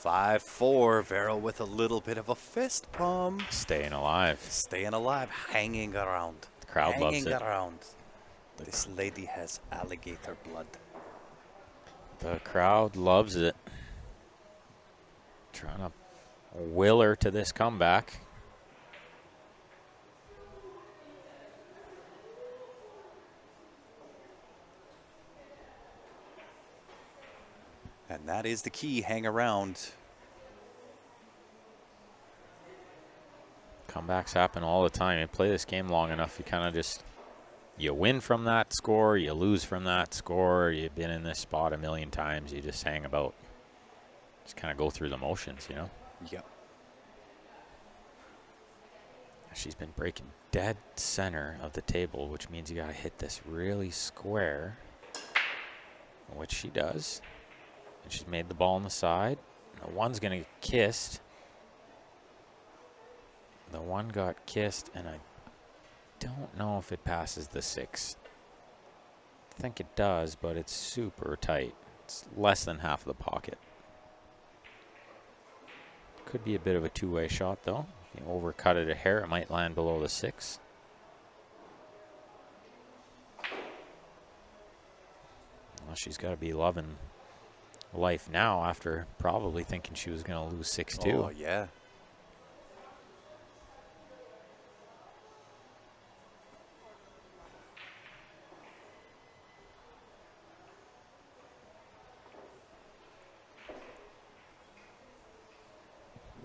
[SPEAKER 1] 5-4. Vero with a little bit of a fist pump.
[SPEAKER 2] Staying alive.
[SPEAKER 1] Staying alive, hanging around.
[SPEAKER 2] The crowd loves
[SPEAKER 1] hanging
[SPEAKER 2] it.
[SPEAKER 1] around. This lady has alligator blood.
[SPEAKER 2] The crowd loves it. Trying to will her to this comeback.
[SPEAKER 1] And that is the key, hang around.
[SPEAKER 2] Comebacks happen all the time. You play this game long enough, you kind of just, you win from that score, you lose from that score. You've been in this spot a million times. You just hang about. Just kind of go through the motions, you know?
[SPEAKER 1] Yep.
[SPEAKER 2] She's been breaking dead center of the table, which means you got to hit this really square, which she does. And she's made the ball on the side. The one's going to get kissed. The one got kissed, and I don't know if it passes the 6. I think it does, but it's super tight. It's less than half of the pocket. Could be a bit of a two-way shot, though. If you overcut it a hair, it might land below the 6. Well, she's got to be loving life now after probably thinking she was going to lose 6-2.
[SPEAKER 1] Oh, yeah.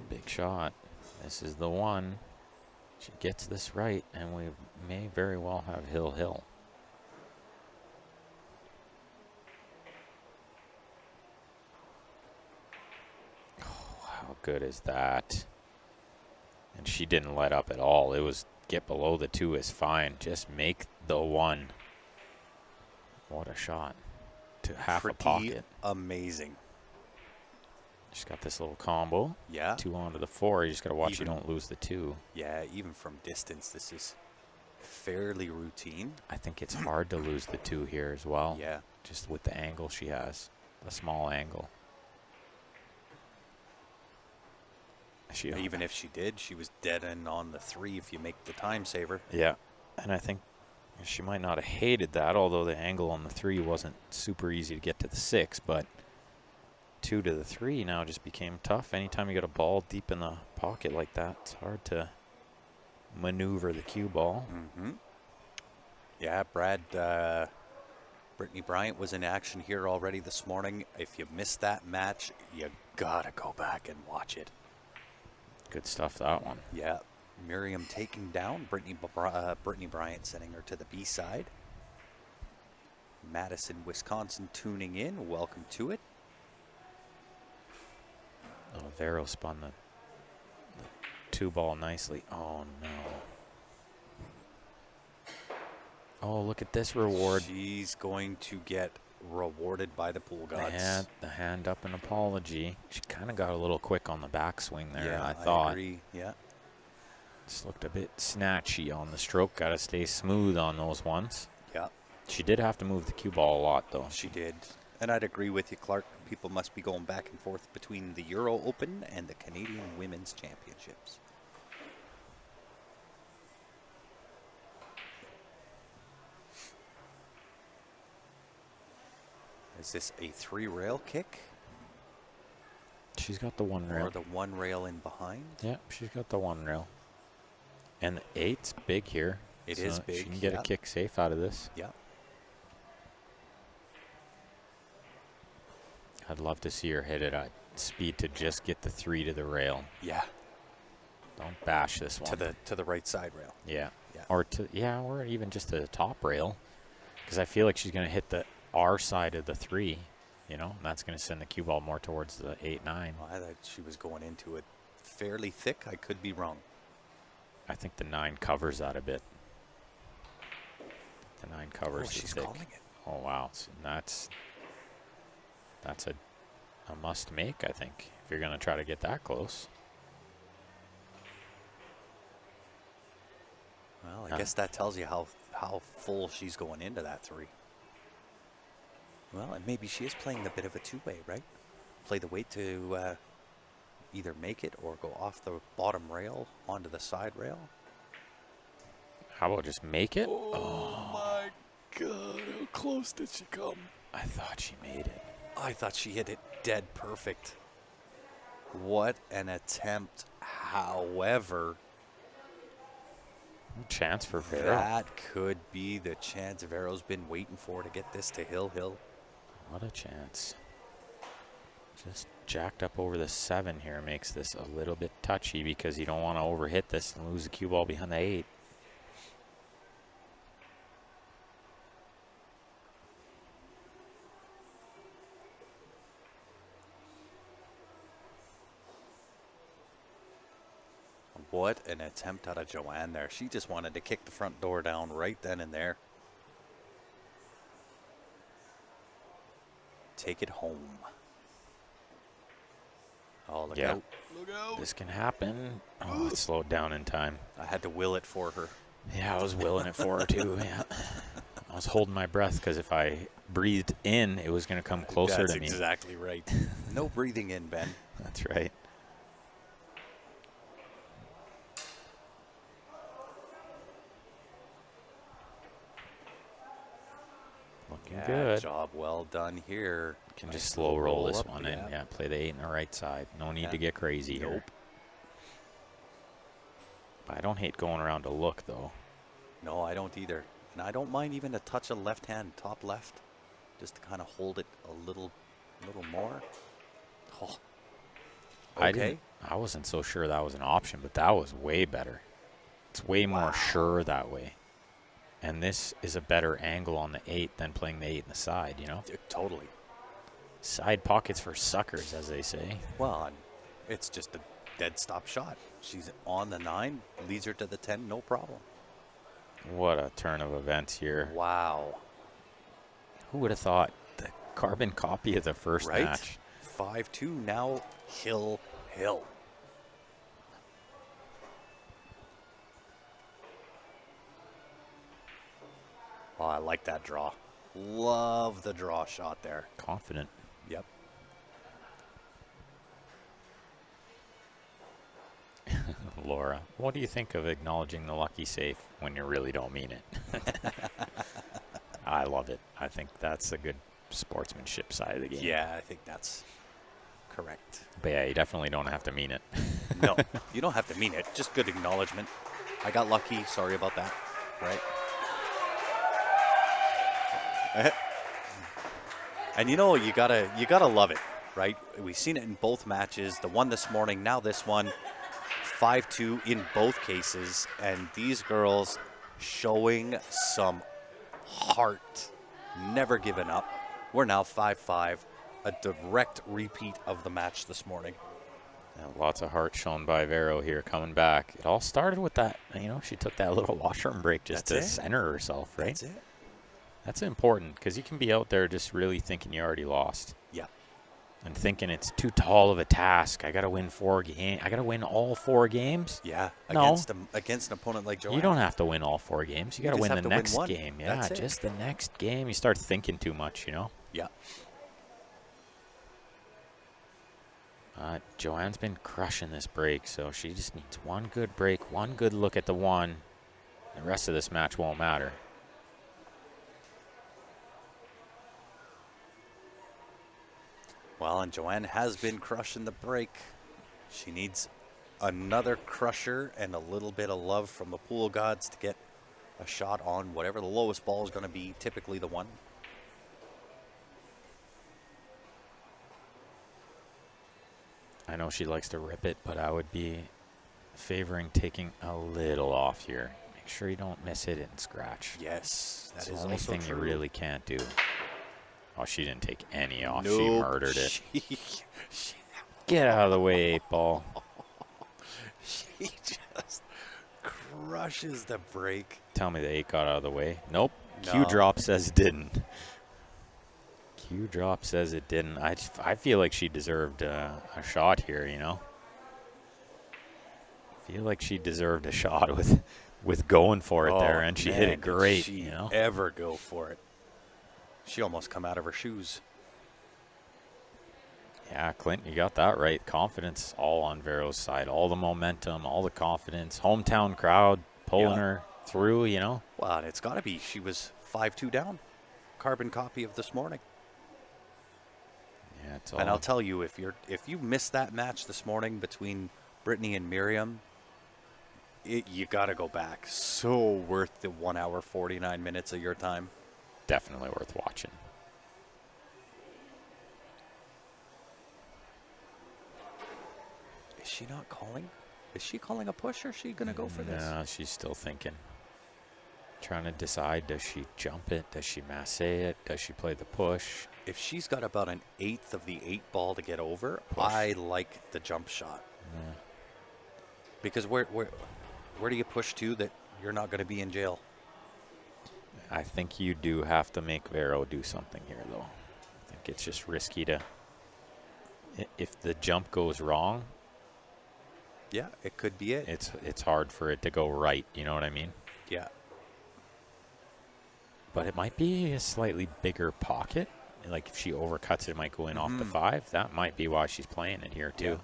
[SPEAKER 2] Big shot. This is the one. She gets this right, and we may very well have hill. How good is that? And she didn't let up at all. It was get below the 2 is fine. Just make the 1. What a shot. To half
[SPEAKER 1] Pretty
[SPEAKER 2] a pocket.
[SPEAKER 1] amazing.
[SPEAKER 2] She's got this little combo.
[SPEAKER 1] Yeah.
[SPEAKER 2] 2 onto the 4. You just got to watch
[SPEAKER 1] Even-
[SPEAKER 2] you don't lose the 2.
[SPEAKER 1] Yeah, even from distance, this is fairly routine.
[SPEAKER 2] I think it's hard to lose the 2 here as well.
[SPEAKER 1] Yeah.
[SPEAKER 2] Just with the angle she has. A small angle.
[SPEAKER 1] Even if she did, she was dead in on the 3 if you make the time saver.
[SPEAKER 2] Yeah, and I think she might not have hated that, although the angle on the 3 wasn't super easy to get to the 6, but 2 to the 3 now just became tough. Anytime you got a ball deep in the pocket like that, it's hard to maneuver the cue ball.
[SPEAKER 1] Mm-hmm. Yeah, Brad Brittany Bryant was in action here already this morning. If you missed that match, you gotta go back and watch it.
[SPEAKER 2] Good stuff, that one.
[SPEAKER 1] Yeah, Miriam taking down Brittany Bryant, sending her to the B side. Madison, Wisconsin tuning in. Welcome to it.
[SPEAKER 2] Oh, Vero spun the two ball nicely. Oh, no. Oh, look at this reward.
[SPEAKER 1] She's going to get rewarded by the pool gods.
[SPEAKER 2] The hand up an apology. She kind of got a little quick on the backswing there,
[SPEAKER 1] Yeah,
[SPEAKER 2] I thought.
[SPEAKER 1] I agree. Yeah.
[SPEAKER 2] Just looked a bit snatchy on the stroke. Got to stay smooth on those ones.
[SPEAKER 1] Yeah.
[SPEAKER 2] She did have to move the cue ball a lot, though.
[SPEAKER 1] She did. And I'd agree with you, Clark. People must be going back and forth between the Euro Open and the Canadian Women's Championships. Is this a 3-rail kick?
[SPEAKER 2] She's got the one rail.
[SPEAKER 1] Or the 1 rail in behind?
[SPEAKER 2] Yeah, she's got the one rail. And the 8's big here.
[SPEAKER 1] It is big.
[SPEAKER 2] She can get a kick safe out of this.
[SPEAKER 1] Yeah.
[SPEAKER 2] I'd love to see her hit it at speed to just get the 3 to the rail.
[SPEAKER 1] Yeah.
[SPEAKER 2] Don't bash this one.
[SPEAKER 1] To the right side rail.
[SPEAKER 2] Yeah.
[SPEAKER 1] Yeah.
[SPEAKER 2] Or even just to the top rail. Because I feel like she's going to hit the R side of the 3, you know, and that's going to send the cue ball more towards the 8-9.
[SPEAKER 1] Well, I thought she was going into it fairly thick. I could be wrong.
[SPEAKER 2] I think the 9 covers that a bit. The 9 covers the
[SPEAKER 1] she's
[SPEAKER 2] thick.
[SPEAKER 1] calling it.
[SPEAKER 2] Oh, wow. So that's a must make, I think, if you're going to try to get that close.
[SPEAKER 1] Well, I guess that tells you how full she's going into that 3. Well, and maybe she is playing a bit of a 2-way, right? Play the weight to either make it or go off the bottom rail onto the side rail.
[SPEAKER 2] How about just make it?
[SPEAKER 1] Oh my God, how close did she come?
[SPEAKER 2] I thought she made it.
[SPEAKER 1] I thought she hit it dead perfect. What an attempt. However,
[SPEAKER 2] chance for Vero.
[SPEAKER 1] that could be the chance Vero's been waiting for to get this to Hill.
[SPEAKER 2] What a chance. Just jacked up over the 7 here makes this a little bit touchy because you don't want to overhit this and lose the cue ball behind the 8.
[SPEAKER 1] What an attempt out of Joanne there. She just wanted to kick the front door down right then and there. Take it home. Oh, look out. Look out.
[SPEAKER 2] This can happen. Oh, it slowed down in time.
[SPEAKER 1] I had to will it for her.
[SPEAKER 2] Yeah, I was willing it for her too. Yeah. I was holding my breath because if I breathed in, it was going to come closer
[SPEAKER 1] That's
[SPEAKER 2] to me.
[SPEAKER 1] That's exactly right. No breathing in, Ben.
[SPEAKER 2] That's right. Looking good.
[SPEAKER 1] Job well done here.
[SPEAKER 2] Can
[SPEAKER 1] Nice
[SPEAKER 2] just slow roll this
[SPEAKER 1] up,
[SPEAKER 2] one in. Yeah, play the 8 on the right side. No need to get crazy here.
[SPEAKER 1] Nope.
[SPEAKER 2] But I don't hate going around to look, though.
[SPEAKER 1] No, I don't either. And I don't mind even a touch of left hand, top left, just to kind of hold it a little more. Oh. Okay.
[SPEAKER 2] I wasn't so sure that was an option, but that was way better. It's way more sure that way. And this is a better angle on the 8 than playing the 8 in the side, you know?
[SPEAKER 1] Totally.
[SPEAKER 2] Side pockets for suckers, as they say.
[SPEAKER 1] Well, it's just a dead stop shot. She's on the 9, leads her to the 10, no problem.
[SPEAKER 2] What a turn of events here.
[SPEAKER 1] Wow.
[SPEAKER 2] Who would have thought the carbon copy of the first match?
[SPEAKER 1] 5-2 now, Hill. Oh, I like that draw. Love the draw shot there.
[SPEAKER 2] Confident.
[SPEAKER 1] Yep.
[SPEAKER 2] Laura, what do you think of acknowledging the lucky safe when you really don't mean it? I love it. I think that's a good sportsmanship side of the game.
[SPEAKER 1] Yeah, I think that's correct.
[SPEAKER 2] But yeah, you definitely don't have to mean it.
[SPEAKER 1] No, you don't have to mean it. Just good acknowledgement. I got lucky. Sorry about that. Right? And you know, you gotta love it, right? We've seen it in both matches. The one this morning, now this one, 5-2 in both cases, and these girls showing some heart, never giving up. We're now 5-5, a direct repeat of the match this morning.
[SPEAKER 2] Lots of heart shown by Vero here coming back. It all started with that, she took that little washroom break just to center herself, right?
[SPEAKER 1] That's it.
[SPEAKER 2] That's important because you can be out there just really thinking you already lost.
[SPEAKER 1] Yeah.
[SPEAKER 2] And thinking it's too tall of a task. I got to win 4 games. I got to win all 4 games.
[SPEAKER 1] Yeah.
[SPEAKER 2] No.
[SPEAKER 1] Against an opponent like Joanne.
[SPEAKER 2] You don't have to win all 4 games. You got to win the next game. Yeah,
[SPEAKER 1] That's it.
[SPEAKER 2] just the next game. You start thinking too much,
[SPEAKER 1] Yeah.
[SPEAKER 2] Joanne's been crushing this break, so she just needs one good break, one good look at the one. The rest of this match won't matter.
[SPEAKER 1] Well, and Joanne has been crushing the break. She needs another crusher and a little bit of love from the pool gods to get a shot on whatever the lowest ball is going to be, typically the one.
[SPEAKER 2] I know she likes to rip it, but I would be favoring taking a little off here. Make sure you don't miss hit it and scratch.
[SPEAKER 1] Yes,
[SPEAKER 2] That's
[SPEAKER 1] that is
[SPEAKER 2] the only
[SPEAKER 1] also
[SPEAKER 2] thing
[SPEAKER 1] true.
[SPEAKER 2] you really can't do. Oh, she didn't take any off.
[SPEAKER 1] Nope.
[SPEAKER 2] She murdered it.
[SPEAKER 1] She
[SPEAKER 2] Get out of the way, 8-ball.
[SPEAKER 1] She just crushes the break.
[SPEAKER 2] Tell me the 8 got out of the way. Nope.
[SPEAKER 1] No.
[SPEAKER 2] Q drop says didn't. Q drop says it didn't. I feel like she deserved a shot here, Feel like she deserved a shot with going for it there, and she hit it great,
[SPEAKER 1] Did she ever go for it? She almost come out of her shoes.
[SPEAKER 2] Yeah, Clint, you got that right. Confidence all on Vero's side. All the momentum, all the confidence. Hometown crowd pulling her through,
[SPEAKER 1] Well, and it's got to be. She was 5-2 down. Carbon copy of this morning.
[SPEAKER 2] Yeah, it's all.
[SPEAKER 1] And I'll tell you, if you missed that match this morning between Brittany and Miriam, you got to go back. So worth the 1 hour 49 minutes of your time.
[SPEAKER 2] Definitely worth watching.
[SPEAKER 1] Is she not calling? Is she calling a push, or is she going to go for this?
[SPEAKER 2] No, she's still thinking. Trying to decide, does she jump it? Does she masse it? Does she play the push?
[SPEAKER 1] If she's got about an eighth of the 8 ball to get over,
[SPEAKER 2] Push.
[SPEAKER 1] I like the jump shot.
[SPEAKER 2] Yeah.
[SPEAKER 1] Because where do you push to that you're not going to be in jail?
[SPEAKER 2] I think you do have to make Vero do something here, though. I think it's just risky to. If the jump goes wrong,
[SPEAKER 1] Yeah, it could be it.
[SPEAKER 2] it's hard for it to go right. You know what I mean?
[SPEAKER 1] Yeah.
[SPEAKER 2] But it might be a slightly bigger pocket. Like if she overcuts it, it might go in off the 5. That might be why she's playing it here too.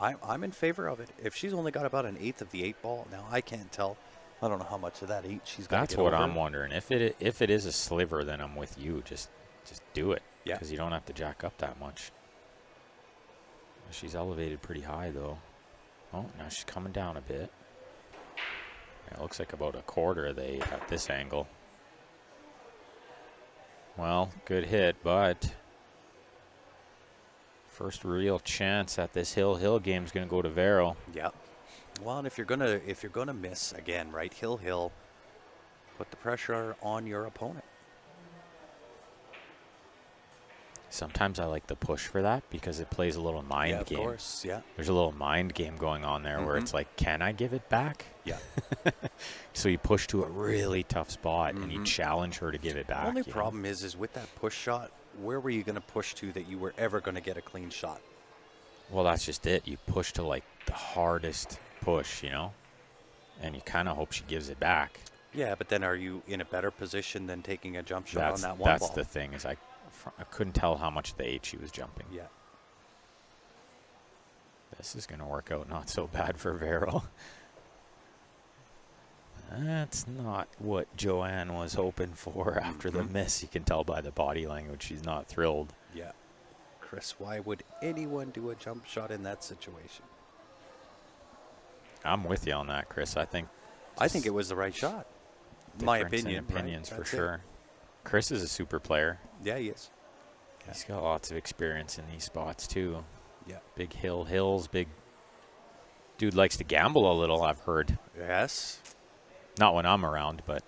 [SPEAKER 1] Yeah. I'm in favor of it. If she's only got about an eighth of the 8 ball, now I can't tell. I don't know how much of that 8 she's got.
[SPEAKER 2] That's what I'm wondering. If it is a sliver, then I'm with you. Just do it.
[SPEAKER 1] Yeah.
[SPEAKER 2] Because you don't have to jack up that much. She's elevated pretty high though. Oh, now she's coming down a bit. Yeah, it looks like about a quarter of the 8 at this angle. Well, good hit, but first real chance at this Hill game is going to go to Vero.
[SPEAKER 1] Yeah. Well, and if you're gonna miss again, right? Hill, put the pressure on your opponent.
[SPEAKER 2] Sometimes I like the push for that because it plays a little mind game.
[SPEAKER 1] Of course. Yeah.
[SPEAKER 2] There's a little mind game going on there where it's like, can I give it back?
[SPEAKER 1] Yeah.
[SPEAKER 2] So you push to a really tough spot and you challenge her to give it back.
[SPEAKER 1] The only
[SPEAKER 2] you know?
[SPEAKER 1] problem is with that push shot, where were you going to push to that you were ever going to get a clean shot?
[SPEAKER 2] Well, that's just it. You push to like the hardest push, and you kind of hope she gives it back.
[SPEAKER 1] Yeah, but then are you in a better position than taking a jump shot on that one
[SPEAKER 2] That's
[SPEAKER 1] ball?
[SPEAKER 2] the thing is I couldn't tell how much the 8 she was jumping.
[SPEAKER 1] Yeah.
[SPEAKER 2] This is going to work out not so bad for Vero. That's not what Joanne was hoping for after the miss. You can tell by the body language she's not thrilled.
[SPEAKER 1] Yeah. Chris, why would anyone do a jump shot in that situation?
[SPEAKER 2] I'm with you on that, Chris. I think
[SPEAKER 1] it was the right shot. My
[SPEAKER 2] difference in
[SPEAKER 1] opinion.
[SPEAKER 2] opinions
[SPEAKER 1] right?
[SPEAKER 2] for
[SPEAKER 1] That's it.
[SPEAKER 2] sure. Chris is a super player.
[SPEAKER 1] Yeah, he is.
[SPEAKER 2] He's got lots of experience in these spots too.
[SPEAKER 1] Yeah.
[SPEAKER 2] Big hills, big dude likes to gamble a little, I've heard.
[SPEAKER 1] Yes.
[SPEAKER 2] Not when I'm around, but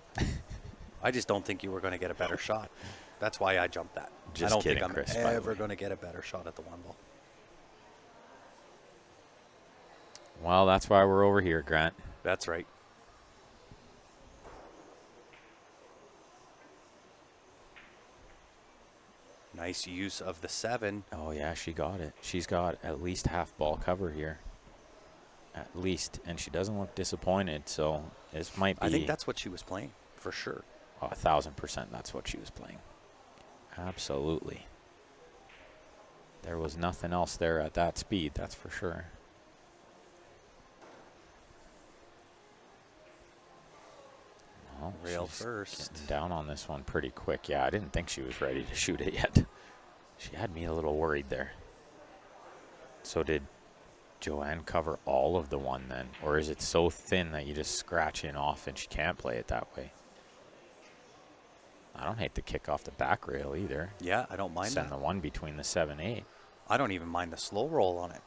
[SPEAKER 1] I just don't think you were going to get a better shot. That's why I jumped that.
[SPEAKER 2] Just
[SPEAKER 1] I don't
[SPEAKER 2] kidding,
[SPEAKER 1] think I'm
[SPEAKER 2] Chris, by the
[SPEAKER 1] ever
[SPEAKER 2] way.
[SPEAKER 1] going to get a better shot at the one ball.
[SPEAKER 2] well, that's why we're over here, Grant.
[SPEAKER 1] That's right. Nice use of the 7.
[SPEAKER 2] Oh yeah, she got it. She's got at least half ball cover here. At least, and she doesn't look disappointed, so this might be
[SPEAKER 1] I think that's what she was playing, for sure.
[SPEAKER 2] 1,000% that's what she was playing. Absolutely. There was nothing else there at that speed, that's for sure. Well,
[SPEAKER 1] Rail
[SPEAKER 2] she's
[SPEAKER 1] first.
[SPEAKER 2] getting down on this one pretty quick. Yeah, I didn't think she was ready to shoot it yet. She had me a little worried there. So did Joanne cover all of the one then? Or is it so thin that you just scratch in off and she can't play it that way? I don't hate the kick off the back rail either.
[SPEAKER 1] Yeah, I don't mind
[SPEAKER 2] Send
[SPEAKER 1] that.
[SPEAKER 2] the one between the 7-8.
[SPEAKER 1] I don't even mind the slow roll on it.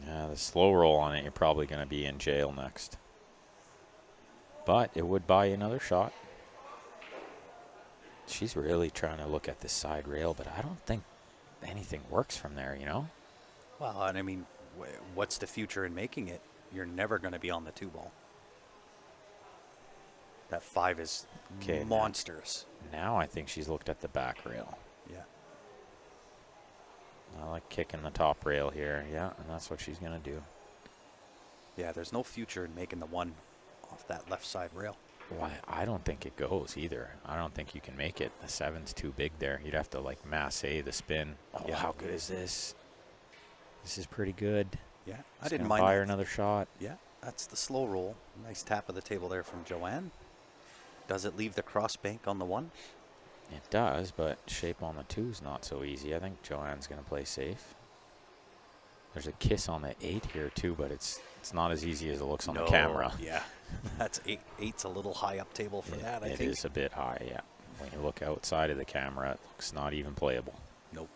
[SPEAKER 2] Yeah, the slow roll on it, you're probably going to be in jail next. But it would buy you another shot. She's really trying to look at this side rail, but I don't think anything works from there, you know?
[SPEAKER 1] Well, and I mean, what's the future in making it? You're never going to be on the 2 ball. That 5 is
[SPEAKER 2] Okay,
[SPEAKER 1] monstrous.
[SPEAKER 2] Now I think she's looked at the back rail.
[SPEAKER 1] Yeah.
[SPEAKER 2] I like kicking the top rail here. Yeah, and that's what she's going to do.
[SPEAKER 1] Yeah, there's no future in making the 1 off that left side rail.
[SPEAKER 2] Why? I don't think it goes either. I don't think you can make it. The 7's too big there. You'd have to like masse the spin. Oh,
[SPEAKER 1] Yeah.
[SPEAKER 2] how good is this? This is pretty good.
[SPEAKER 1] Yeah, I
[SPEAKER 2] It's
[SPEAKER 1] didn't
[SPEAKER 2] gonna
[SPEAKER 1] mind
[SPEAKER 2] buy her
[SPEAKER 1] that.
[SPEAKER 2] another shot.
[SPEAKER 1] Yeah, that's the slow roll. Nice tap of the table there from Joanne. Does it leave the cross bank on the 1?
[SPEAKER 2] It does, but shape on the 2's not so easy. I think Joanne's going to play safe. There's a kiss on the 8 here too, but it's not as easy as it looks on the camera.
[SPEAKER 1] Yeah, that's 8. 8's a little high up table for that, I
[SPEAKER 2] It
[SPEAKER 1] think.
[SPEAKER 2] is a bit high, yeah. When you look outside of the camera, it looks not even playable.
[SPEAKER 1] Nope.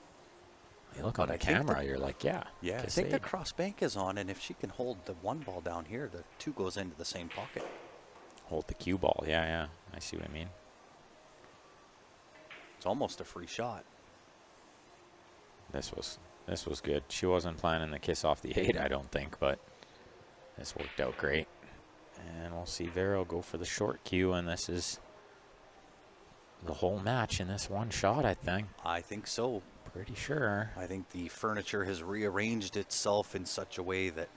[SPEAKER 2] You look
[SPEAKER 1] But
[SPEAKER 2] on the
[SPEAKER 1] I think
[SPEAKER 2] camera,
[SPEAKER 1] that-
[SPEAKER 2] you're like, yeah.
[SPEAKER 1] Yeah, I
[SPEAKER 2] kiss
[SPEAKER 1] think the
[SPEAKER 2] 8.
[SPEAKER 1] cross bank is on, and if she can hold the 1 ball down here, the 2 goes into the same pocket.
[SPEAKER 2] Hold the cue ball. Yeah, yeah. I see what I mean.
[SPEAKER 1] It's almost a free shot.
[SPEAKER 2] This was good. She wasn't planning the kiss off the 8, I don't think, but this worked out great. And we'll see Vero go for the short cue, and this is the whole match in this one shot, I think.
[SPEAKER 1] I think so.
[SPEAKER 2] Pretty sure.
[SPEAKER 1] I think the furniture has rearranged itself in such a way that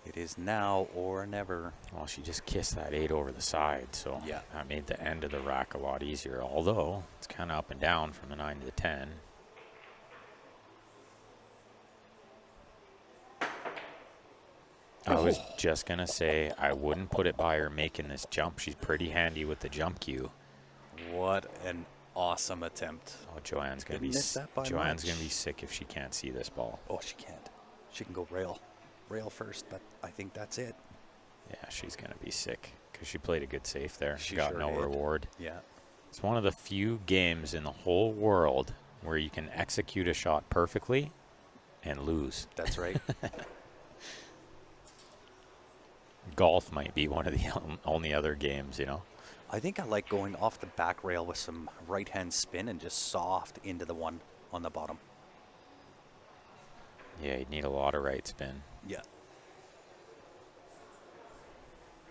[SPEAKER 1] it is now or never.
[SPEAKER 2] Well, she just kissed that 8 over the side, so
[SPEAKER 1] Yeah.
[SPEAKER 2] that made the end of the rack a lot easier, although it's kind of up and down from the 9 to the 10. I was just going to say, I wouldn't put it by her making this jump. She's pretty handy with the jump cue.
[SPEAKER 1] What an awesome attempt.
[SPEAKER 2] Oh, Joanne's going to be
[SPEAKER 1] Didn't miss that by
[SPEAKER 2] Joanne's going
[SPEAKER 1] much.
[SPEAKER 2] to be sick if she can't see this ball.
[SPEAKER 1] Oh, she can't. She can go rail first, but I think that's it.
[SPEAKER 2] Yeah, she's going to be sick because she played a good safe there.
[SPEAKER 1] She
[SPEAKER 2] got
[SPEAKER 1] sure
[SPEAKER 2] no
[SPEAKER 1] did.
[SPEAKER 2] reward.
[SPEAKER 1] Yeah.
[SPEAKER 2] It's one of the few games in the whole world where you can execute a shot perfectly and lose.
[SPEAKER 1] That's right.
[SPEAKER 2] Golf might be one of the only other games, you know.
[SPEAKER 1] I think I like going off the back rail with some right-hand spin and just soft into the 1 on the bottom.
[SPEAKER 2] Yeah, you'd need a lot of right spin.
[SPEAKER 1] Yeah.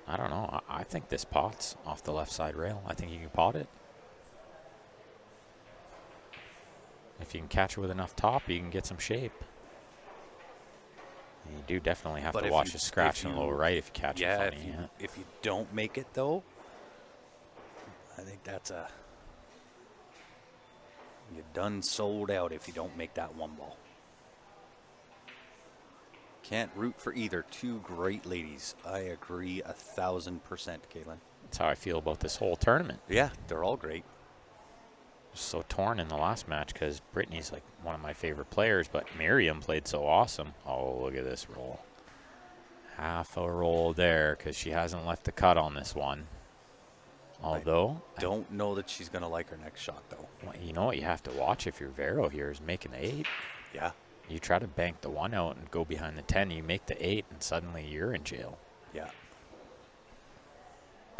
[SPEAKER 2] I don't know. I think this pots off the left side rail. I think you can pot it. If you can catch it with enough top, you can get some shape. You do definitely have
[SPEAKER 1] But
[SPEAKER 2] to
[SPEAKER 1] if
[SPEAKER 2] watch
[SPEAKER 1] you-
[SPEAKER 2] the scratch
[SPEAKER 1] if
[SPEAKER 2] and
[SPEAKER 1] you-
[SPEAKER 2] low right if you catch
[SPEAKER 1] Yeah,
[SPEAKER 2] it funny.
[SPEAKER 1] if you don't make it though, I think that's you're done sold out if you don't make that 1 ball. Can't root for either. 2 great ladies. I agree 1,000%, Caitlin.
[SPEAKER 2] That's how I feel about this whole tournament.
[SPEAKER 1] Yeah, they're all great.
[SPEAKER 2] So torn in the last match because Brittany's like one of my favorite players, but Miriam played so awesome. Oh, look at this roll. Half a roll there because she hasn't left the cut on this one. Although,
[SPEAKER 1] Don't know that she's going to like her next shot, though.
[SPEAKER 2] well, you know what you have to watch if you're Vero here is making the 8.
[SPEAKER 1] Yeah.
[SPEAKER 2] You try to bank the 1 out and go behind the 10. You make the 8, and suddenly you're in jail.
[SPEAKER 1] Yeah.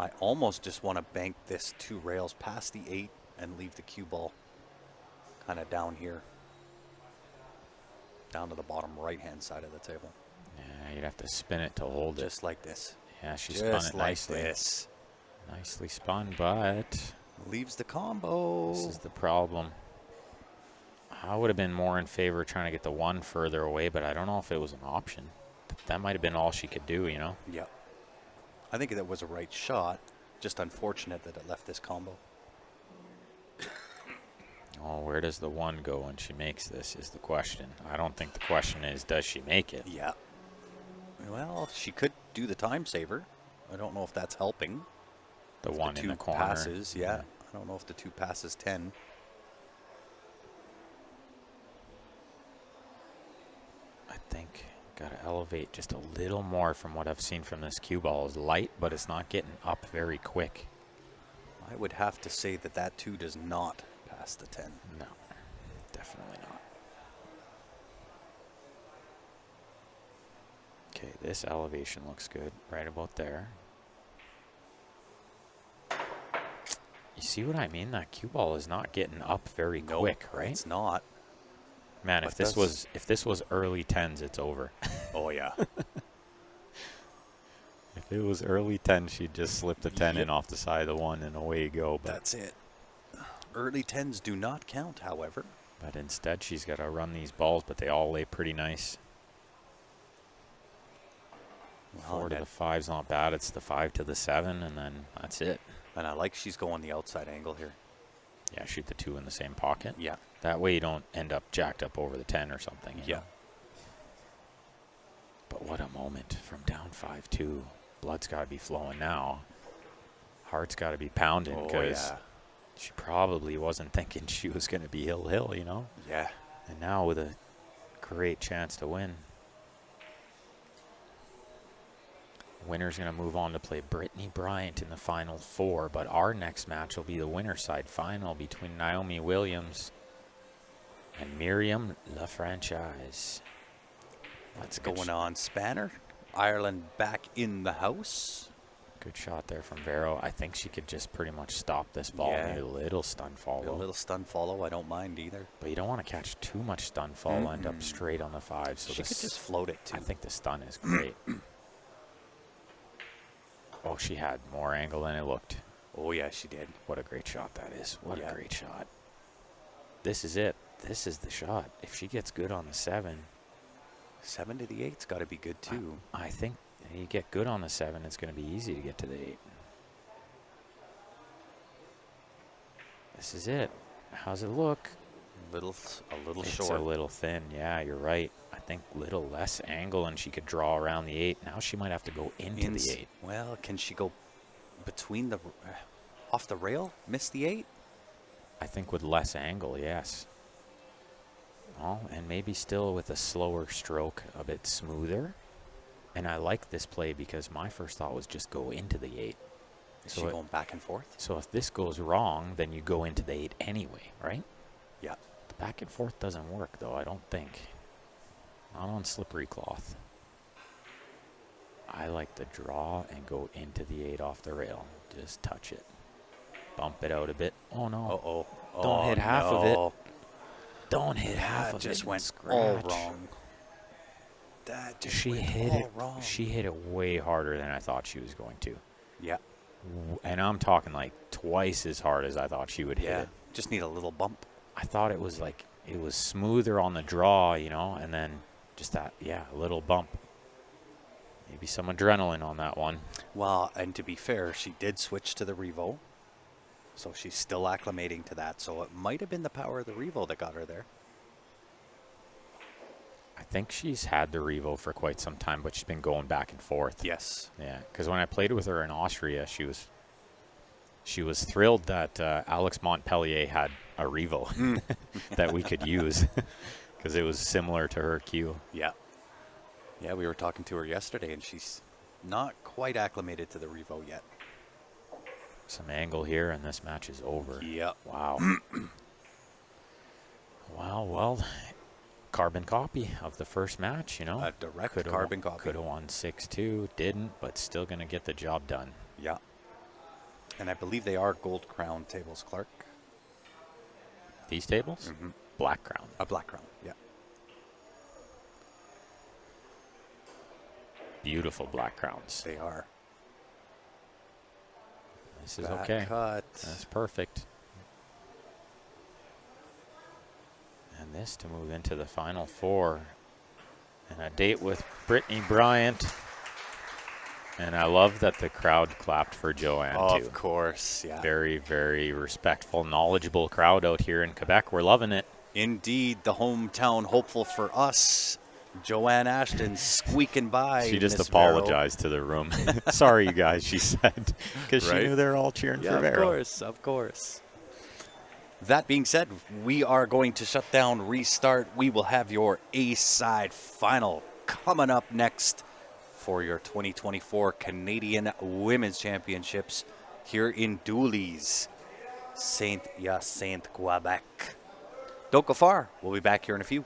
[SPEAKER 1] I almost just want to bank this 2 rails past the 8 and leave the cue ball kind of down here. Down to the bottom right-hand side of the table.
[SPEAKER 2] Yeah, you'd have to spin it to hold it.
[SPEAKER 1] Just like this.
[SPEAKER 2] Yeah, she
[SPEAKER 1] Just
[SPEAKER 2] spun it
[SPEAKER 1] like
[SPEAKER 2] nicely.
[SPEAKER 1] this.
[SPEAKER 2] Nicely spun, but
[SPEAKER 1] Leaves the combo.
[SPEAKER 2] this is the problem. I would have been more in favor of trying to get the 1 further away, but I don't know if it was an option. That might have been all she could do, you know?
[SPEAKER 1] Yeah. I think that was a right shot. Just unfortunate that it left this combo.
[SPEAKER 2] Oh, where does the 1 go when she makes this is the question. I don't think the question is, does she make it?
[SPEAKER 1] Yeah. Well, she could do the time saver. I don't know if that's helping.
[SPEAKER 2] The
[SPEAKER 1] If
[SPEAKER 2] 1
[SPEAKER 1] the
[SPEAKER 2] in
[SPEAKER 1] 2
[SPEAKER 2] the corner.
[SPEAKER 1] passes, yeah. I don't know if the 2 passes 10.
[SPEAKER 2] I think got to elevate just a little more from what I've seen from this cue ball. Is light, but it's not getting up very quick.
[SPEAKER 1] I would have to say that that 2 does not pass the 10.
[SPEAKER 2] No, definitely not. Okay, this elevation looks good, right about there. You see what I mean? That cue ball is not getting up very
[SPEAKER 1] Nope,
[SPEAKER 2] quick, right?
[SPEAKER 1] It's not.
[SPEAKER 2] Man,
[SPEAKER 1] but
[SPEAKER 2] if this was early 10s, it's over.
[SPEAKER 1] Oh, yeah.
[SPEAKER 2] If it was early 10, she'd just slip the 10
[SPEAKER 1] Yep.
[SPEAKER 2] in off the side of the 1 and away you go. But
[SPEAKER 1] That's it. Early 10s do not count, however.
[SPEAKER 2] But instead, she's got to run these balls, but they all lay pretty nice.
[SPEAKER 1] Well,
[SPEAKER 2] 4 to
[SPEAKER 1] and
[SPEAKER 2] the 5's not bad. It's the 5 to the 7, and then that's it.
[SPEAKER 1] And I like she's going the outside angle here.
[SPEAKER 2] Yeah, shoot the 2 in the same pocket.
[SPEAKER 1] Yeah.
[SPEAKER 2] That way you don't end up jacked up over the 10 or something. you
[SPEAKER 1] Yeah.
[SPEAKER 2] know? But what a moment from down 5-2. Blood's got to be flowing now. Heart's got to be pounding
[SPEAKER 1] Oh,
[SPEAKER 2] because
[SPEAKER 1] yeah.
[SPEAKER 2] she probably wasn't thinking she was going to be hill, you know?
[SPEAKER 1] Yeah.
[SPEAKER 2] And now with a great chance to win. Winner's going to move on to play Brittany Bryant in the Final 4, but our next match will be the winner's side final between Naomi Williams and Miriam LaFranchise.
[SPEAKER 1] What's going on, Spanner? Ireland back in the house.
[SPEAKER 2] Good shot there from Vero. I think she could just pretty much stop this ball.
[SPEAKER 1] Yeah.
[SPEAKER 2] Maybe a little stun follow.
[SPEAKER 1] A little stun follow. I don't mind either.
[SPEAKER 2] But you don't want to catch too much stun follow, end up straight on the 5. So
[SPEAKER 1] She could just float it, too.
[SPEAKER 2] I think the stun is great. Oh, she had more angle than it looked.
[SPEAKER 1] Oh, yeah, she did.
[SPEAKER 2] What a great shot that is. What
[SPEAKER 1] Yeah.
[SPEAKER 2] a great shot. This is it. This is the shot. If she gets good on the 7,
[SPEAKER 1] 7 to the 8's got to be good, too.
[SPEAKER 2] I think you get good on the 7, it's going to be easy to get to the 8. This is it. How's it look?
[SPEAKER 1] A little
[SPEAKER 2] It's
[SPEAKER 1] short.
[SPEAKER 2] a little thin. Yeah, you're right. I think little less angle and she could draw around the 8. Now she might have to go into the 8.
[SPEAKER 1] Well, can she go between the off the rail? Miss the 8?
[SPEAKER 2] I think with less angle, yes. Oh, and maybe still with a slower stroke, a bit smoother. And I like this play because my first thought was just go into the 8.
[SPEAKER 1] Is
[SPEAKER 2] So
[SPEAKER 1] she
[SPEAKER 2] it-
[SPEAKER 1] going back and forth?
[SPEAKER 2] So if this goes wrong, then you go into the 8 anyway, right?
[SPEAKER 1] Yeah.
[SPEAKER 2] The back and forth doesn't work, though, I don't think. Not on slippery cloth. I like to draw and go into the 8 off the rail. Just touch it. Bump it out a bit. Oh, no.
[SPEAKER 1] Uh-oh.
[SPEAKER 2] Don't hit half of it.
[SPEAKER 1] no.
[SPEAKER 2] Don't hit half
[SPEAKER 1] That
[SPEAKER 2] of
[SPEAKER 1] just
[SPEAKER 2] it.
[SPEAKER 1] went
[SPEAKER 2] Scratch.
[SPEAKER 1] all wrong. That just
[SPEAKER 2] She
[SPEAKER 1] went
[SPEAKER 2] hit
[SPEAKER 1] all
[SPEAKER 2] it.
[SPEAKER 1] wrong.
[SPEAKER 2] She hit it way harder than I thought she was going to.
[SPEAKER 1] Yeah.
[SPEAKER 2] And I'm talking like twice as hard as I thought she would hit
[SPEAKER 1] Yeah.
[SPEAKER 2] it.
[SPEAKER 1] Just need a little bump.
[SPEAKER 2] I thought it was like it was smoother on the draw, you know, and then just that, yeah, a little bump. Maybe some adrenaline on that one.
[SPEAKER 1] Well, and to be fair, she did switch to the Revo. So she's still acclimating to that. So it might have been the power of the Revo that got her there.
[SPEAKER 2] I think she's had the Revo for quite some time, but she's been going back and forth.
[SPEAKER 1] Yes.
[SPEAKER 2] Yeah, because when I played with her in Austria, she was thrilled that Alex Montpellier had a Revo that we could use because it was similar to her cue.
[SPEAKER 1] Yeah. Yeah, we were talking to her yesterday, and she's not quite acclimated to the Revo yet.
[SPEAKER 2] some angle here, and this match is over.
[SPEAKER 1] Yep.
[SPEAKER 2] Wow. Wow, well, carbon copy of the first match, you know.
[SPEAKER 1] A direct carbon copy.
[SPEAKER 2] Could have won 6-2, didn't, but still going to get the job done.
[SPEAKER 1] Yeah. And I believe they are gold crown tables, Clark.
[SPEAKER 2] These tables?
[SPEAKER 1] Mm-hmm.
[SPEAKER 2] Black crown.
[SPEAKER 1] A black crown, yeah.
[SPEAKER 2] Beautiful black crowns.
[SPEAKER 1] They are.
[SPEAKER 2] This is
[SPEAKER 1] Back
[SPEAKER 2] okay.
[SPEAKER 1] cut.
[SPEAKER 2] That's perfect. And this to move into the Final Four. And a date with Brittany Bryant. And I love that the crowd clapped for Joanne, too.
[SPEAKER 1] Of course, yeah.
[SPEAKER 2] Very, very respectful, knowledgeable crowd out here in Quebec. We're loving it.
[SPEAKER 1] Indeed, the hometown hopeful for us. Joanne Ashton squeaking by.
[SPEAKER 2] She just
[SPEAKER 1] Miss
[SPEAKER 2] apologized to the room. Sorry, you guys, she said, because
[SPEAKER 1] Right?
[SPEAKER 2] she knew they were all cheering
[SPEAKER 1] Yeah,
[SPEAKER 2] for
[SPEAKER 1] of
[SPEAKER 2] Vero.
[SPEAKER 1] course, of course. That being said, we are going to shut down, restart. We will have your A-side final coming up next for your 2024 Canadian Women's Championships here in Dooley's, Saint-Hyacinthe, Quebec. Don't go far. We'll be back here in a few.